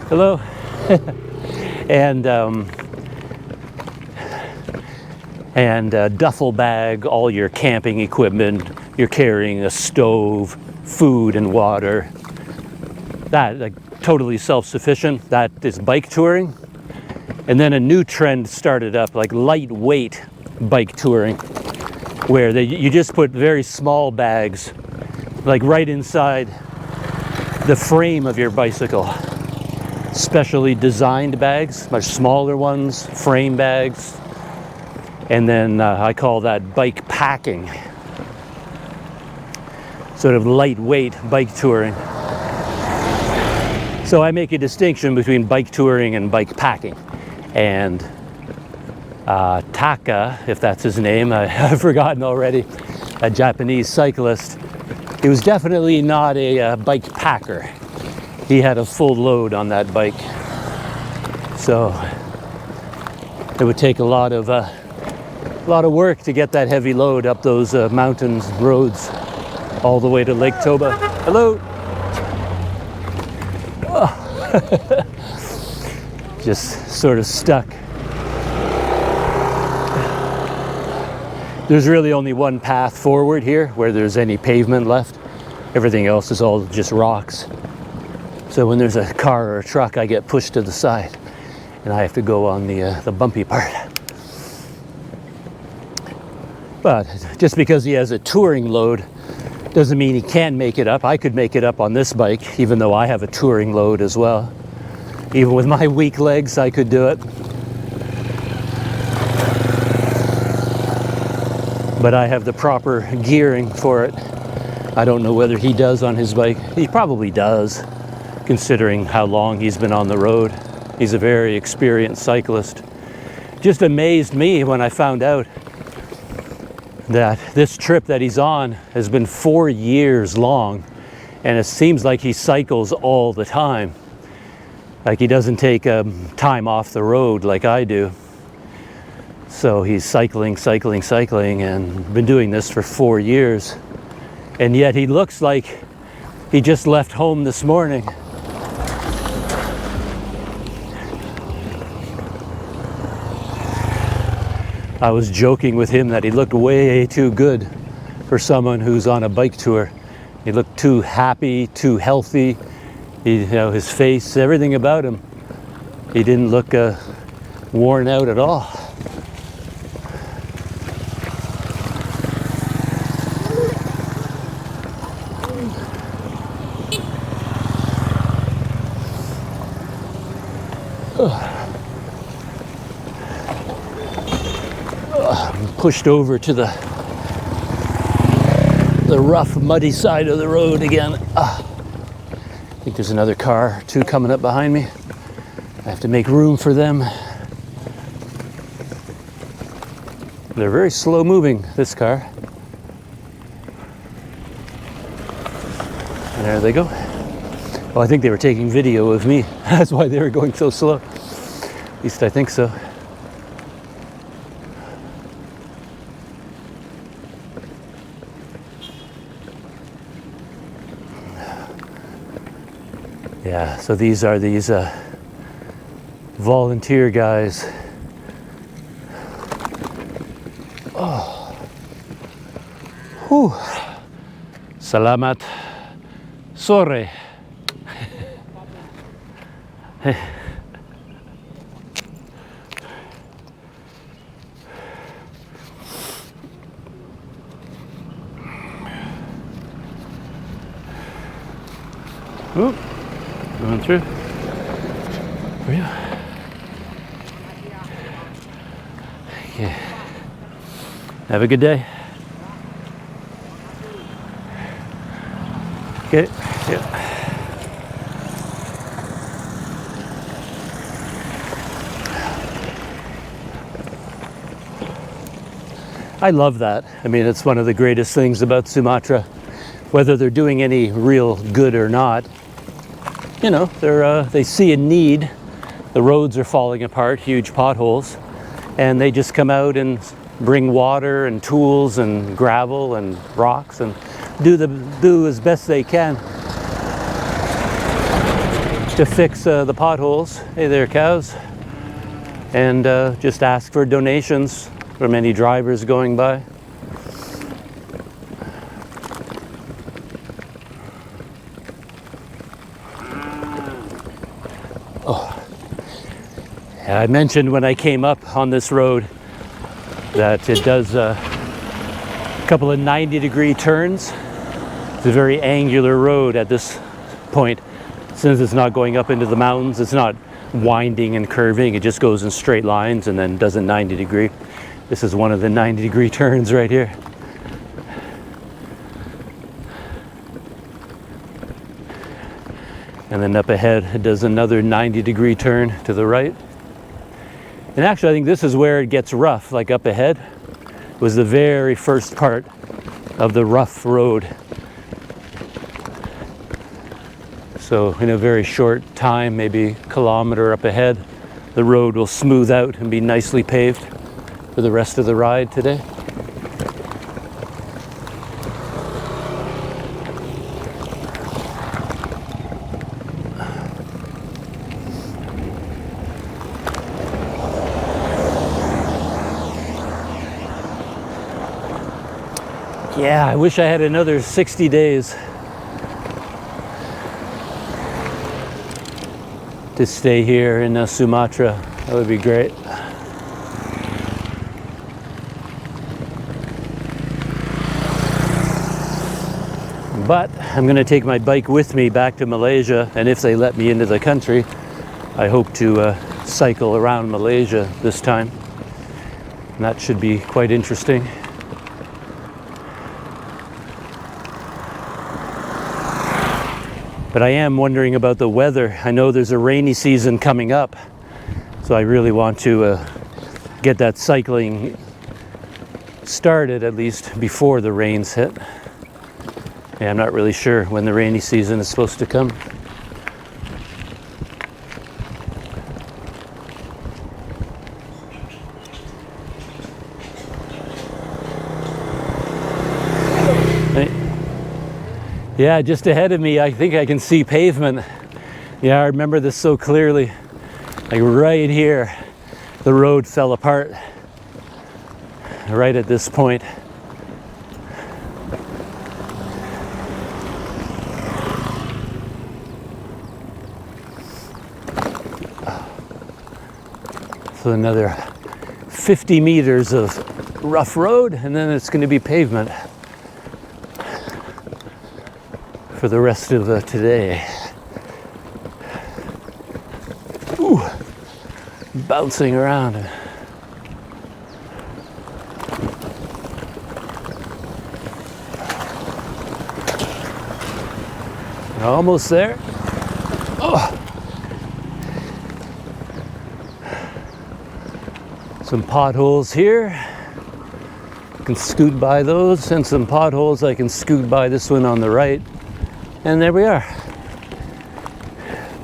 S1: Hello. and a duffel bag, all your camping equipment. You're carrying a stove, food and water. That, like, totally self-sufficient. That is bike touring. And then a new trend started up, like lightweight bike touring, where you just put very small bags, like right inside the frame of your bicycle. Specially designed bags, much smaller ones, frame bags. And then I call that bike packing. Sort of lightweight bike touring. So I make a distinction between bike touring and bike packing. And Taka, if that's his name, I've forgotten already, a Japanese cyclist, he was definitely not a bike packer. He had a full load on that bike. So it would take a lot of work to get that heavy load up those mountains roads all the way to Lake Toba. Hello. Just sort of stuck. There's really only one path forward here where there's any pavement left. Everything else is all just rocks. So when there's a car or a truck, I get pushed to the side and I have to go on the bumpy part. But just because he has a touring load doesn't mean he can make it up. I could make it up on this bike, even though I have a touring load as well. Even with my weak legs, I could do it. But I have the proper gearing for it. I don't know whether he does on his bike. He probably does, considering how long he's been on the road. He's a very experienced cyclist. Just amazed me when I found out that this trip that he's on has been 4 years long, and it seems like he cycles all the time. Like he doesn't take time off the road like I do. So he's cycling, and been doing this for 4 years. And yet he looks like he just left home this morning. I was joking with him that he looked way too good for someone who's on a bike tour. He looked too happy, too healthy. His face, everything about him. He didn't look worn out at all. Pushed over to the rough, muddy side of the road again. I think there's another car or two coming up behind me. I have to make room for them. They're very slow moving, this car. There they go. Well, I think they were taking video of me. That's why they were going so slow. At least I think so. Yeah, so these are these volunteer guys. Oh. Whew. Salamat sore. Oop. Going through. For you. Yeah. Have a good day. Okay. Yeah. I love that. I mean, it's one of the greatest things about Sumatra. Whether they're doing any real good or not, you know, they see a need. The roads are falling apart, huge potholes, and they just come out and bring water and tools and gravel and rocks and do as best they can to fix the potholes. Hey there, cows. And just ask for donations from any drivers going by. I mentioned when I came up on this road that it does a couple of 90-degree turns. It's a very angular road at this point. Since it's not going up into the mountains, it's not winding and curving, it just goes in straight lines and then does a 90-degree. This is one of the 90-degree turns right here. And then up ahead, it does another 90-degree turn to the right. And actually, I think this is where it gets rough, like up ahead was the very first part of the rough road. So in a very short time, maybe a kilometer up ahead, the road will smooth out and be nicely paved for the rest of the ride today. Yeah, I wish I had another 60 days to stay here in Sumatra. That would be great. But I'm going to take my bike with me back to Malaysia, and if they let me into the country, I hope to cycle around Malaysia this time. And that should be quite interesting. But I am wondering about the weather. I know there's a rainy season coming up, so I really want to get that cycling started at least before the rains hit. Yeah, I'm not really sure when the rainy season is supposed to come. Yeah, just ahead of me, I think I can see pavement. Yeah, I remember this so clearly. Like right here, the road fell apart. Right at this point. So another 50 meters of rough road, and then it's going to be pavement for the rest of today. Ooh, bouncing around. Almost there. Oh. Some potholes here. I can scoot by those, and some potholes I can scoot by this one on the right. And there we are.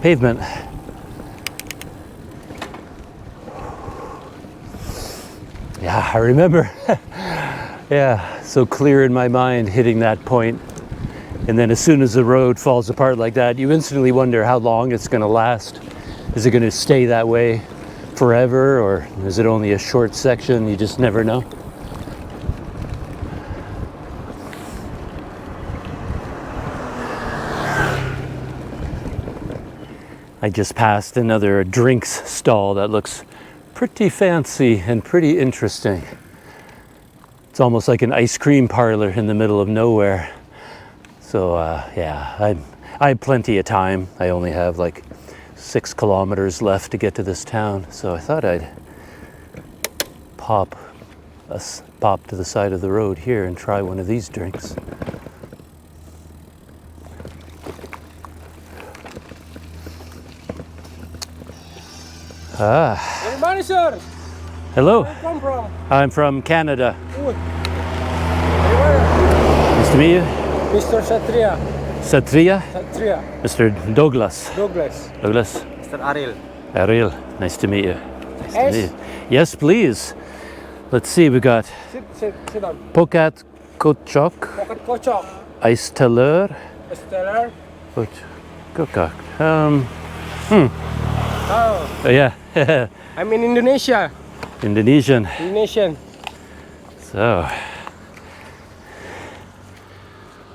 S1: Pavement. Yeah, I remember. Yeah, so clear in my mind hitting that point. And then as soon as the road falls apart like that, you instantly wonder how long it's going to last. Is it going to stay that way forever, or is it only a short section? You just never know. I just passed another drinks stall that looks pretty fancy and pretty interesting. It's almost like an ice cream parlor in the middle of nowhere. So yeah, I have plenty of time. I only have like 6 kilometers left to get to this town. So I thought I'd pop to the side of the road here and try one of these drinks.
S2: Where money, sir?
S1: Hello.
S2: Where you come from?
S1: I'm from Canada.
S2: Good.
S1: Nice to meet you.
S2: Mr. Satria.
S1: Satria?
S2: Satria.
S1: Mr. Douglas.
S2: Douglas.
S1: Douglas.
S2: Mr. Ariel.
S1: Ariel, nice to meet you. Nice to
S2: Yes.
S1: meet you. Yes, please. Let's see, we got
S2: Sit down.
S1: Pokat Kochok,
S2: Pocket Kochok.
S1: Ice Teller,
S2: Esteller.
S1: Kokak.
S2: Oh,
S1: Yeah,
S2: I'm in Indonesia.
S1: Indonesian.
S2: Indonesian.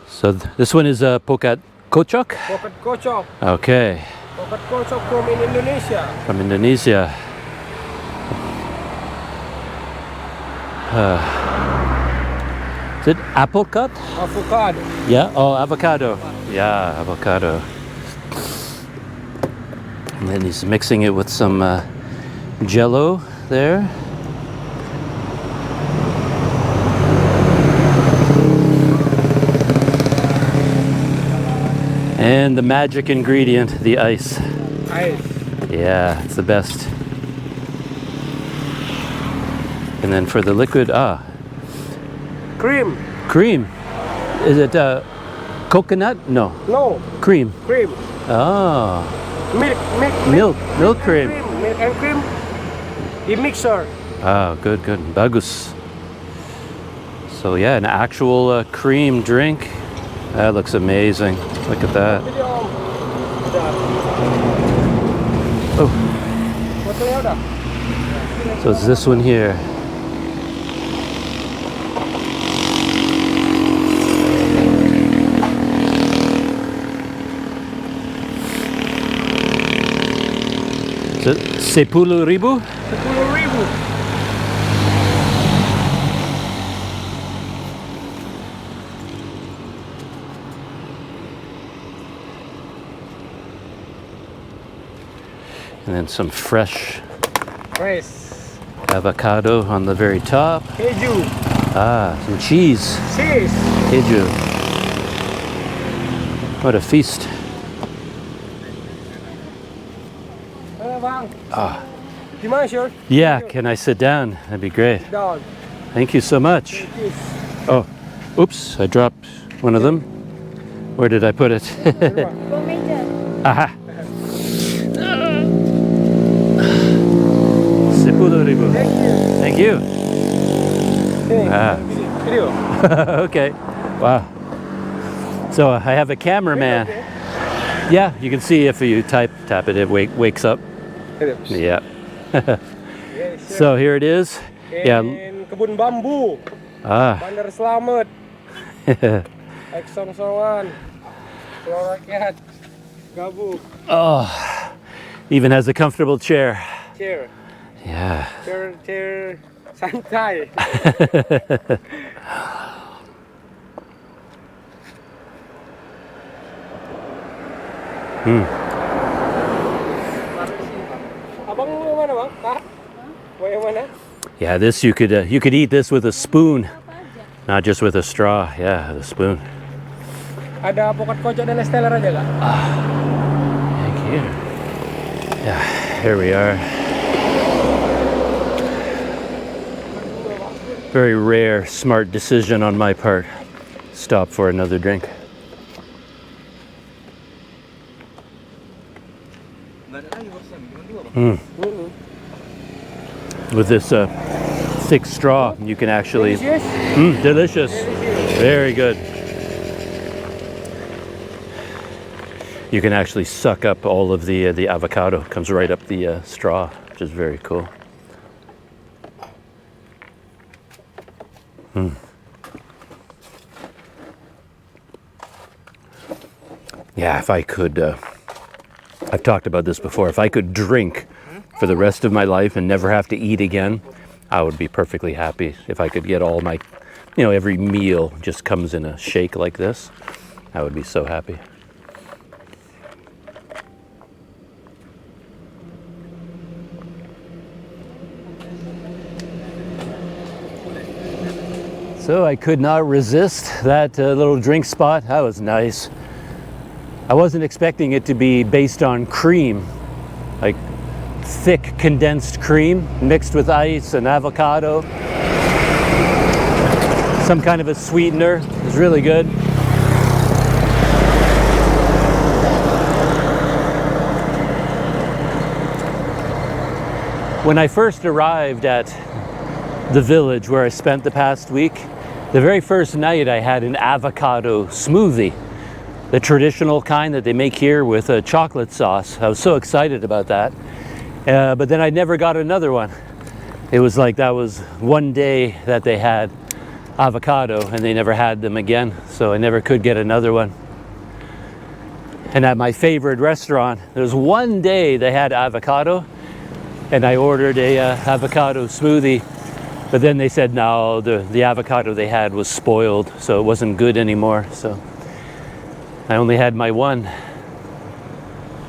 S1: So this one is Pokat Kochok.
S2: Pocket Kochok.
S1: Okay,
S2: Pocket Kochok from in Indonesia.
S1: from Indonesia. Is it apricot?
S2: Avocado.
S1: Yeah. Oh, avocado. Yeah, avocado. And then he's mixing it with some Jello there. And the magic ingredient, the ice.
S2: Ice.
S1: Yeah, it's the best. And then for the liquid,
S2: Cream.
S1: cream. Is it coconut? No,
S2: No.
S1: cream.
S2: Cream.
S1: Oh, milk cream.
S2: Milk and cream. The mixer.
S1: Oh, good. Bagus. So yeah, an actual cream drink. That looks amazing. Look at that. Oh, so it's this one here. Is it 10,000?
S2: 10.000.
S1: And then some fresh
S2: Rice.
S1: avocado on the very top.
S2: Keju.
S1: Some cheese.
S2: Cheese.
S1: Keju. What a feast.
S2: Bang.
S1: Ah.
S2: Gimana, sure?
S1: Yeah, can I sit down? That'd be great.
S2: Down.
S1: Thank you so much.
S2: Yes.
S1: Oh, oops, I dropped one of them. Where did I put it? Aha. 10,000. Thank you. Ah.
S2: Video.
S1: Okay. Wow. So I have a cameraman. Yeah, you can see if you tap it, it wakes up. Yeah. So here it is. Yeah.
S2: Kebun bambu.
S1: Ah.
S2: Bandar Slamet. X-songan. Pulau Rakyat. Gabung.
S1: Oh, even has a comfortable chair.
S2: Chair.
S1: Yeah.
S2: Chair. Santai. Abang mau mana, Bang? Kak? Mau yang mana?
S1: Yeah, this you could eat this with a spoon, not just with a straw. Yeah, the spoon.
S2: Ada pokat kocok dan esteller aja, Kak?
S1: Thank you. Yeah, here we are. Very rare, smart decision on my part. Stop for another drink. With this thick straw, you can actually... delicious. Very good. You can actually suck up all of the avocado. It comes right up the straw, which is very cool. Yeah, if I could, I've talked about this before, if I could drink for the rest of my life and never have to eat again, I would be perfectly happy. If I could get all my, every meal just comes in a shake like this, I would be so happy. So I could not resist that little drink spot. That was nice. I wasn't expecting it to be based on cream, like thick condensed cream mixed with ice and avocado. Some kind of a sweetener. It was really good. When I first arrived at the village where I spent the past week, the very first night I had an avocado smoothie, the traditional kind that they make here with a chocolate sauce. I was so excited about that, but then I never got another one. It was like that was one day that they had avocado and they never had them again, so I never could get another one. And at my favorite restaurant, there was one day they had avocado and I ordered a avocado smoothie. But then they said no, the avocado they had was spoiled, so it wasn't good anymore. So I only had my one,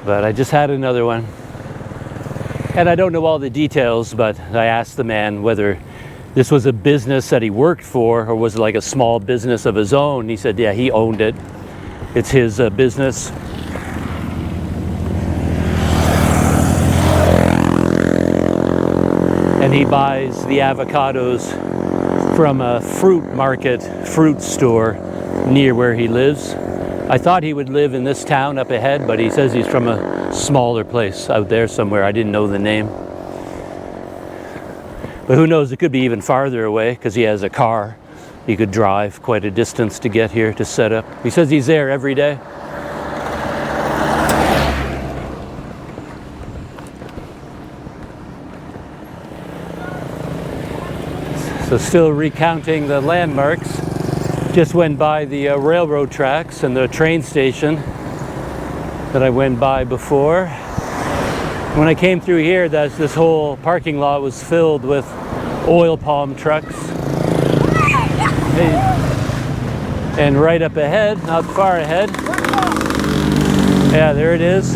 S1: but I just had another one. And I don't know all the details, but I asked the man whether this was a business that he worked for or was it like a small business of his own. He said, yeah, he owned it. It's his business. And he buys the avocados from a fruit market, fruit store near where he lives. I thought he would live in this town up ahead, but he says he's from a smaller place out there somewhere. I didn't know the name. But who knows, it could be even farther away because he has a car. He could drive quite a distance to get here to set up. He says he's there every day. So still recounting the landmarks. Just went by the railroad tracks and the train station that I went by before. When I came through here, this whole parking lot was filled with oil palm trucks. And right up ahead, not far ahead, yeah, there it is,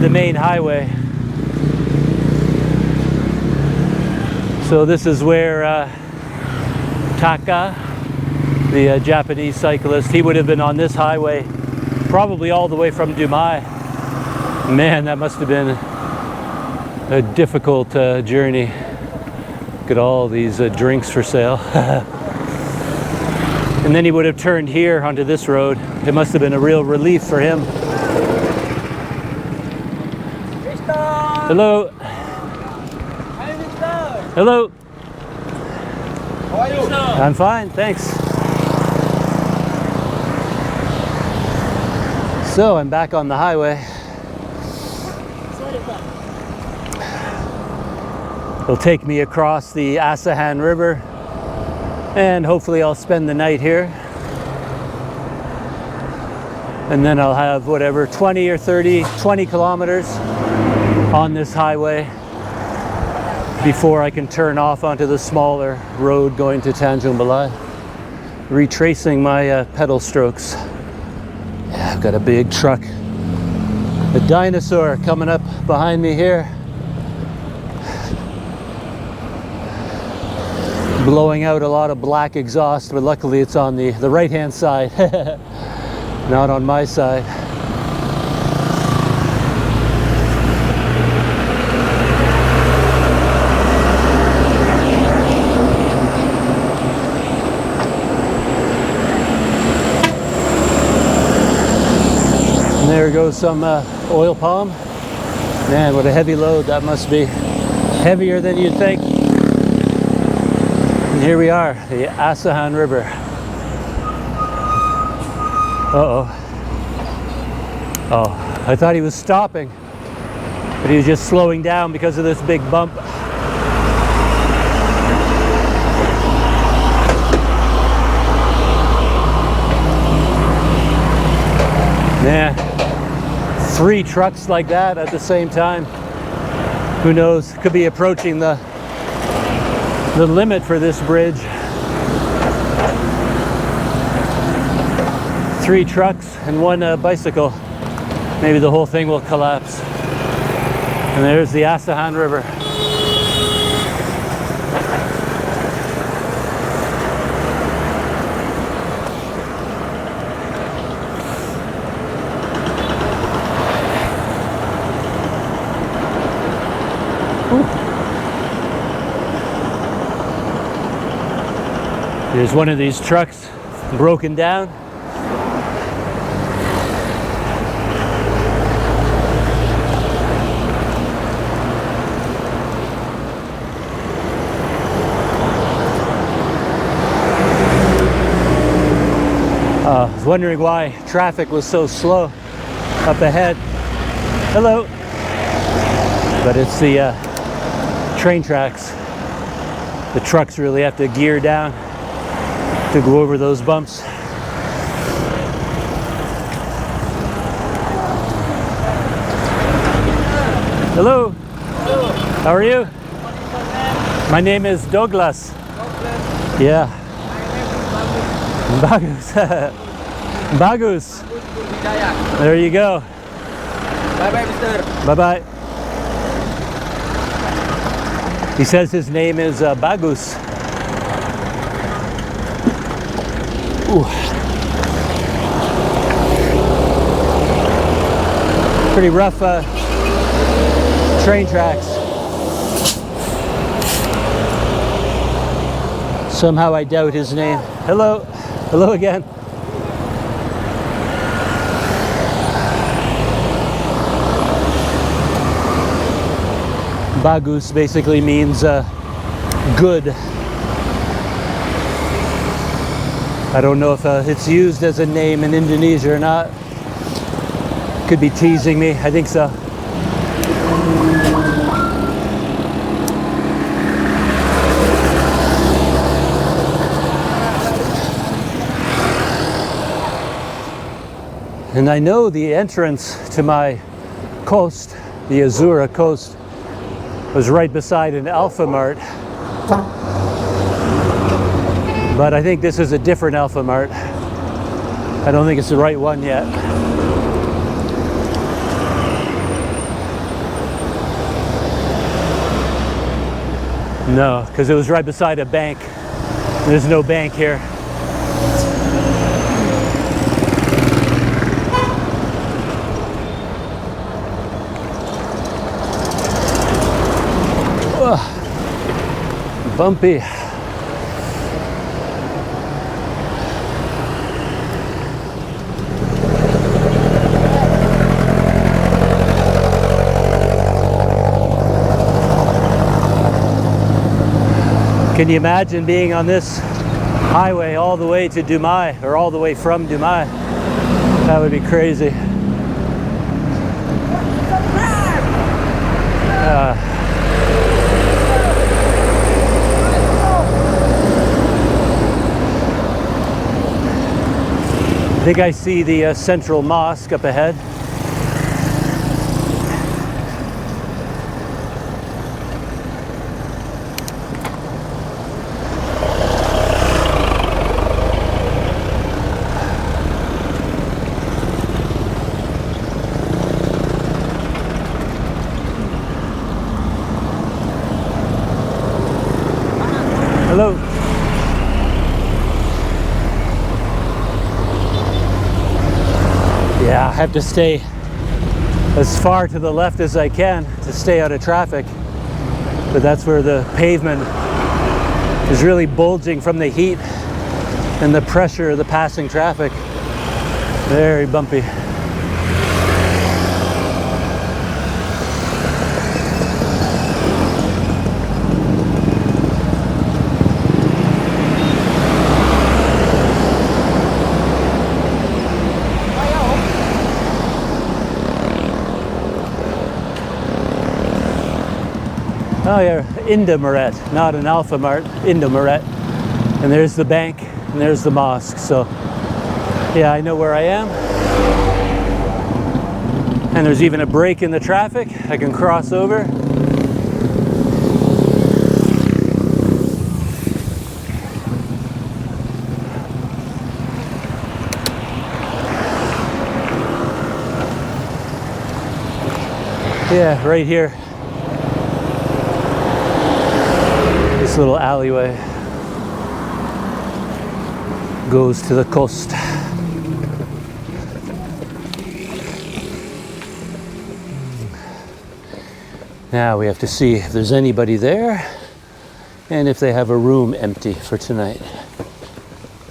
S1: the main highway. So this is where Taka, the Japanese cyclist, he would have been on this highway probably all the way from Dumai. Man, that must have been a difficult journey. Look at all these drinks for sale. And then he would have turned here onto this road. It must have been a real relief for him. Hello. Hello.
S2: How are you?
S1: I'm fine, thanks. So I'm back on the highway. It'll take me across the Asahan River, and hopefully I'll spend the night here. And then I'll have whatever, 20 or 30, 20 kilometers on this highway before I can turn off onto the smaller road going to Tanjung Balai. Retracing my pedal strokes. Yeah, I've got a big truck. A dinosaur coming up behind me here. Blowing out a lot of black exhaust, but luckily it's on the right-hand side, not on my side. And there goes some oil palm. Man, what a heavy load that must be. Heavier than you'd think. And here we are, the Asahan River. Uh-oh. Oh, I thought he was stopping, but he was just slowing down because of this big bump. Man, 3 trucks like that at the same time. Who knows, could be approaching the limit for this bridge. 3 trucks and 1 bicycle. Maybe the whole thing will collapse. And there's the Asahan River. There's one of these trucks broken down. I was wondering why traffic was so slow up ahead. Hello. But it's the train tracks. The trucks really have to gear down to go over those bumps. Hello.
S2: Hello.
S1: How are you? My name is Douglas. Yeah. Bagus. Bagus. There you go.
S2: Bye-bye, mister.
S1: Bye-bye. He says his name is Bagus. Ooh. Pretty rough train tracks. Somehow I doubt his name. Hello. Hello again. Bagus basically means good. I don't know if it's used as a name in Indonesia or not. Could be teasing me. I think so. And I know the entrance to my Kost, the Azura Kost, was right beside an Alpha Mart. But I think this is a different Alpha Mart. I don't think it's the right one yet. No, because it was right beside a bank. There's no bank here. bumpy. Can you imagine being on this highway all the way to Dumai, or all the way from Dumai? That would be crazy. I think I see the central mosque up ahead. Hello. Yeah, I have to stay as far to the left as I can to stay out of traffic. But that's where the pavement is really bulging from the heat and the pressure of the passing traffic. Very bumpy. Oh yeah, Indomaret, not an Alpha Mart, Indomaret. And there's the bank, and there's the mosque. So yeah, I know where I am. And there's even a break in the traffic. I can cross over. Yeah, right here. This little alleyway goes to the Kost. Now we have to see if there's anybody there and if they have a room empty for tonight.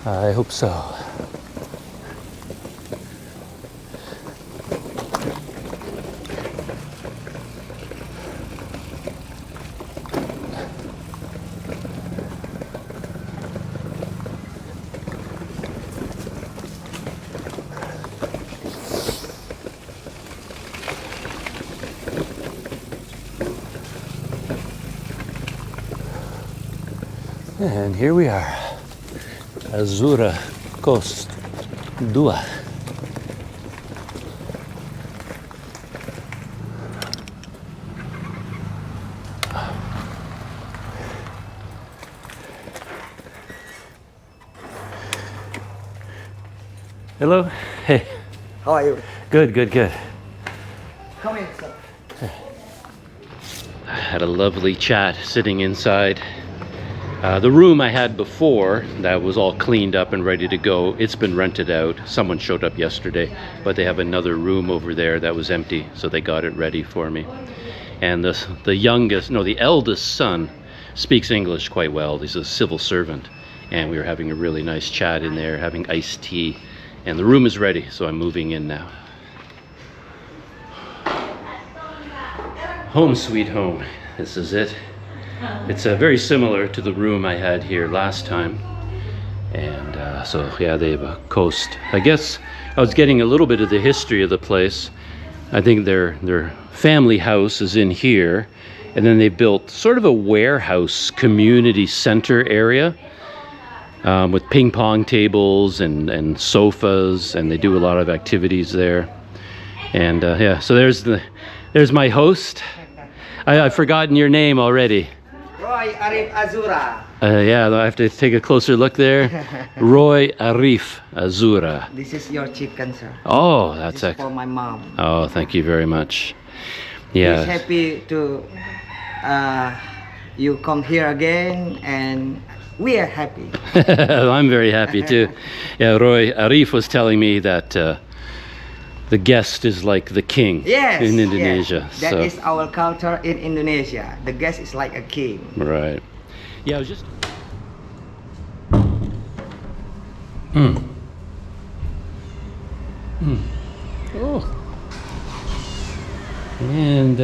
S1: I hope so. And here we are, Azura Kost 2. Hello. Hey.
S3: How are you?
S1: Good, good, good.
S3: Come in, sir.
S1: I had a lovely chat sitting inside. The room I had before that was all cleaned up and ready to go, it's been rented out. Someone showed up yesterday, but they have another room over there that was empty, so they got it ready for me. And the eldest son speaks English quite well. He's a civil servant, and we were having a really nice chat in there, having iced tea, and the room is ready, so I'm moving in now. Home sweet home, this is it. It's very similar to the room I had here last time. And so yeah, they have a Kost. I guess I was getting a little bit of the history of the place. I think their family house is in here, and then they built sort of a warehouse community center area with ping pong tables and sofas, and they do a lot of activities there. And yeah, so there's my host. I've forgotten your name already.
S4: Roy Azura.
S1: Yeah, I have to take a closer look there. Roy Azura.
S4: This is your chicken, sir.
S1: Oh, that's
S4: this is for my mom.
S1: Oh, thank you very much. Yeah.
S4: She's happy to you come here again, and we are happy.
S1: I'm very happy too. Yeah, Roy Arif was telling me that the guest is like the king in Indonesia.
S4: Yes. That is our culture in Indonesia. The guest is like a king.
S1: Right. Yeah, I was just. Mm. Mm. Oh. And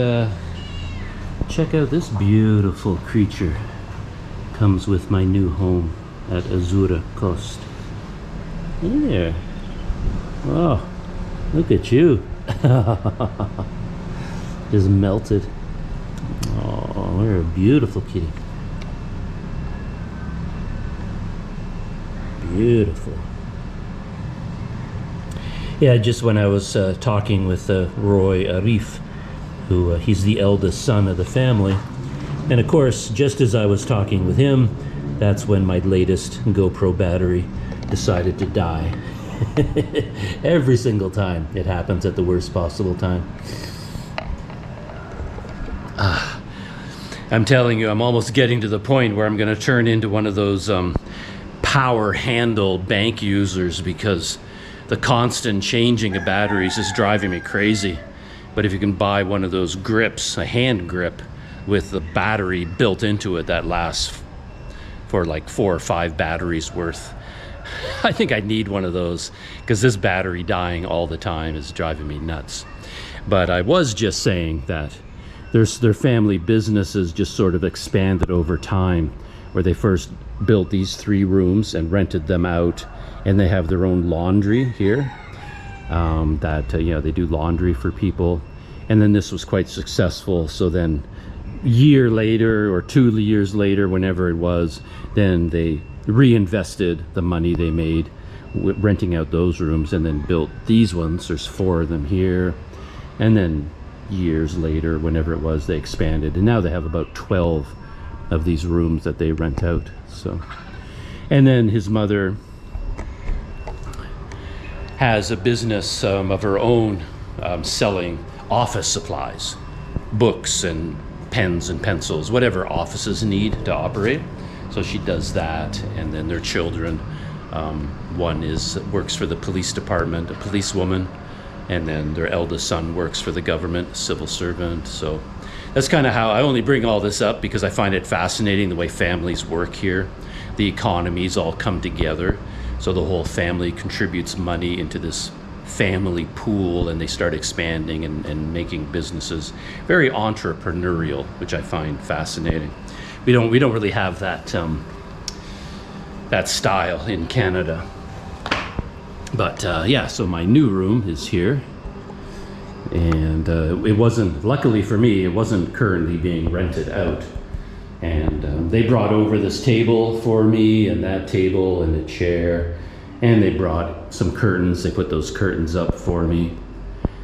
S1: check out this beautiful creature. Comes with my new home at Azura, Kost. Hey there. Oh, look at you. Just melted. Oh, you're a beautiful kitty. Beautiful. Yeah, just when I was talking with Roy Azura, who he's the eldest son of the family, and of course, just as I was talking with him, that's when my latest GoPro battery decided to die. Every single time it happens at the worst possible time. I'm telling you, I'm almost getting to the point where I'm going to turn into one of those power handle bank users, because the constant changing of batteries is driving me crazy. But if you can buy one of those grips, a hand grip with the battery built into it that lasts for like 4 or 5 batteries worth, I think I need one of those, because this battery dying all the time is driving me nuts. But I was just saying that their family businesses just sort of expanded over time, where they first built these 3 rooms and rented them out, and they have their own laundry here. They do laundry for people, and then this was quite successful. So then, year later or 2 years later, whenever it was, then they reinvested the money they made renting out those rooms, and then built these ones. There's 4 of them here, and then years later, whenever it was, they expanded, and now they have about 12 of these rooms that they rent out. So, and then his mother has a business of her own, selling office supplies, books and pens and pencils, whatever offices need to operate. So she does that. And then their children, one works for the police department, a policewoman, and then their eldest son works for the government, civil servant. So that's kind of how I only bring all this up, because I find it fascinating the way families work here. The economies all come together. So the whole family contributes money into this family pool, and they start expanding and making businesses. Very entrepreneurial, which I find fascinating. We don't really have that that style in Canada. But yeah, so my new room is here, and it wasn't, luckily for me, it wasn't currently being rented out. And they brought over this table for me, and that table and a chair, and they brought some curtains. They put those curtains up for me.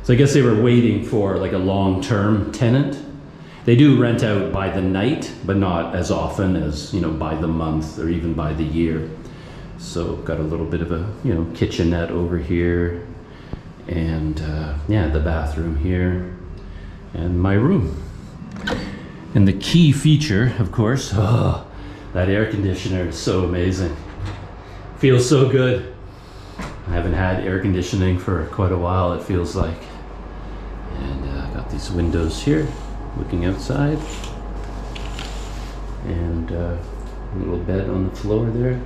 S1: So I guess they were waiting for like a long-term tenant. They do rent out by the night, but not as often as, by the month or even by the year. So got a little bit of a, kitchenette over here, and yeah, the bathroom here, and my room. And the key feature, of course, that air conditioner is so amazing. Feels so good. I haven't had air conditioning for quite a while, it feels like. And I got these windows here, looking outside. And a little bed on the floor there.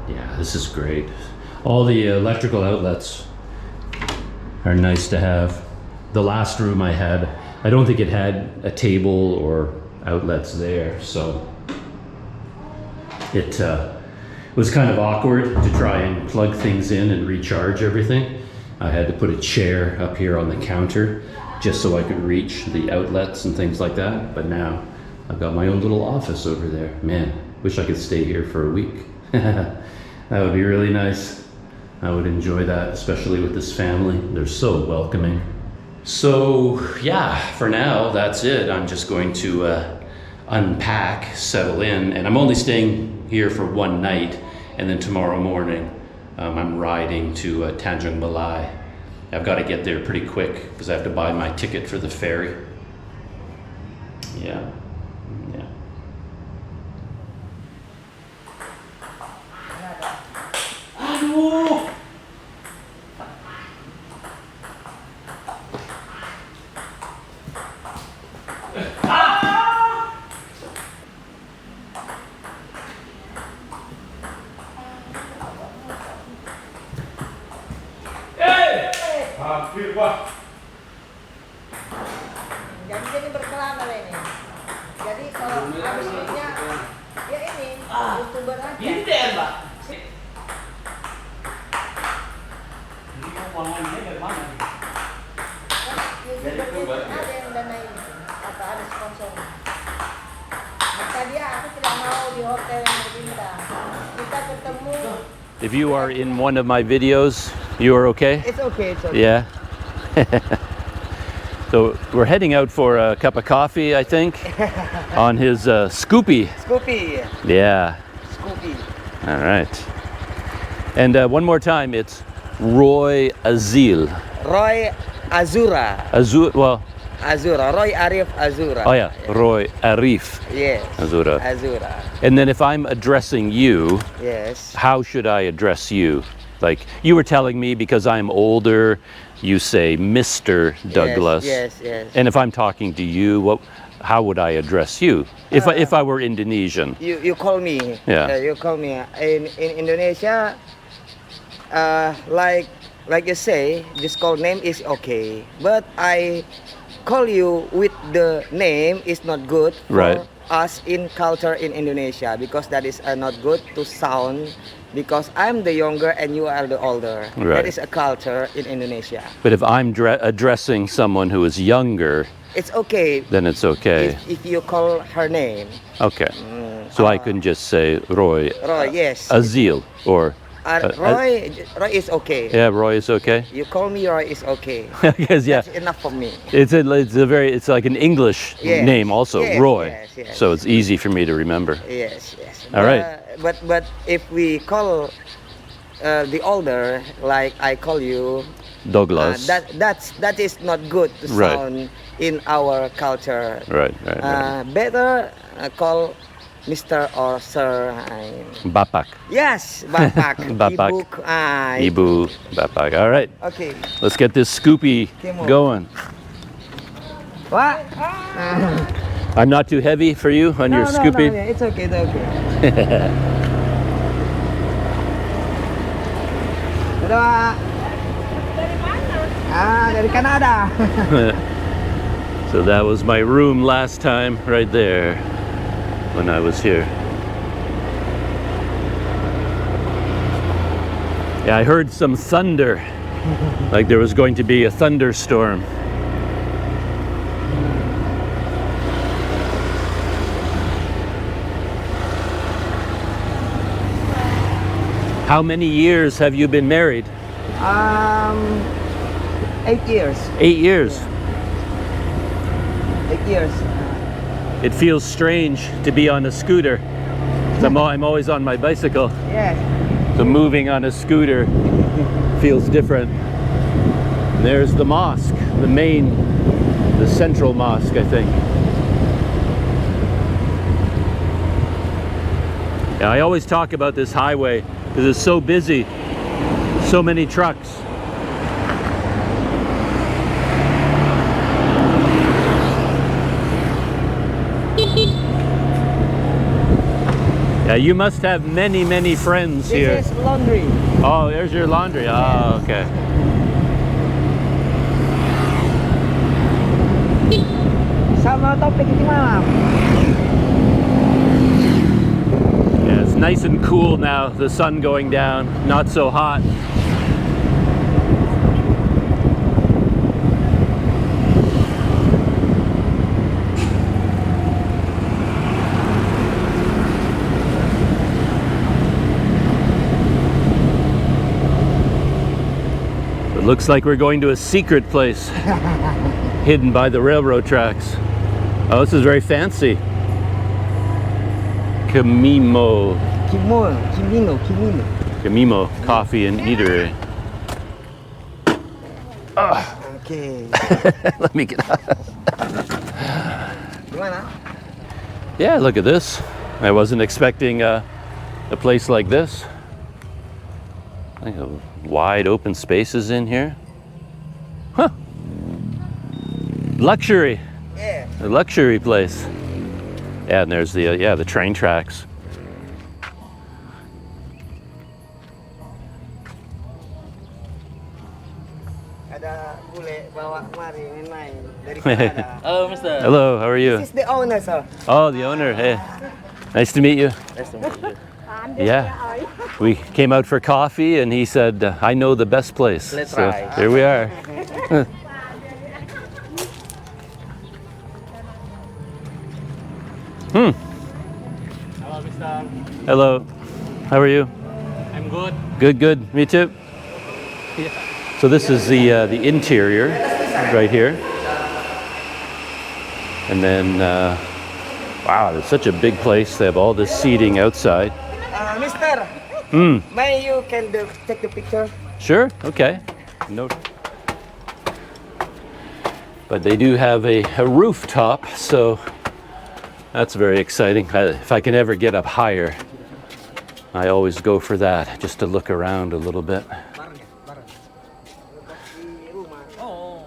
S1: Yeah, this is great. All the electrical outlets are nice to have. The last room I had, I don't think it had a table or outlets there, so it was kind of awkward to try and plug things in and recharge everything. I had to put a chair up here on the counter just so I could reach the outlets and things like that. But now I've got my own little office over there. Man, wish I could stay here for a week. That would be really nice. I would enjoy that, especially with this family. They're so welcoming. So yeah, for now, that's it. I'm just going to unpack, settle in, and I'm only staying here for one night, and then tomorrow morning I'm riding to Tanjung Balai. I've got to get there pretty quick because I have to buy my ticket for the ferry. Yeah. Aduh.
S5: Jadi berkelana ini. Jadi kalau habis duitnya ya ini YouTuber aja.
S1: Pinter, Mbak. Ini uangnya dari mana?
S5: YouTuber ada yang danain atau ada sponsor. Maka dia aku tidak mau di hotel yang berbintang. Kita ketemu.
S1: If you are in one of my videos, you are okay?
S4: It's okay, it's okay.
S1: Yeah. So we're heading out for a cup of coffee, I think, on his Scoopy.
S4: Scoopy.
S1: Yeah.
S4: Scoopy.
S1: All right. And one more time, it's Roy Azil.
S4: Roy Azura.
S1: Well,
S4: Azura. Roy Arif Azura.
S1: oh yeah, Roy Arif
S4: Yes.
S1: Azura.
S4: Azura.
S1: And then if I'm addressing you,
S4: Yes.
S1: how should I address you? Like you were telling me because I'm older, you say Mr. Douglas.
S4: Yes, yes.
S1: And if I'm talking to you, how would I address you? If I were Indonesian.
S4: You call me.
S1: Yeah.
S4: You call me. In Indonesia, like you say, just call name is okay. But I call you with the name is not good for
S1: Right.
S4: us in culture in Indonesia, because that is not good to sound, because I'm the younger and you are the older.
S1: Right.
S4: That is a culture in Indonesia.
S1: But if I'm addressing someone who is younger,
S4: It's okay
S1: then it's okay.
S4: if you call her name.
S1: Okay. So I can just say Roy
S4: Roy, yes.
S1: Azil or
S4: Roy is okay.
S1: yeah, Roy is okay.
S4: You call me Roy is okay.
S1: Because yeah,
S4: That's enough for me.
S1: it's like an English
S4: Yes.
S1: name also,
S4: Yes,
S1: Roy.
S4: yes.
S1: So it's easy for me to remember.
S4: Yes.
S1: All right.
S4: But if we call the older, like I call you,
S1: Douglas.
S4: that is not good to
S1: Right.
S4: sound in our culture.
S1: Right.
S4: Better call Mr. or Sir.
S1: Bapak.
S4: Yes, Bapak.
S1: Bapak. Ibu. Bapak. All right.
S4: Okay.
S1: Let's get this Scoopy
S4: Come on.
S1: going.
S4: What?
S1: I'm not too heavy for you on your Scoopy?
S4: No, it's okay, it's okay. Dadah. Dari Kanada.
S1: So that was my room last time, right there, when I was here. Yeah, I heard some thunder, like there was going to be a thunderstorm. How many years have you been married?
S4: 8 years.
S1: 8 years.
S4: 8 years.
S1: It feels strange to be on a scooter. 'Cause I'm always on my bicycle.
S4: Yes.
S1: So moving on a scooter feels different. And there's the mosque, the central mosque, I think. Yeah, I always talk about this highway because it's so busy, so many trucks. Yeah, you must have many friends here.
S4: This is laundry.
S1: Oh, there's your laundry. Oh, okay.
S4: Sama topik di malam.
S1: Yeah, it's nice and cool now. The sun going down, not so hot. It looks like we're going to a secret place hidden by the railroad tracks. Oh, this is very fancy. Camimo Coffee and Eatery.
S4: Okay.
S1: Let me get out.
S4: Gimana?
S1: Yeah, look at this. I wasn't expecting a place like this. I have wide open spaces in here. Huh. Luxury.
S4: Yeah.
S1: A luxury place. Yeah, and there's the train tracks.
S4: Ada bule bawa kemari main dari Kanada.
S6: Hello, Mister.
S1: Hello, how are you?
S4: This is the owner, sir.
S1: Oh, the owner. Hey, nice to meet you.
S6: Nice to meet you.
S1: Yeah, we came out for coffee, and he said, "I know the best place."
S6: Let's
S1: so
S6: try.
S1: here we are.
S6: Hello, Mister.
S1: Hello, how are you?
S6: I'm good.
S1: Good, good. Me too. So this is the interior right here, and then wow, it's such a big place. They have all this seating outside.
S4: Mister, may you can take the picture?
S1: Sure. Okay. No. But they do have a rooftop, so that's very exciting. If I can ever get up higher, I always go for that, just to look around a little bit.
S4: Di rumah. Oh.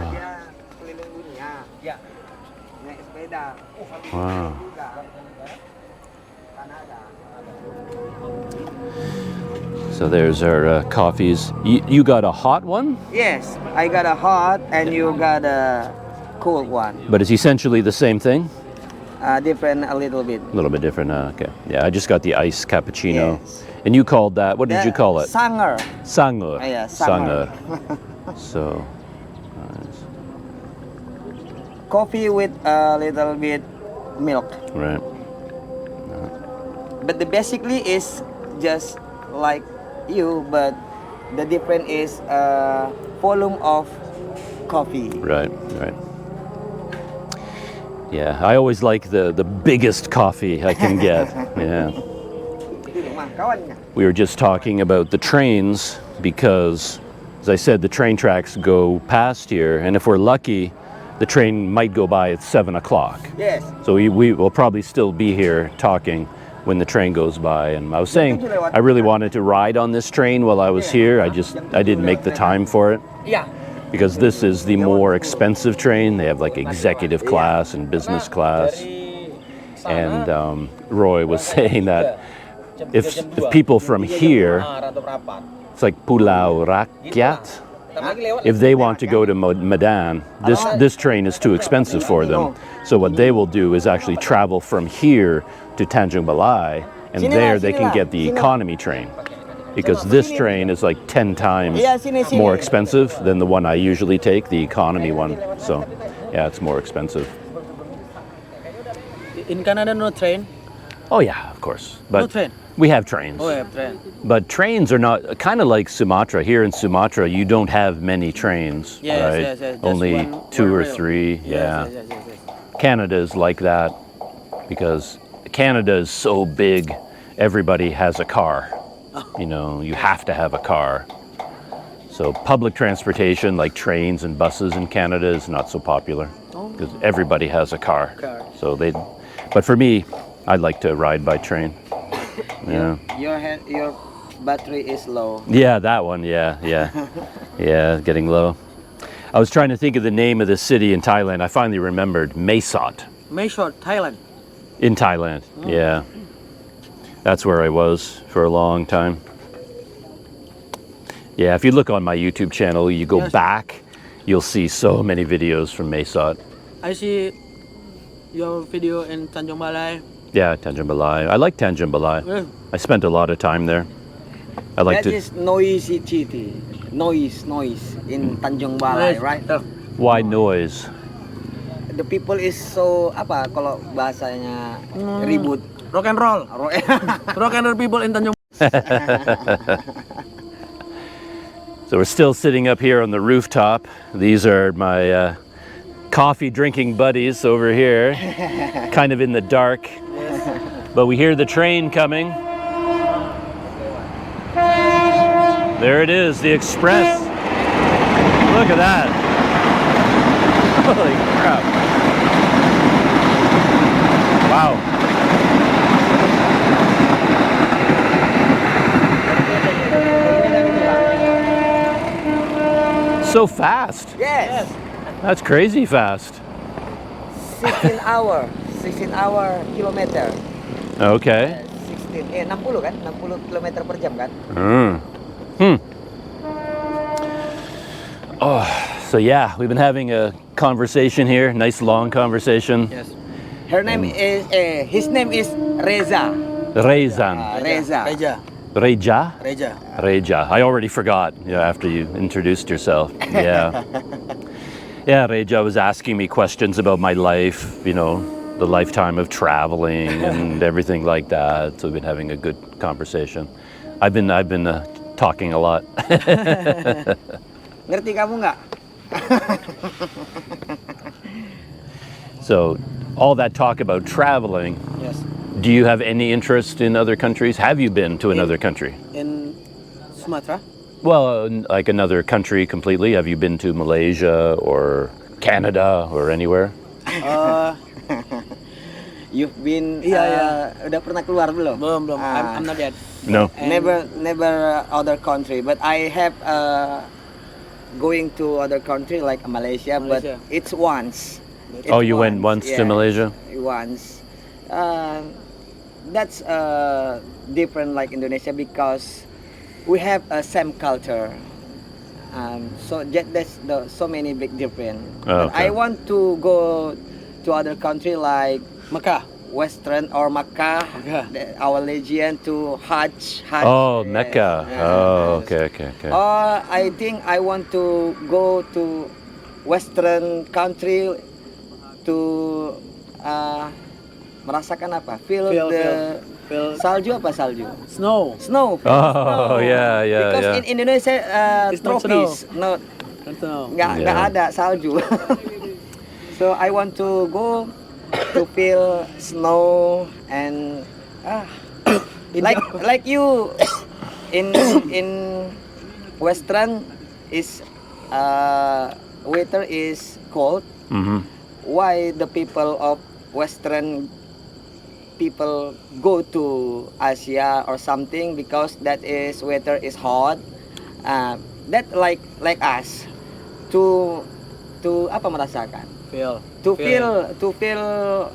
S4: Dia keliling dunia. Ya. Naik sepeda.
S1: Wow.
S4: Juga. Kanada.
S1: So there's our coffees. You got a hot one,
S4: Yes, I got a hot and you got a cold one.
S1: but it's essentially the same thing.
S4: Different a little bit.
S1: A little bit different. Okay. Yeah, I just got the iced cappuccino.
S4: Yes.
S1: And you called that, what did you call it?
S4: Sanger.
S1: Sangur.
S4: Yeah, sanger.
S1: So, nice.
S4: Coffee with a little bit milk.
S1: Right.
S4: But the basically is just like you, but the difference is volume of coffee.
S1: Right, right. Yeah, I always like the biggest coffee I can get. Yeah. We were just talking about the trains because, as I said, the train tracks go past here, and if we're lucky, the train might go by at 7 o'clock.
S4: Yes.
S1: So we will probably still be here talking when the train goes by. And I was saying I really wanted to ride on this train while I was here. I didn't make the time for it.
S4: Yeah.
S1: Because this is the more expensive train. They have like executive class and business class. And Roy was saying that if people from here, it's like Pulau Rakyat, if they want to go to Medan, this train is too expensive for them. So what they will do is actually travel from here to Tanjung Balai, and there they can get the economy train. Because this train is like 10 times more expensive than the one I usually take, the economy one. So, yeah, it's more expensive.
S6: In Canada, no train.
S1: Oh yeah, of course. But
S6: No train.
S1: we have trains.
S6: Oh, yeah, train.
S1: But trains are not kind of like Sumatra. Here in Sumatra, you don't have many trains,
S6: Yes,
S1: right?
S6: yes, yes. Just
S1: Only
S6: one
S1: 2 or
S6: rail.
S1: 3. Yeah.
S6: Yes.
S1: Canada is like that because Canada is so big. Everybody has a car. You know, you have to have a car. So public transportation like trains and buses in Canada is not so popular because everybody has a car. So but for me, I like to ride by train. Yeah.
S4: Your battery is low.
S1: Yeah, that one. Yeah. Yeah, getting low. I was trying to think of the name of the city in Thailand. I finally remembered. Mesot.
S6: Mesot, Thailand.
S1: In Thailand. Yeah. That's where I was for a long time. Yeah, if you look on my YouTube channel, you go back, you'll see so many videos from Mesot.
S6: I see your video in Tanjung Balai.
S1: Yeah, Tanjung Balai. I like Tanjung Balai.
S6: Yeah.
S1: I spent a lot of time there. I like
S4: That
S1: to.
S4: is noisy city. Noise in Tanjung Balai, right?
S1: Why noise?
S4: The people is so apa kalau bahasanya ribut.
S6: Rock and roll. Rock and roll people in Tanjung.
S1: So we're still sitting up here on the rooftop. These are my coffee drinking buddies over here, kind of in the dark. But we hear the train coming. There it is, the express. Look at that. Holy crap. Wow. So fast.
S4: Yes.
S1: That's crazy fast.
S4: 16 hour kilometer.
S1: Okay.
S4: 60 kan? 60 kilometer per jam kan?
S1: Oh, So yeah, we've been having a conversation here, nice long conversation.
S6: Yes.
S4: Her name is his name is Reza.
S1: Rezan.
S4: Reza.
S6: Reja.
S1: Reja?
S6: Reja.
S1: Reja. I already forgot, after you introduced yourself. Yeah. Yeah, Reja was asking me questions about my life, the lifetime of traveling and everything like that. So we've been having a good conversation. I've been talking a lot.
S4: Ngerti kamu nggak?
S1: So all that talk about traveling,
S6: Yes.
S1: do you have any interest in other countries? Have you been to another country?
S6: In Sumatra.
S1: Well, like another country completely. Have you been to Malaysia or Canada or anywhere?
S4: You've been
S6: Iya.
S4: udah pernah keluar belum?
S6: Belum.
S4: Ah.
S6: I'm not yet.
S1: No.
S4: Never other country, but I have going to other country like Malaysia, but
S6: Malaysia.
S4: it's once.
S1: Oh, you went once to Malaysia?
S4: Once. That's different like Indonesia because we have a same culture. So that's so many big difference.
S1: Oh,
S4: But I
S1: okay.
S4: want to go to other country like
S6: Mecca.
S4: Western or Makkah,
S6: Makkah.
S4: our religion to Hajj.
S1: Oh,
S4: yes,
S1: Mecca.
S4: yes.
S1: Oh, okay.
S4: Or I think I want to go to Western country to merasakan apa? Feel salju apa salju?
S6: Snow.
S4: Snow.
S1: Oh, yeah.
S4: Because in Indonesia
S6: It's not
S4: trophies,
S6: Snow.
S4: nggak ada salju. So I want to go to feel snow and like you in Western is weather is cold.
S1: Mm-hmm.
S4: Why the people of Western people go to Asia or something because that is weather is hot. That like us to apa merasakan? To feel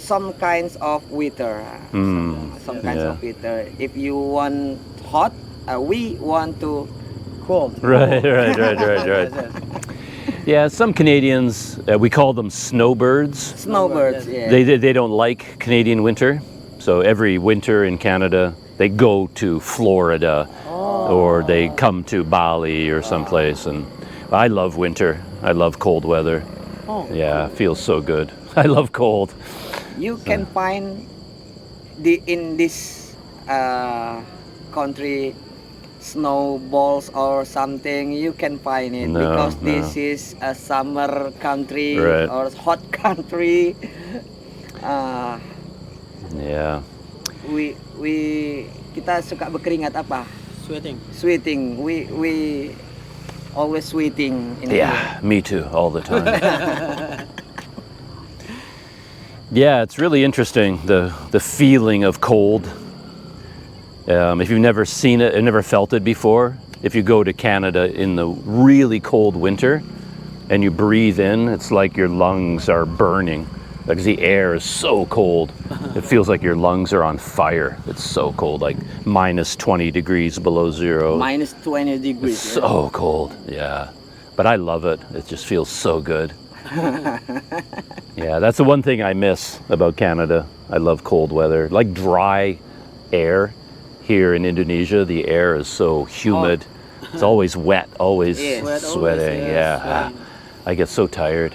S4: some kinds of weather. Some kinds of weather. If you want hot, we want to
S6: Cold.
S1: Right. Yeah, some Canadians, we call them snowbirds.
S4: Snowbirds. Yeah.
S1: They don't like Canadian winter. So every winter in Canada, they go to Florida or they come to Bali or someplace. And I love winter. I love cold weather. Yeah, it feels so good. I love cold.
S4: You can find in this country snowballs or something. You can find it because this is a summer country or hot country.
S1: Yeah.
S4: Kita suka berkeringat apa? Sweating. We always sweating.
S1: Yeah, me too, all the time. Yeah, it's really interesting, the feeling of cold. If you've never seen it and never felt it before, if you go to Canada in the really cold winter and you breathe in, it's like your lungs are burning because the air is so cold. It feels like your lungs are on fire. It's so cold, like minus 20 degrees below zero.
S4: Minus 20 degrees.
S1: So cold, yeah. But I love it. It just feels so good. Yeah, that's the one thing I miss about Canada. I love cold weather. Like dry air here in Indonesia, the air is so humid. It's always wet, always sweating. Sweating. I get so tired,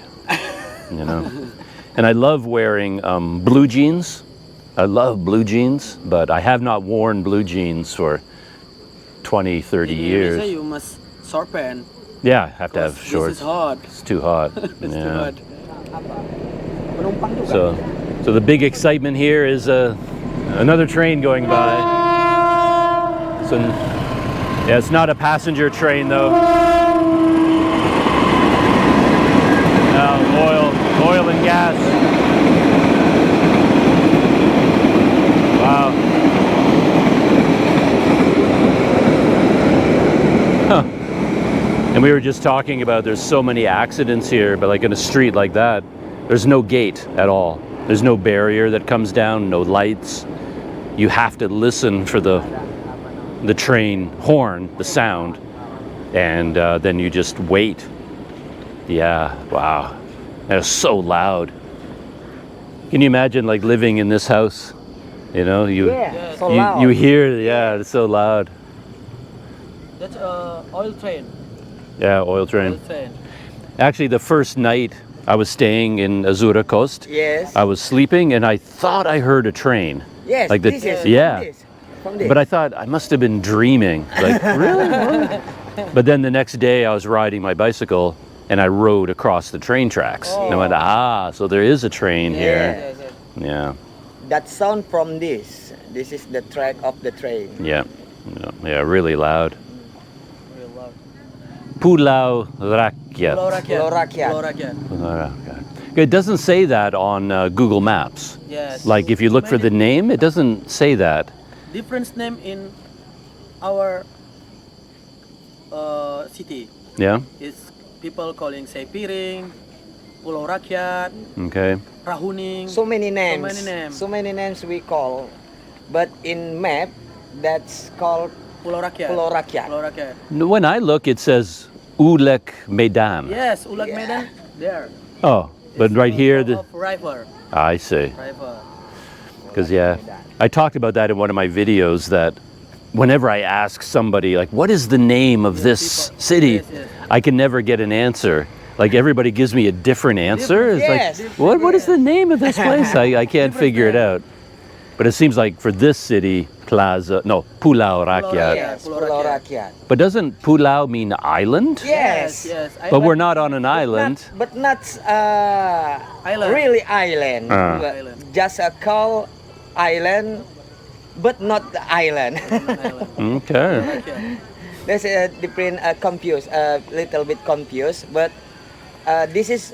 S1: And I love wearing blue jeans. I love blue jeans, but I have not worn blue jeans for 20, 30 years.
S6: Indonesia, you must short pant.
S1: Yeah, I have to have shorts.
S6: This is hot.
S1: It's too hot.
S6: It's too hot.
S1: So the big excitement here is another train going by. So yeah, it's not a passenger train though. Oil and gas. Wow. And we were just talking about there's so many accidents here, but like in a street like that, there's no gate at all. There's no barrier that comes down, no lights. You have to listen for the train horn, the sound, and then you just wait. Yeah, wow. And it's so loud. Can you imagine like living in this house? You know,
S3: Yeah, so loud.
S1: you hear, yeah, it's so loud.
S6: That's oil train.
S1: Yeah, oil train.
S6: Oil train.
S1: Actually, the first night I was staying in Azura Kost,
S4: Yes.
S1: I was sleeping and I thought I heard a train.
S4: Yes.
S1: Like the,
S4: this is
S1: yeah.
S4: From this. From this.
S1: But I thought I must have been dreaming. Like, really? What? But then the next day I was riding my bicycle and I rode across the train tracks. And I went, so there is a train here.
S4: Yes, yes.
S1: Yeah,
S4: That sound from this. This is the track of the train.
S1: yeah, yeah, really loud.
S6: Real loud.
S1: Pulau Rakyat.
S6: Pulau Rakyat.
S4: Pulau Rakyat.
S6: Pulau Rakyat.
S1: Pulau Rakyat. It doesn't say that on Google Maps.
S6: Yes.
S1: Like if you look for the name, it doesn't say that.
S6: Different name in our city.
S1: Yeah,
S6: It's people calling say Piring, Pulau Rakyat,
S1: okay.
S6: Rahuning.
S4: So many names.
S6: many names.
S4: So many names we call. But in map, that's called
S6: Pulau Rakyat.
S4: Pulau Rakyat.
S6: Pulau Rakyat.
S1: When I look, it says Ulek Medan.
S6: Yes, Ulag Medan. There.
S1: Oh, but
S6: It's
S1: right here,
S6: of river.
S1: I see.
S6: River.
S1: Because, yeah, I talked about that in one of my videos that whenever I ask somebody, like, what is the name of this
S6: people-
S1: city?
S6: yes, yes.
S1: I can never get an answer. Like, everybody gives me a different answer. It's
S4: Yes.
S1: like, what is the name of this place? I can't figure it out. But it seems like for this city, Pulau Rakyat.
S4: Yes,
S6: Pulau
S4: Pulau
S6: Rakyat.
S4: Rakyat.
S1: But doesn't Pulau mean island?
S4: Yes.
S6: Yes.
S1: But we're not on an island.
S4: But not
S6: Island.
S4: really island. But
S6: Island.
S4: just a call island, but not the island.
S6: Island.
S1: Okay.
S6: Rakyat.
S4: There's a different confused, a little bit confused. But this is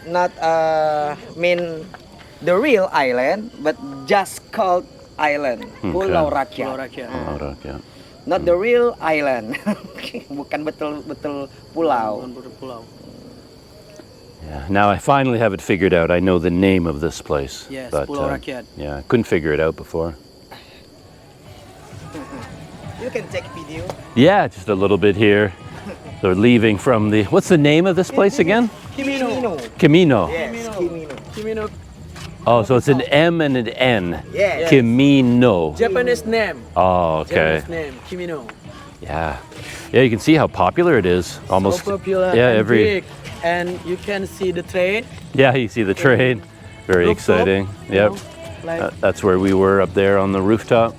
S4: not mean the real island, but just called island. Pulau
S6: Pulau
S4: Rakyat.
S6: Rakyat.
S1: Pulau Rakyat.
S4: Not the real island. Bukan betul-betul pulau.
S6: Bukan pulau.
S1: Yeah. Now I finally have it figured out. I know the name of this place.
S6: Yes,
S1: but,
S6: Pulau Rakyat.
S1: Yeah, I couldn't figure it out before.
S4: You can take video.
S1: Yeah, just a little bit here. They're leaving from the. What's the name of this place again?
S4: Kimino.
S1: Camino.
S4: Yes, Kimino.
S6: Kimino.
S1: Oh, so it's an M and an N.
S4: Yes.
S1: Camino.
S6: Japanese name.
S1: Oh, okay.
S6: Japanese name. Kimino.
S1: Yeah. Yeah, you can see how popular it is. Almost.
S6: So popular.
S1: Yeah,
S6: and
S1: every.
S6: big. And you can see the train.
S1: Yeah, you see the train. Very
S6: Rooftop,
S1: exciting.
S6: you
S1: Yep.
S6: know, like
S1: That's where we were up there on the rooftop.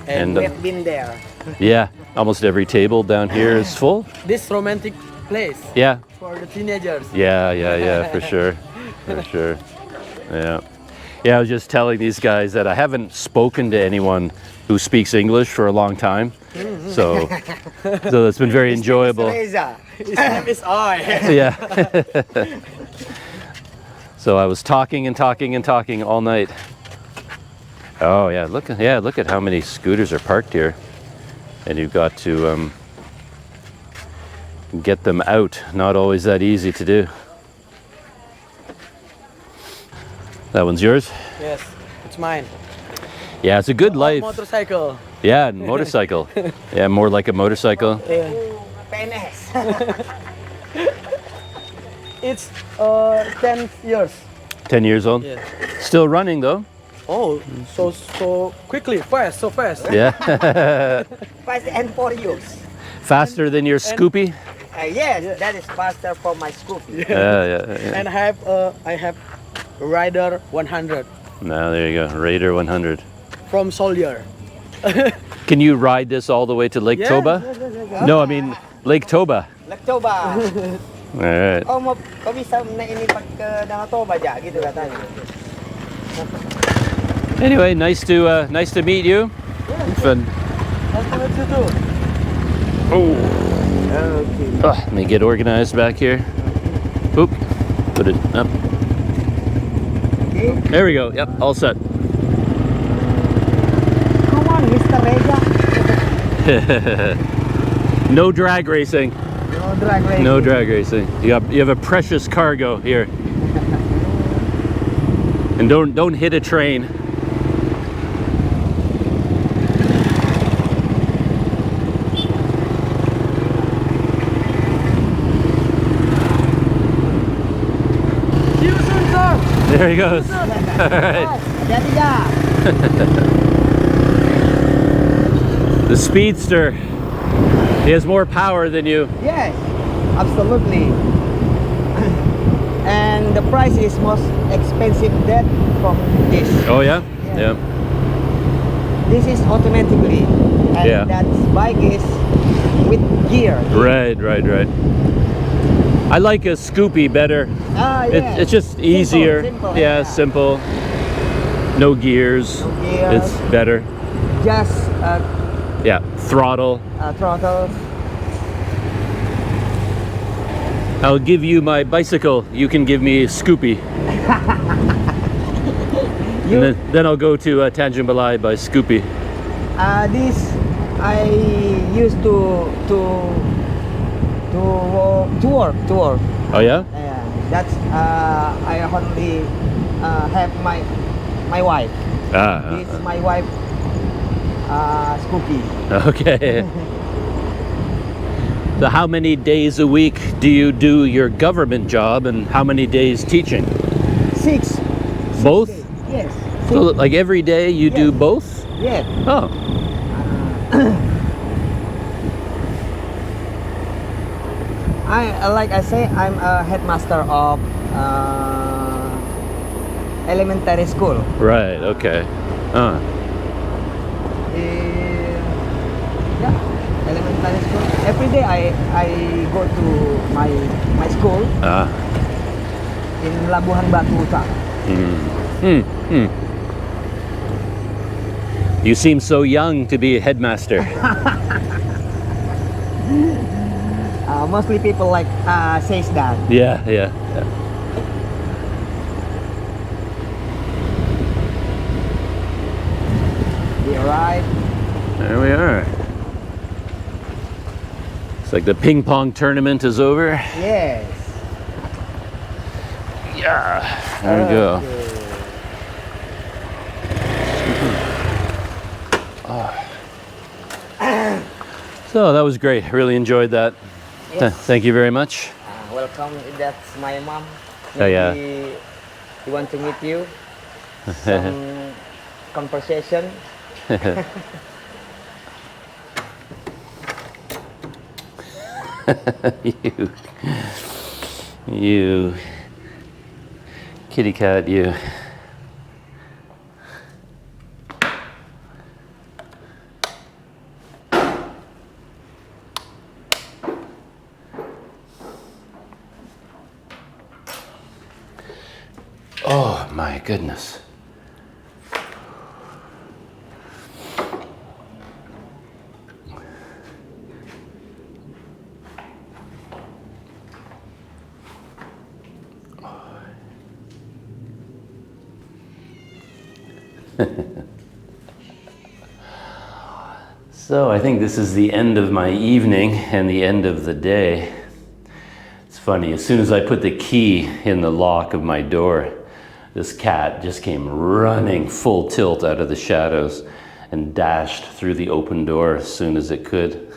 S6: and
S1: And
S4: We've been there.
S1: yeah, almost every table down here is full.
S6: this romantic place
S1: Yeah.
S6: for the teenagers.
S1: Yeah, for sure. For sure. Yeah. Yeah, I was just telling these guys that I haven't spoken to anyone who speaks English for a long time. So it's been very enjoyable.
S4: Reza.
S6: His name is I.
S1: Yeah. So I was talking and talking and talking all night. Oh yeah, look at how many scooters are parked here. And you've got to get them out. Not always that easy to do. That one's yours?
S6: Yes, it's mine.
S1: Yeah, it's a good life.
S6: Motorcycle.
S1: Yeah, motorcycle. Yeah, more like a motorcycle.
S6: Yeah.
S4: PNS.
S6: It's 10 years.
S1: 10 years old.
S6: Yeah.
S1: Still running though.
S6: Oh, so quickly, fast, so fast.
S1: Yeah.
S4: Fast and for you.
S1: Faster than your Scoopy?
S4: Yes, that is faster for my Scoopy.
S1: Yeah.
S6: And I have Rider 100
S1: No, there you go. Raider 100.
S6: from Soldier.
S1: Can you ride this all the way to Lake
S6: Yeah.
S1: Toba? No, I mean Lake Toba.
S4: Lektoba.
S1: All right.
S4: Oh, kau bisa na ini pag ke Danau Toba aja gitu katanya.
S1: Anyway, nice to meet you. Fun.
S6: Nice to meet you too.
S4: Okay.
S1: Let me get organized back here. Oop. Put it up.
S4: Okay.
S1: There we go. Yep, all set.
S4: Come on, Mr. Reza.
S1: No drag racing.
S4: No drag racing.
S1: No drag racing. You have a precious cargo here. And don't hit a train. There he goes. All right.
S4: Hati-hati dah.
S1: The speedster. He has more power than you.
S4: Yes, absolutely. And the price is most expensive that from this.
S1: Oh yeah? Yeah.
S4: This is automatically, and
S1: Yeah.
S4: that bike is with gear.
S1: Right. I like a Scoopy better.
S4: Yeah.
S1: It's just easier.
S4: Simple,
S1: yeah, simple. No gears.
S4: No gears.
S1: It's better.
S4: Just
S1: Yeah, throttle.
S4: throttle.
S1: I'll give you my bicycle. You can give me a Scoopy. And then I'll go to Tanjung Balai by Scoopy.
S4: This I used to work.
S1: Oh yeah?
S4: Yeah, that's I only have my wife. This is my wife, Scoopy.
S1: Okay. So how many days a week do you do your government job and how many days teaching?
S4: 6.
S1: Both?
S4: Days. Yes.
S1: So like every day you do
S4: Yes.
S1: both?
S4: Yes.
S1: Oh.
S4: Like I say, I'm a headmaster of elementary school.
S1: Right, okay.
S4: Yeah, elementary school. Every day I go to my school in Labuhan Batu Utara.
S1: You seem so young to be a headmaster.
S4: Mostly people like says that.
S1: Yeah.
S4: We arrive.
S1: There we are. It's like the ping pong tournament is over.
S4: Yes.
S1: Yeah. There we go. So that was great. I really enjoyed that.
S4: Yes.
S1: Thank you very much.
S4: Welcome. That's my mom.
S1: Oh, yeah.
S4: We want to meet you. Some conversation.
S1: you kitty cat, you. Oh my goodness. So I think this is the end of my evening and the end of the day. It's funny, as soon as I put the key in the lock of my door, this cat just came running full tilt out of the shadows and dashed through the open door as soon as it could.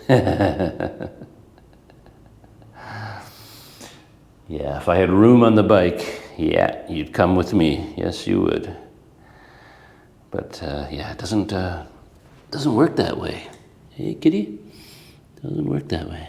S1: Yeah, if I had room on the bike, yeah, you'd come with me. Yes, you would. But yeah, it doesn't work that way. Hey, kitty? Doesn't work that way.